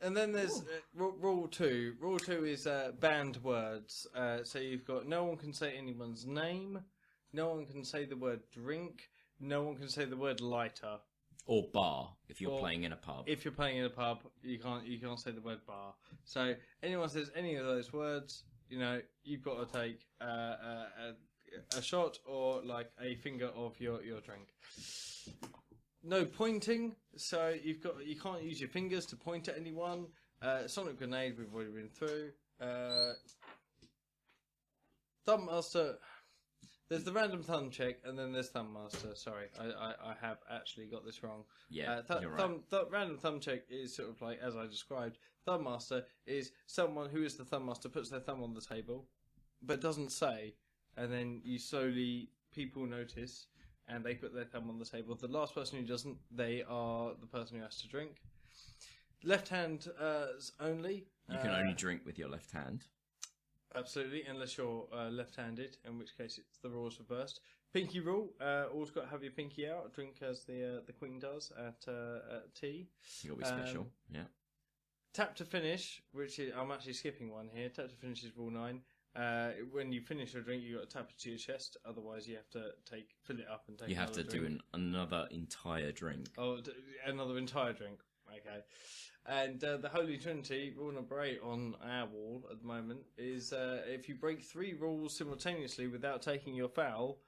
And then there's rule 2. Rule 2 is banned words. So you've got no one can say anyone's name, no one can say the word drink, no one can say the word lighter. Or bar, if you're Or playing in a pub. If you're playing in a pub, you can't say the word bar. So anyone says any of those words, you know, you've got to take a shot or like a finger of your drink. No pointing, so you can't use your fingers to point at anyone. Sonic grenade we've already been through. Thumb master. There's the random thumb check, and then there's thumb master. Sorry, I have actually got this wrong. Yeah, you're right. Random thumb check is sort of like as I described. Thumb master is someone who is the thumb master puts their thumb on the table, but doesn't say, and then people notice, and they put their thumb on the table. The last person who doesn't, they are the person who has to drink. Left hand only. You can only drink with your left hand. Absolutely, unless you're left-handed, in which case it's the rules reversed. Pinky rule: always got to have your pinky out. Drink as the Queen does at tea. You got to be special. Yeah. Tap to finish, which is, I'm actually skipping one here. Tap to finish is rule 9. When you finish your drink, you got to tap it to your chest. Otherwise, you have to fill it up and take. You have to drink. do another entire drink. Oh, another entire drink. Okay. And the Holy Trinity, rule number 8 on our wall at the moment, is if you break 3 rules simultaneously without taking your foul,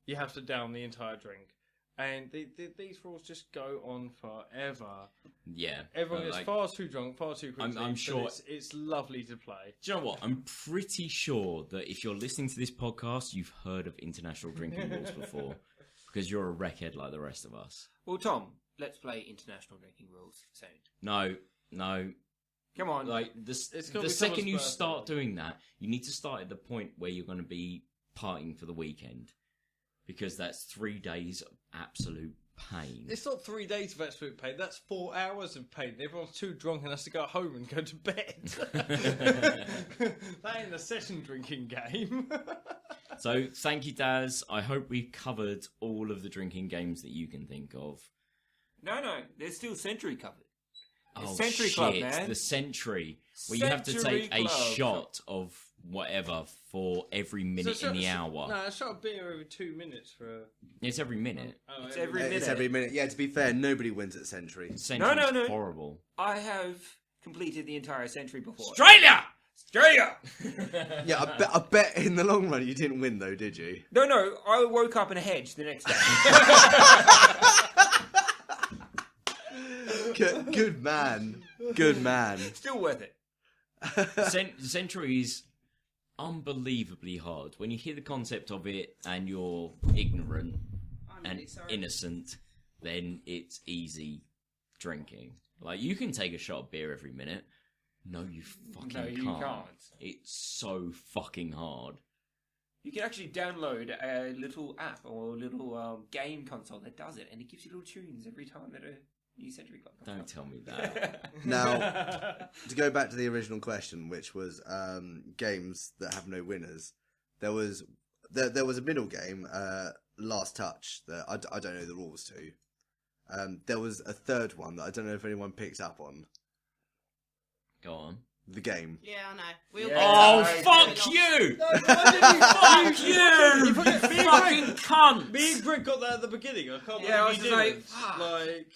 you have to down the entire drink. And these rules just go on forever. Yeah. Everyone gets far too drunk, far too quickly. I'm sure it's lovely to play. Do you know what? I'm pretty sure that if you're listening to this podcast, you've heard of international drinking rules before, because you're a wreckhead like the rest of us. Well, Tom, let's play international drinking rules. Sound? No. Come on. Like the second you start doing that, you need to start at the point where you're going to be partying for the weekend, because that's 3 days of absolute pain. It's not 3 days of absolute pain. That's 4 hours of pain. Everyone's too drunk and has to go home and go to bed. That ain't a session drinking game. So, thank you, Daz. I hope we've covered all of the drinking games that you can think of. No, there's still Century covered. Oh, Century shit, Club, man. The Century. Where you have to take a shot of whatever for every minute in the hour. No, a shot of beer every 2 minutes for a... It's every minute. It's every minute. It's every minute. Yeah, to be fair, nobody wins at Century. Century's No. horrible. I have completed the entire Century before. Australia! Yeah, I bet in the long run you didn't win though, did you? No, I woke up in a hedge the next day. Good man. Good man. Still worth it. Century is unbelievably hard. When you hear the concept of it and you're ignorant and innocent, then it's easy drinking. Like, you can take a shot of beer every minute. No, you fucking can't. It's so fucking hard. You can actually download a little app or a little game console that does it, and it gives you little tunes every time that a new Century Club comes Don't up. tell me that. Now, to go back to the original question, which was games that have no winners, there was a middle game, Last Touch, that I don't know the rules to. There was a third one that I don't know if anyone picked up on. Go on. The game. Yeah, I know. We all Oh, get fuck you! Fuck you! You fucking cunt! Me and Greg got that at the beginning. I can't Yeah, I was believe you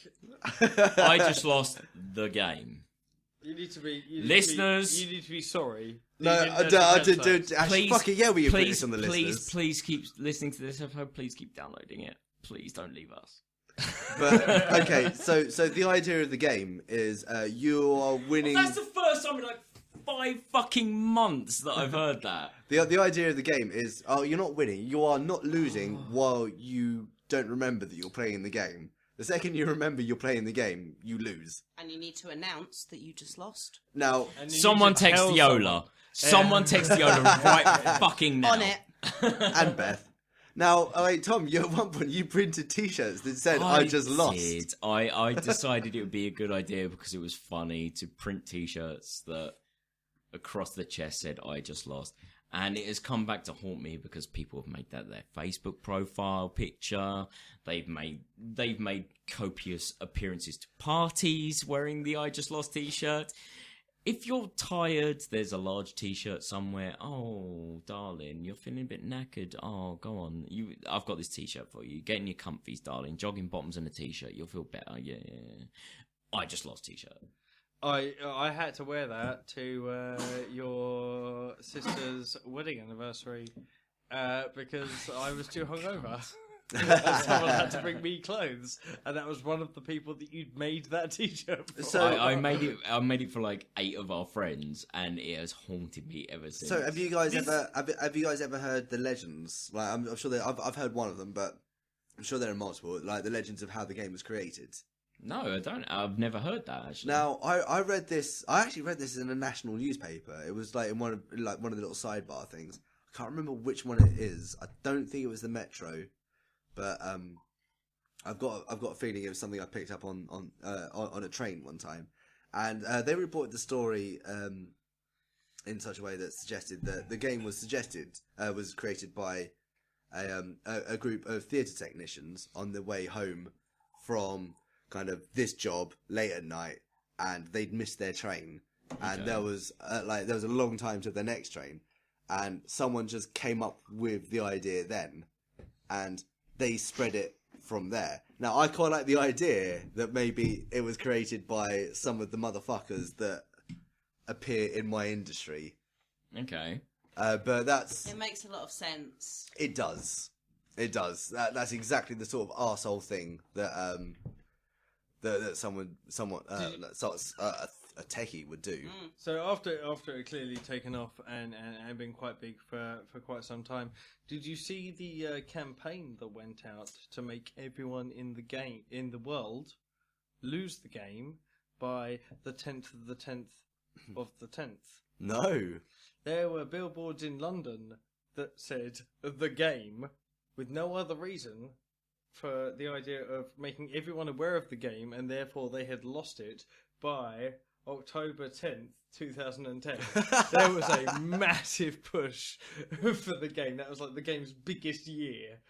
just didn't. I just lost the game. You need to be... Listeners... You need to be sorry. No, I did. Please, fuck it, yeah, we put please, this on the listeners. please keep listening to this episode. Please keep downloading it. Please don't leave us. But okay, so the idea of the game is you are winning. That's the first time in like 5 fucking months that I've heard that. The idea of the game is you're not winning. You are not losing while you don't remember that you're playing the game. The second you remember you're playing the game, you lose. And you need to announce that you just lost. Now, Someone text Yola. Someone text Yola right fucking now. On it. and Beth. Now, Tom, at one point you printed T-shirts that said "I just lost." Did. I decided it would be a good idea because it was funny to print T-shirts that across the chest said "I just lost," and it has come back to haunt me because people have made that their Facebook profile picture. They've made copious appearances to parties wearing the "I just lost" T-shirt. If you're tired, there's a large T-shirt somewhere. Oh, darling, you're feeling a bit knackered. Oh, go on. I've got this T-shirt for you. Get in your comfies, darling. Jogging bottoms and a T-shirt. You'll feel better. Yeah. I just lost T-shirt. I had to wear that to your sister's wedding anniversary, because I was too hungover. And someone had to bring me clothes, and that was one of the people that you'd made that T-shirt for. So I made it for like 8 of our friends, and it has haunted me ever since. So have you guys ever heard the legends? Like I'm sure I've heard one of them, but I'm sure there are multiple. Like the legends of how the game was created. No, I don't. I've never heard that actually. Now I read this. I actually read this in a national newspaper. It was like in one of the little sidebar things. I can't remember which one it is. I don't think it was the Metro. But I've got a feeling it was something I picked up on a train one time, and they reported the story in such a way that suggested that the game was created by a group of theatre technicians on their way home from kind of this job late at night, and they'd missed their train, and there was a long time to the next train, and someone just came up with the idea then, and they spread it from there. Now, I quite like the idea that maybe it was created by some of the motherfuckers that appear in my industry. Okay. But It makes a lot of sense. It does. It does. That's exactly the sort of arsehole thing that a techie would do. So after it clearly taken off and been quite big for quite some time, did you see the campaign that went out to make everyone in the world lose the game by the 10th of the 10th of the 10th? No. There were billboards in London that said the game with no other reason for the idea of making everyone aware of the game, and therefore they had lost it by October 10th, 2010. There was a massive push for the game. That was like the game's biggest year.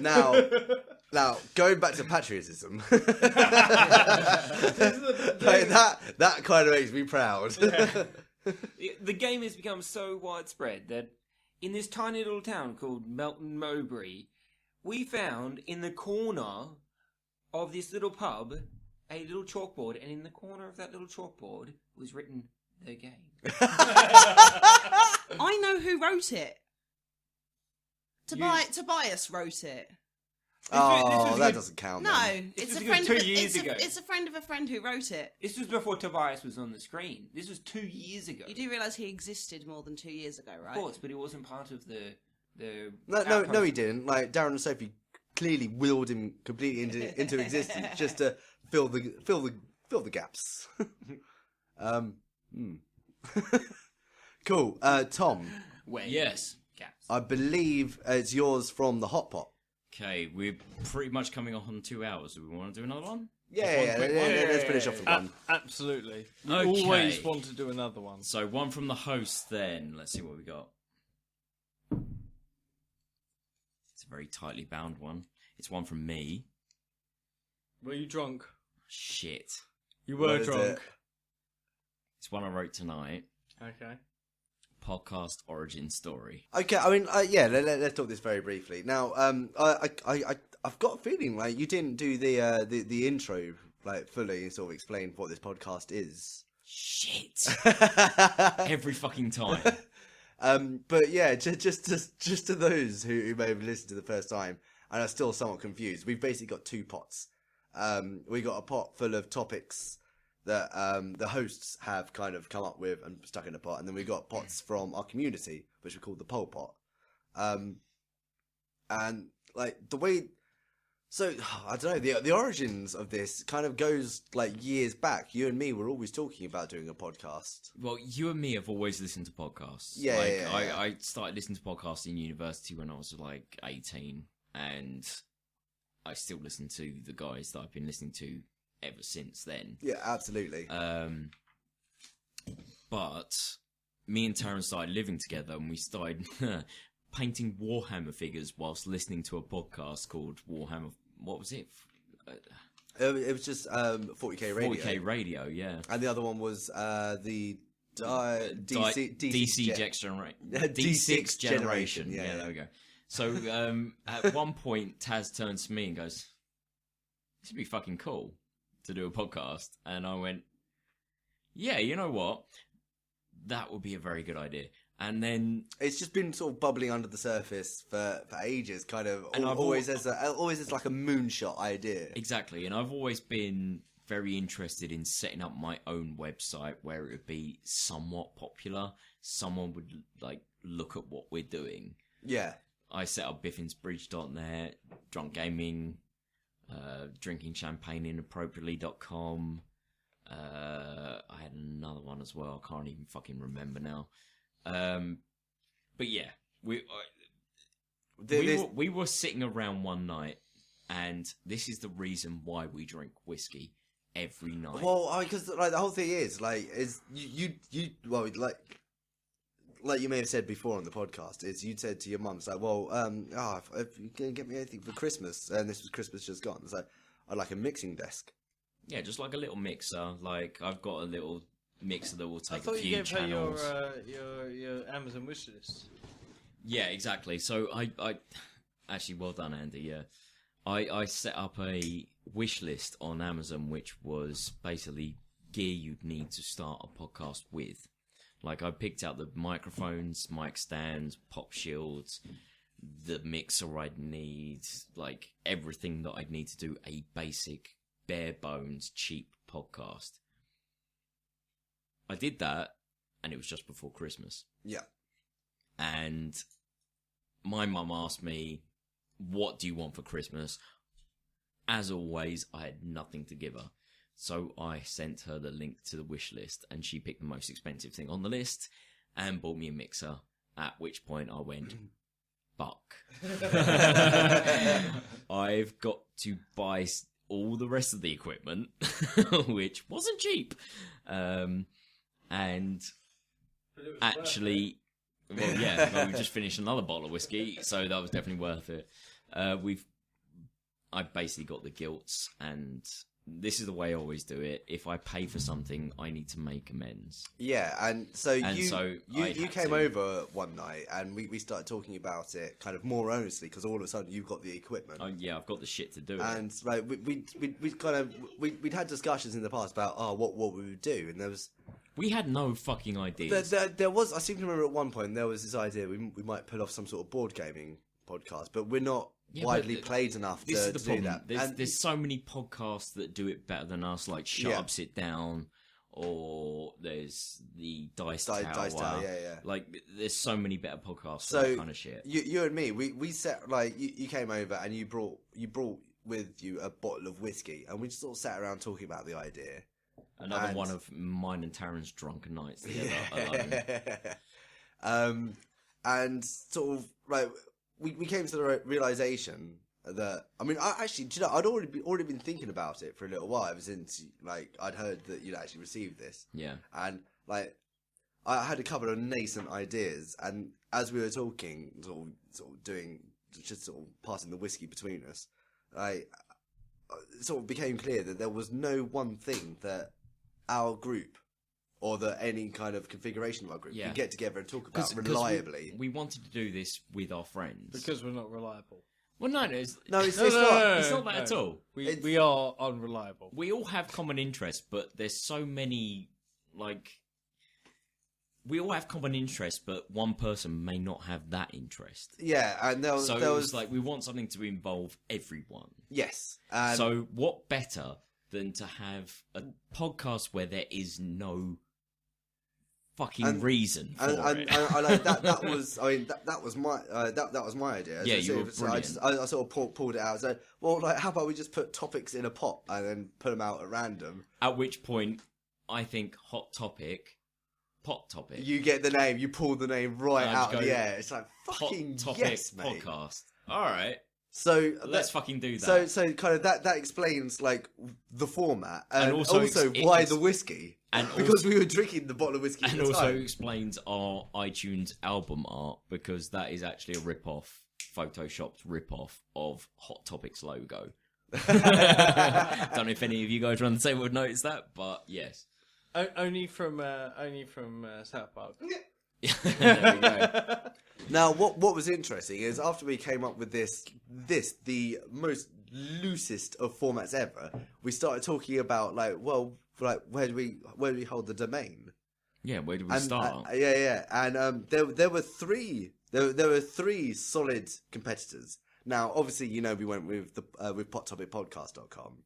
Now, going back to patriotism, like that kind of makes me proud. Yeah. The game has become so widespread that in this tiny little town called Melton Mowbray, we found in the corner of this little pub a little chalkboard, and in the corner of that little chalkboard was written the game. I know who wrote it. Tobias wrote it. Oh, that doesn't count. No, then. it's was a a good friend. 2 years ago. It's a friend of a friend who wrote it. This was before Tobias was on the screen. This was 2 years ago. You do realise he existed more than 2 years ago, right? Of course, but he wasn't part of the. No, he didn't. Like Darren and Sophie clearly willed him completely into existence just to fill the gaps. Cool. Tom. Wait. Yes. Gaps. I believe it's yours from the hot pot. Okay, we're pretty much coming on 2 hours. Do we want to do another one? Yeah, let's finish off with one. Absolutely. We Okay. always want to do another one. So one from the host then. Let's see what we got. It's a very tightly bound one. It's one from me. Were you drunk? Shit. You What were is drunk. it? It's one I wrote tonight. Okay. Podcast origin story. Okay, I mean, let's talk this very briefly. Now, I've got a feeling like you didn't do the intro like fully and sort of explain what this podcast is. Shit. Every fucking time. But yeah, just to those who may have listened to the first time and are still somewhat confused, we've basically got 2 pots. We got a pot full of topics that the hosts have kind of come up with and stuck in a pot, and then we got pots from our community, which we call the poll pot. And like the way, so I don't know, the origins of this kind of goes like years back. You and me were always talking about doing a podcast. Well, you and me have always listened to podcasts. Yeah, like, yeah. I started listening to podcasts in university when I was like 18, and I still listen to the guys that I've been listening to ever since then. Yeah, absolutely. But me and Taran started living together, and we started painting Warhammer figures whilst listening to a podcast called Warhammer. What was it? It was just 40k radio. 40k radio, yeah. And the other one was the D6 D6 generation. Yeah, There we go. So at one point, Taz turns to me and goes, "This would be fucking cool to do a podcast." And I went, "Yeah, you know what? That would be a very good idea." And then it's just been sort of bubbling under the surface for ages, kind of. And I've always as like a moonshot idea. Exactly, and I've always been very interested in setting up my own website where it would be somewhat popular. Someone would like look at what we're doing. Yeah. I set up biffinsbridge.net, drunk gaming, drinking champagne inappropriately.com. I had another one as well. I can't even fucking remember now. But yeah, we were sitting around one night, and this is the reason why we drink whiskey every night. Well, because like the whole thing is like you like you may have said before on the podcast, is you said to your mum, it's like, well, if you can get me anything for Christmas, and this was Christmas just gone, it's like, I'd like a mixing desk. Yeah, just like a little mixer. Like I've got a little mixer that will take a I thought few you gave channels. her your Amazon wish list. Yeah, exactly. So I actually, well done, Andy. Yeah, I set up a wish list on Amazon, which was basically gear you'd need to start a podcast with. Like I picked out the microphones, mic stands, pop shields, the mixer I'd need, like everything that I'd need to do a basic, bare bones, cheap podcast. I did that, and it was just before Christmas. Yeah. And my mum asked me, what do you want for Christmas? As always, I had nothing to give her. So I sent her the link to the wish list, and she picked the most expensive thing on the list and bought me a mixer, at which point I went, fuck. I've got to buy all the rest of the equipment, which wasn't cheap. And actually, well, yeah, well, we just finished another bottle of whiskey, so that was definitely worth it. I basically got the gilts, and this is the way I always do it. If I pay for something, I need to make amends. Yeah, and so you came over one night, and we started talking about it kind of more earnestly, because all of a sudden you've got the equipment. Oh yeah, I've got the shit to do it. And like we'd had discussions in the past about what we would do, and we had no fucking ideas. There was, I seem to remember at one point there was this idea we might pull off some sort of board gaming podcast, but we're not widely played enough to do that. There's so many podcasts that do it better than us, like Shut Up, Sit Down, or there's the Dice Tower. Yeah. Like, there's so many better podcasts for that kind of shit. You and me, we set, like, you came over and you brought with you a bottle of whiskey, and we just sort of sat around talking about the idea. Another one of mine and Taran's drunken nights together alone. And sort of, like, we came to the realization that, I mean, I'd already been thinking about it for a little while, ever since, like, I'd heard that you'd actually received this. Yeah. And, like, I had a couple of nascent ideas, and as we were talking, sort of doing, just sort of passing the whiskey between us, it sort of became clear that there was no one thing that our group, or any kind of configuration of our group, could get together and talk about reliably. We wanted to do this with our friends. Because we're not reliable. Well, no, it's not. It's not that at all. We are unreliable. We all have common interests, but there's so many, like... We all have common interests, but one person may not have that interest. Yeah, and there was like, we want something to involve everyone. Yes. So what better than to have a podcast where there is no fucking reason for it. That was my idea. Yeah, you were brilliant. I sort of pulled it out and said, well, like, how about we just put topics in a pot and then put them out at random? At which point, I think hot topic, pot topic. You get the name, you pull the name right out of the air. It's like, fucking hot topic yes, mate. Podcast. All right. So let's fucking do that. So kind of that explains, like, the format and also why the whiskey. And because we were drinking the bottle of whiskey. And also explains our iTunes album art, because that is actually a rip-off, photoshopped rip-off of Hot Topic's logo. Don't know if any of you guys around the table would notice that, but yes. Only from South Park. There we go. Now, what was interesting is after we came up with this the most loosest of formats ever, we started talking about, like, well, like, where do we hold the domain? Yeah, where did we start? And there were three. There were three solid competitors. Now, obviously, we went with with pottopicpodcast.com.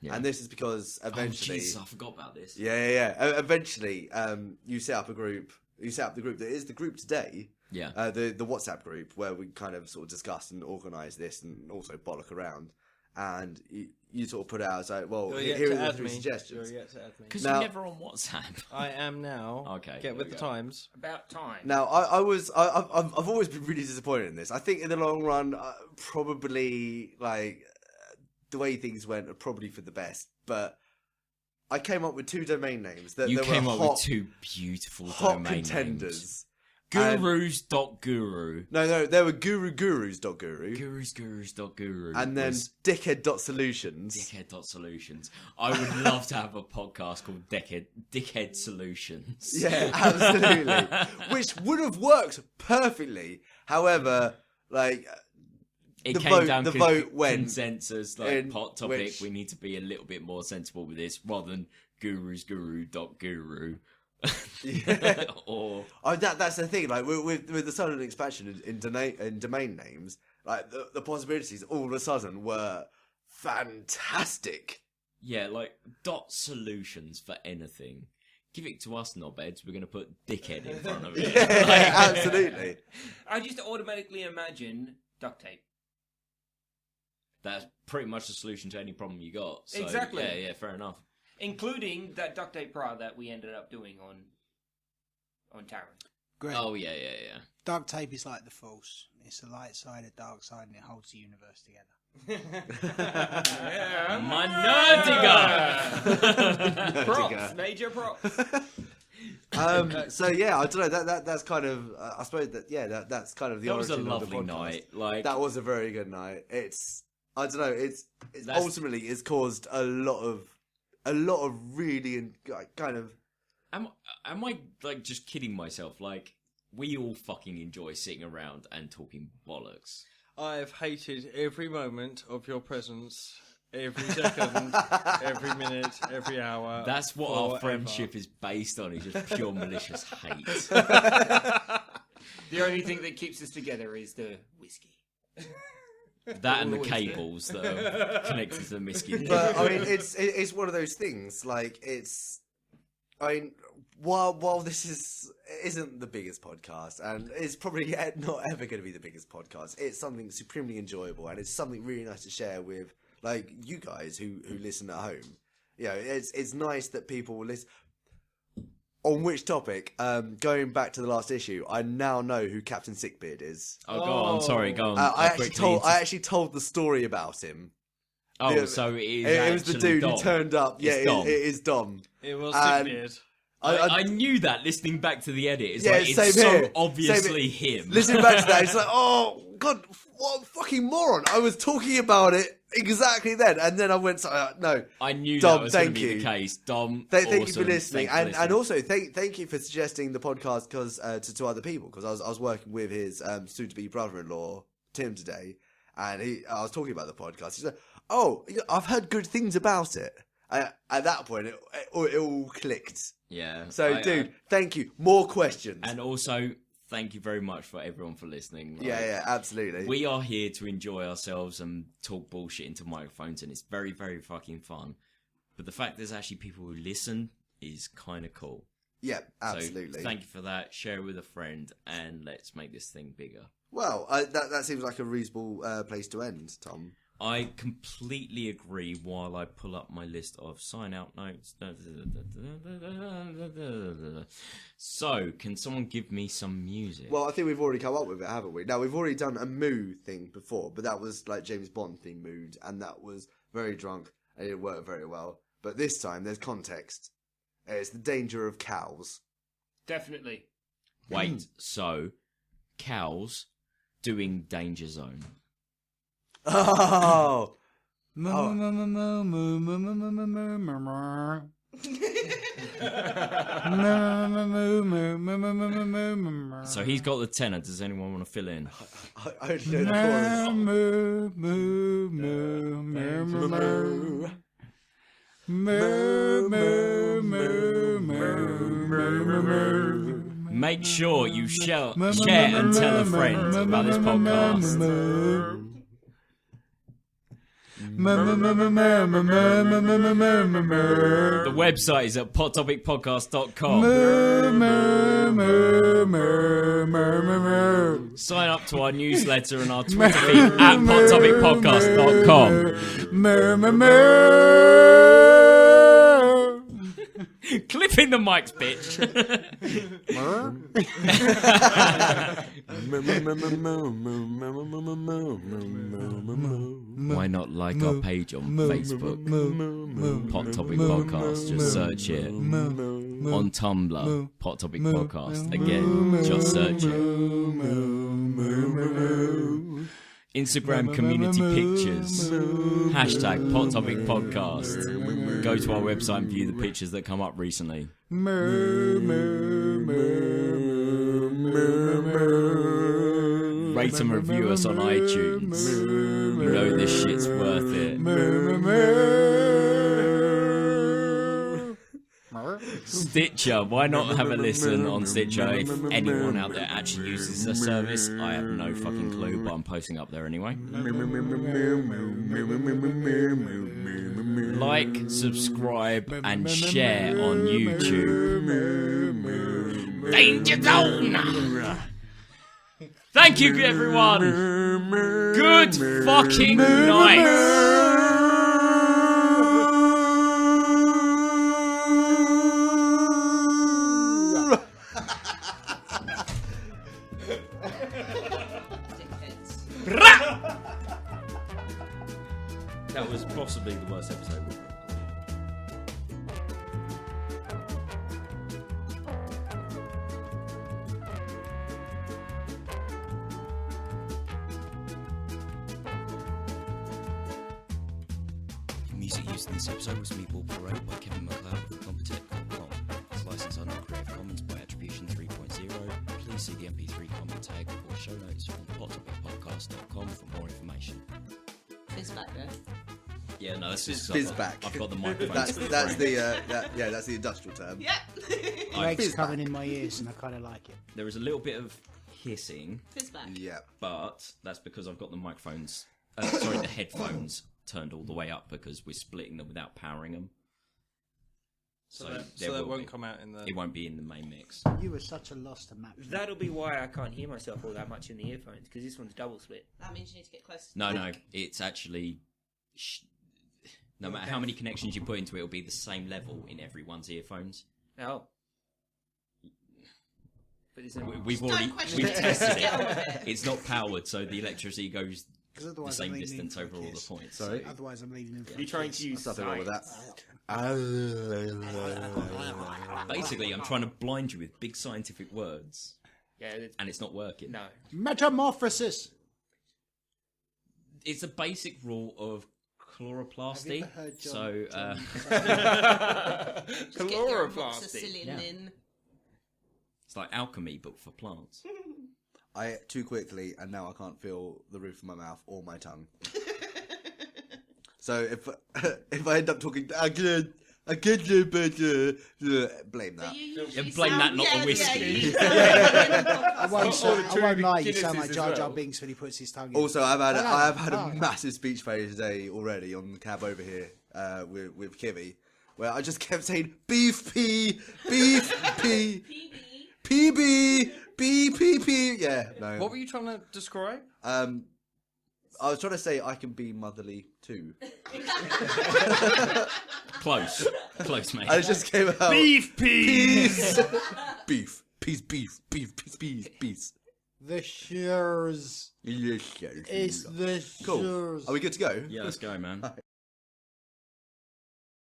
Yeah. And this is because eventually... Oh, Jesus, I forgot about this. Yeah. Eventually, you set up a group. You set up the group that is the group today. Yeah. The WhatsApp group where we kind of sort of discuss and organise this and also bollock around. And you sort of put out, so, well, here are the three suggestions. Because you're never on WhatsApp. I am now. Okay. Get with the times. About time. Now, I've always been really disappointed in this. I think in the long run, probably, the way things went are probably for the best. But I came up with two domain names. You came up with two beautiful domain contenders. names. Gurus.guru. No, there were gurus.guru. Gurus.guru. And then dickhead.solutions. Dickhead.solutions. I would love to have a podcast called Dickhead Solutions. Yeah, absolutely. Which would have worked perfectly. However, it the came down the to vote went consensus, pot topic. We need to be a little bit more sensible with this rather than gurus.guru. Yeah. Or that's the thing. With the sudden expansion in domain names, the possibilities all of a sudden were fantastic. Yeah, .solutions for anything. Give it to us, knobheads. We're going to put dickhead in front of it. Yeah, absolutely. I just automatically imagine duct tape. That's pretty much the solution to any problem you got. So, exactly. Yeah, fair enough. Including that duct tape bra that we ended up doing on Taran. Great. Oh, yeah. Duct tape is like the Force. It's the light side, the dark side, and it holds the universe together. Yeah. My nerdiga! Props, major props. So yeah, I don't know. That's kind of. I suppose that's kind of the. That was a origin of the lovely podcast. night. That was a very good night. I don't know. It's ultimately it's caused a lot of really kind of. Am I just kidding myself? We all fucking enjoy sitting around and talking bollocks. I've hated every moment of your presence, every second, every minute, every hour. That's what our friendship is based on. Is just pure malicious hate. The only thing that keeps us together is the whiskey. That and the cables that are connected to the whiskey. But I mean, it's one of those things. While this isn't the biggest podcast, and it's probably not ever going to be the biggest podcast, it's something supremely enjoyable, and it's something really nice to share with you guys who listen at home. It's nice that people will listen. On which topic? Going back to the last issue, I now know who Captain Sickbeard is. Oh, go on. Sorry, go on. I actually told the story about him. Oh, so it was the dude Dom. who turned up. Yeah, it is Dom. It was Sickbeard. I knew that listening back to the edit. It's same so here. obviously him. Listening back to that, it's oh god, what a fucking moron! I was talking about it exactly then, and then I went, no. I knew Dom, that was going to thank be you. the case. Dom, thank you awesome. for listening, Thanks for and also thank you for suggesting the podcast to other people, because I was working with his soon-to-be brother-in-law Tim today, and I was talking about the podcast. He said, "Oh, I've heard good things about it." At that point, it all clicked. Yeah. So, dude, thank you. More questions. And also, thank you very much for everyone for listening. Yeah, absolutely. We are here to enjoy ourselves and talk bullshit into microphones, and it's very, very fucking fun. But the fact there's actually people who listen is kind of cool. Yeah, absolutely. So thank you for that. Share it with a friend, and let's make this thing bigger. Well, that seems like a reasonable place to end, Tom. I completely agree while I pull up my list of sign-out notes. So, can someone give me some music? Well, I think we've already come up with it, haven't we? Now, we've already done a moo thing before, but that was like James Bond theme mood, and that was very drunk, and it worked very well. But this time, there's context. It's the danger of cows. Definitely. Wait, so, cows doing Danger Zone. Oh! So he's got the tenor. Does anyone want to fill in? I only know the chorus. Make sure you share and tell a friend about this podcast. The website is at pottopicpodcast.com. Sign up to our newsletter and our Twitter feed at pottopicpodcast.com. Clipping the mics, bitch. Why not like our page on Facebook? Pot Topic Podcast, just search it. On Tumblr, Pot Topic Podcast. Again, just search it. Instagram community pictures. Hashtag Pot Topic Podcast. Go to our website and view the pictures that come up recently. Rate and review us on iTunes. You know this shit's worth it. Stitcher, why not have a listen on Stitcher? If anyone out there actually uses the service, I have no fucking clue, but I'm posting up there anyway. Like, subscribe, and share on YouTube. Danger Zone! Thank you, everyone! Good fucking night! That was possibly the worst episode we've ever. Music used in this episode was Meatball Parade by Kevin MacLeod for Compotech.com. It's licensed under Creative Commons by Attribution 3.0. Please see the MP3 comment tag or show notes on pottopicpodcast.com for more information. Fizz back there. Yeah, no, that's just Fizz back. I've got the microphone. That's the industrial term. Yep. Greg's coming in my ears, and I kind of like it. There is a little bit of hissing, Fizz back. Yeah. but that's because I've got the microphones, the headphones turned all the way up because we're splitting them without powering them. So that won't come out in the... It won't be in the main mix. You were such a lost map. That'll be why I can't hear myself all that much in the earphones, because this one's double split. That means you need to get closer. No, it's actually... No matter how many connections you put into it, it'll be the same level in everyone's earphones. Oh. But isn't We've tested it. It's not powered, so the electricity goes the same distance over all the points. Sorry? So. Otherwise, I'm leaving him. You're trying to use Nothing wrong with that. Basically, I'm trying to blind you with big scientific words, Yeah, and it's not working. no. Metamorphosis. It's a basic rule of chloroplasty. Have you ever heard John- So, Just get your Chloroplasty. amoxicillin in. it's like alchemy, but for plants. I ate too quickly, and now I can't feel the roof of my mouth or my tongue. So if I end up talking again, blame that. Yeah, blame that, not the whiskey. I won't lie, you Guinnesses sound like as Jar Jar well. Binks when he puts his tongue in. Also, I've had a Oh. massive speech failure today already on the cab over here with Kivy, where I just kept saying beef pea, PB, BPP. Yeah, no. What were you trying to describe? I was trying to say I can be motherly too. Close, mate. And it just came out. Beef peas! Beef. Peas. The shears. Yes, It's the Cool. shears. Are we good to go? Yeah, let's go, man.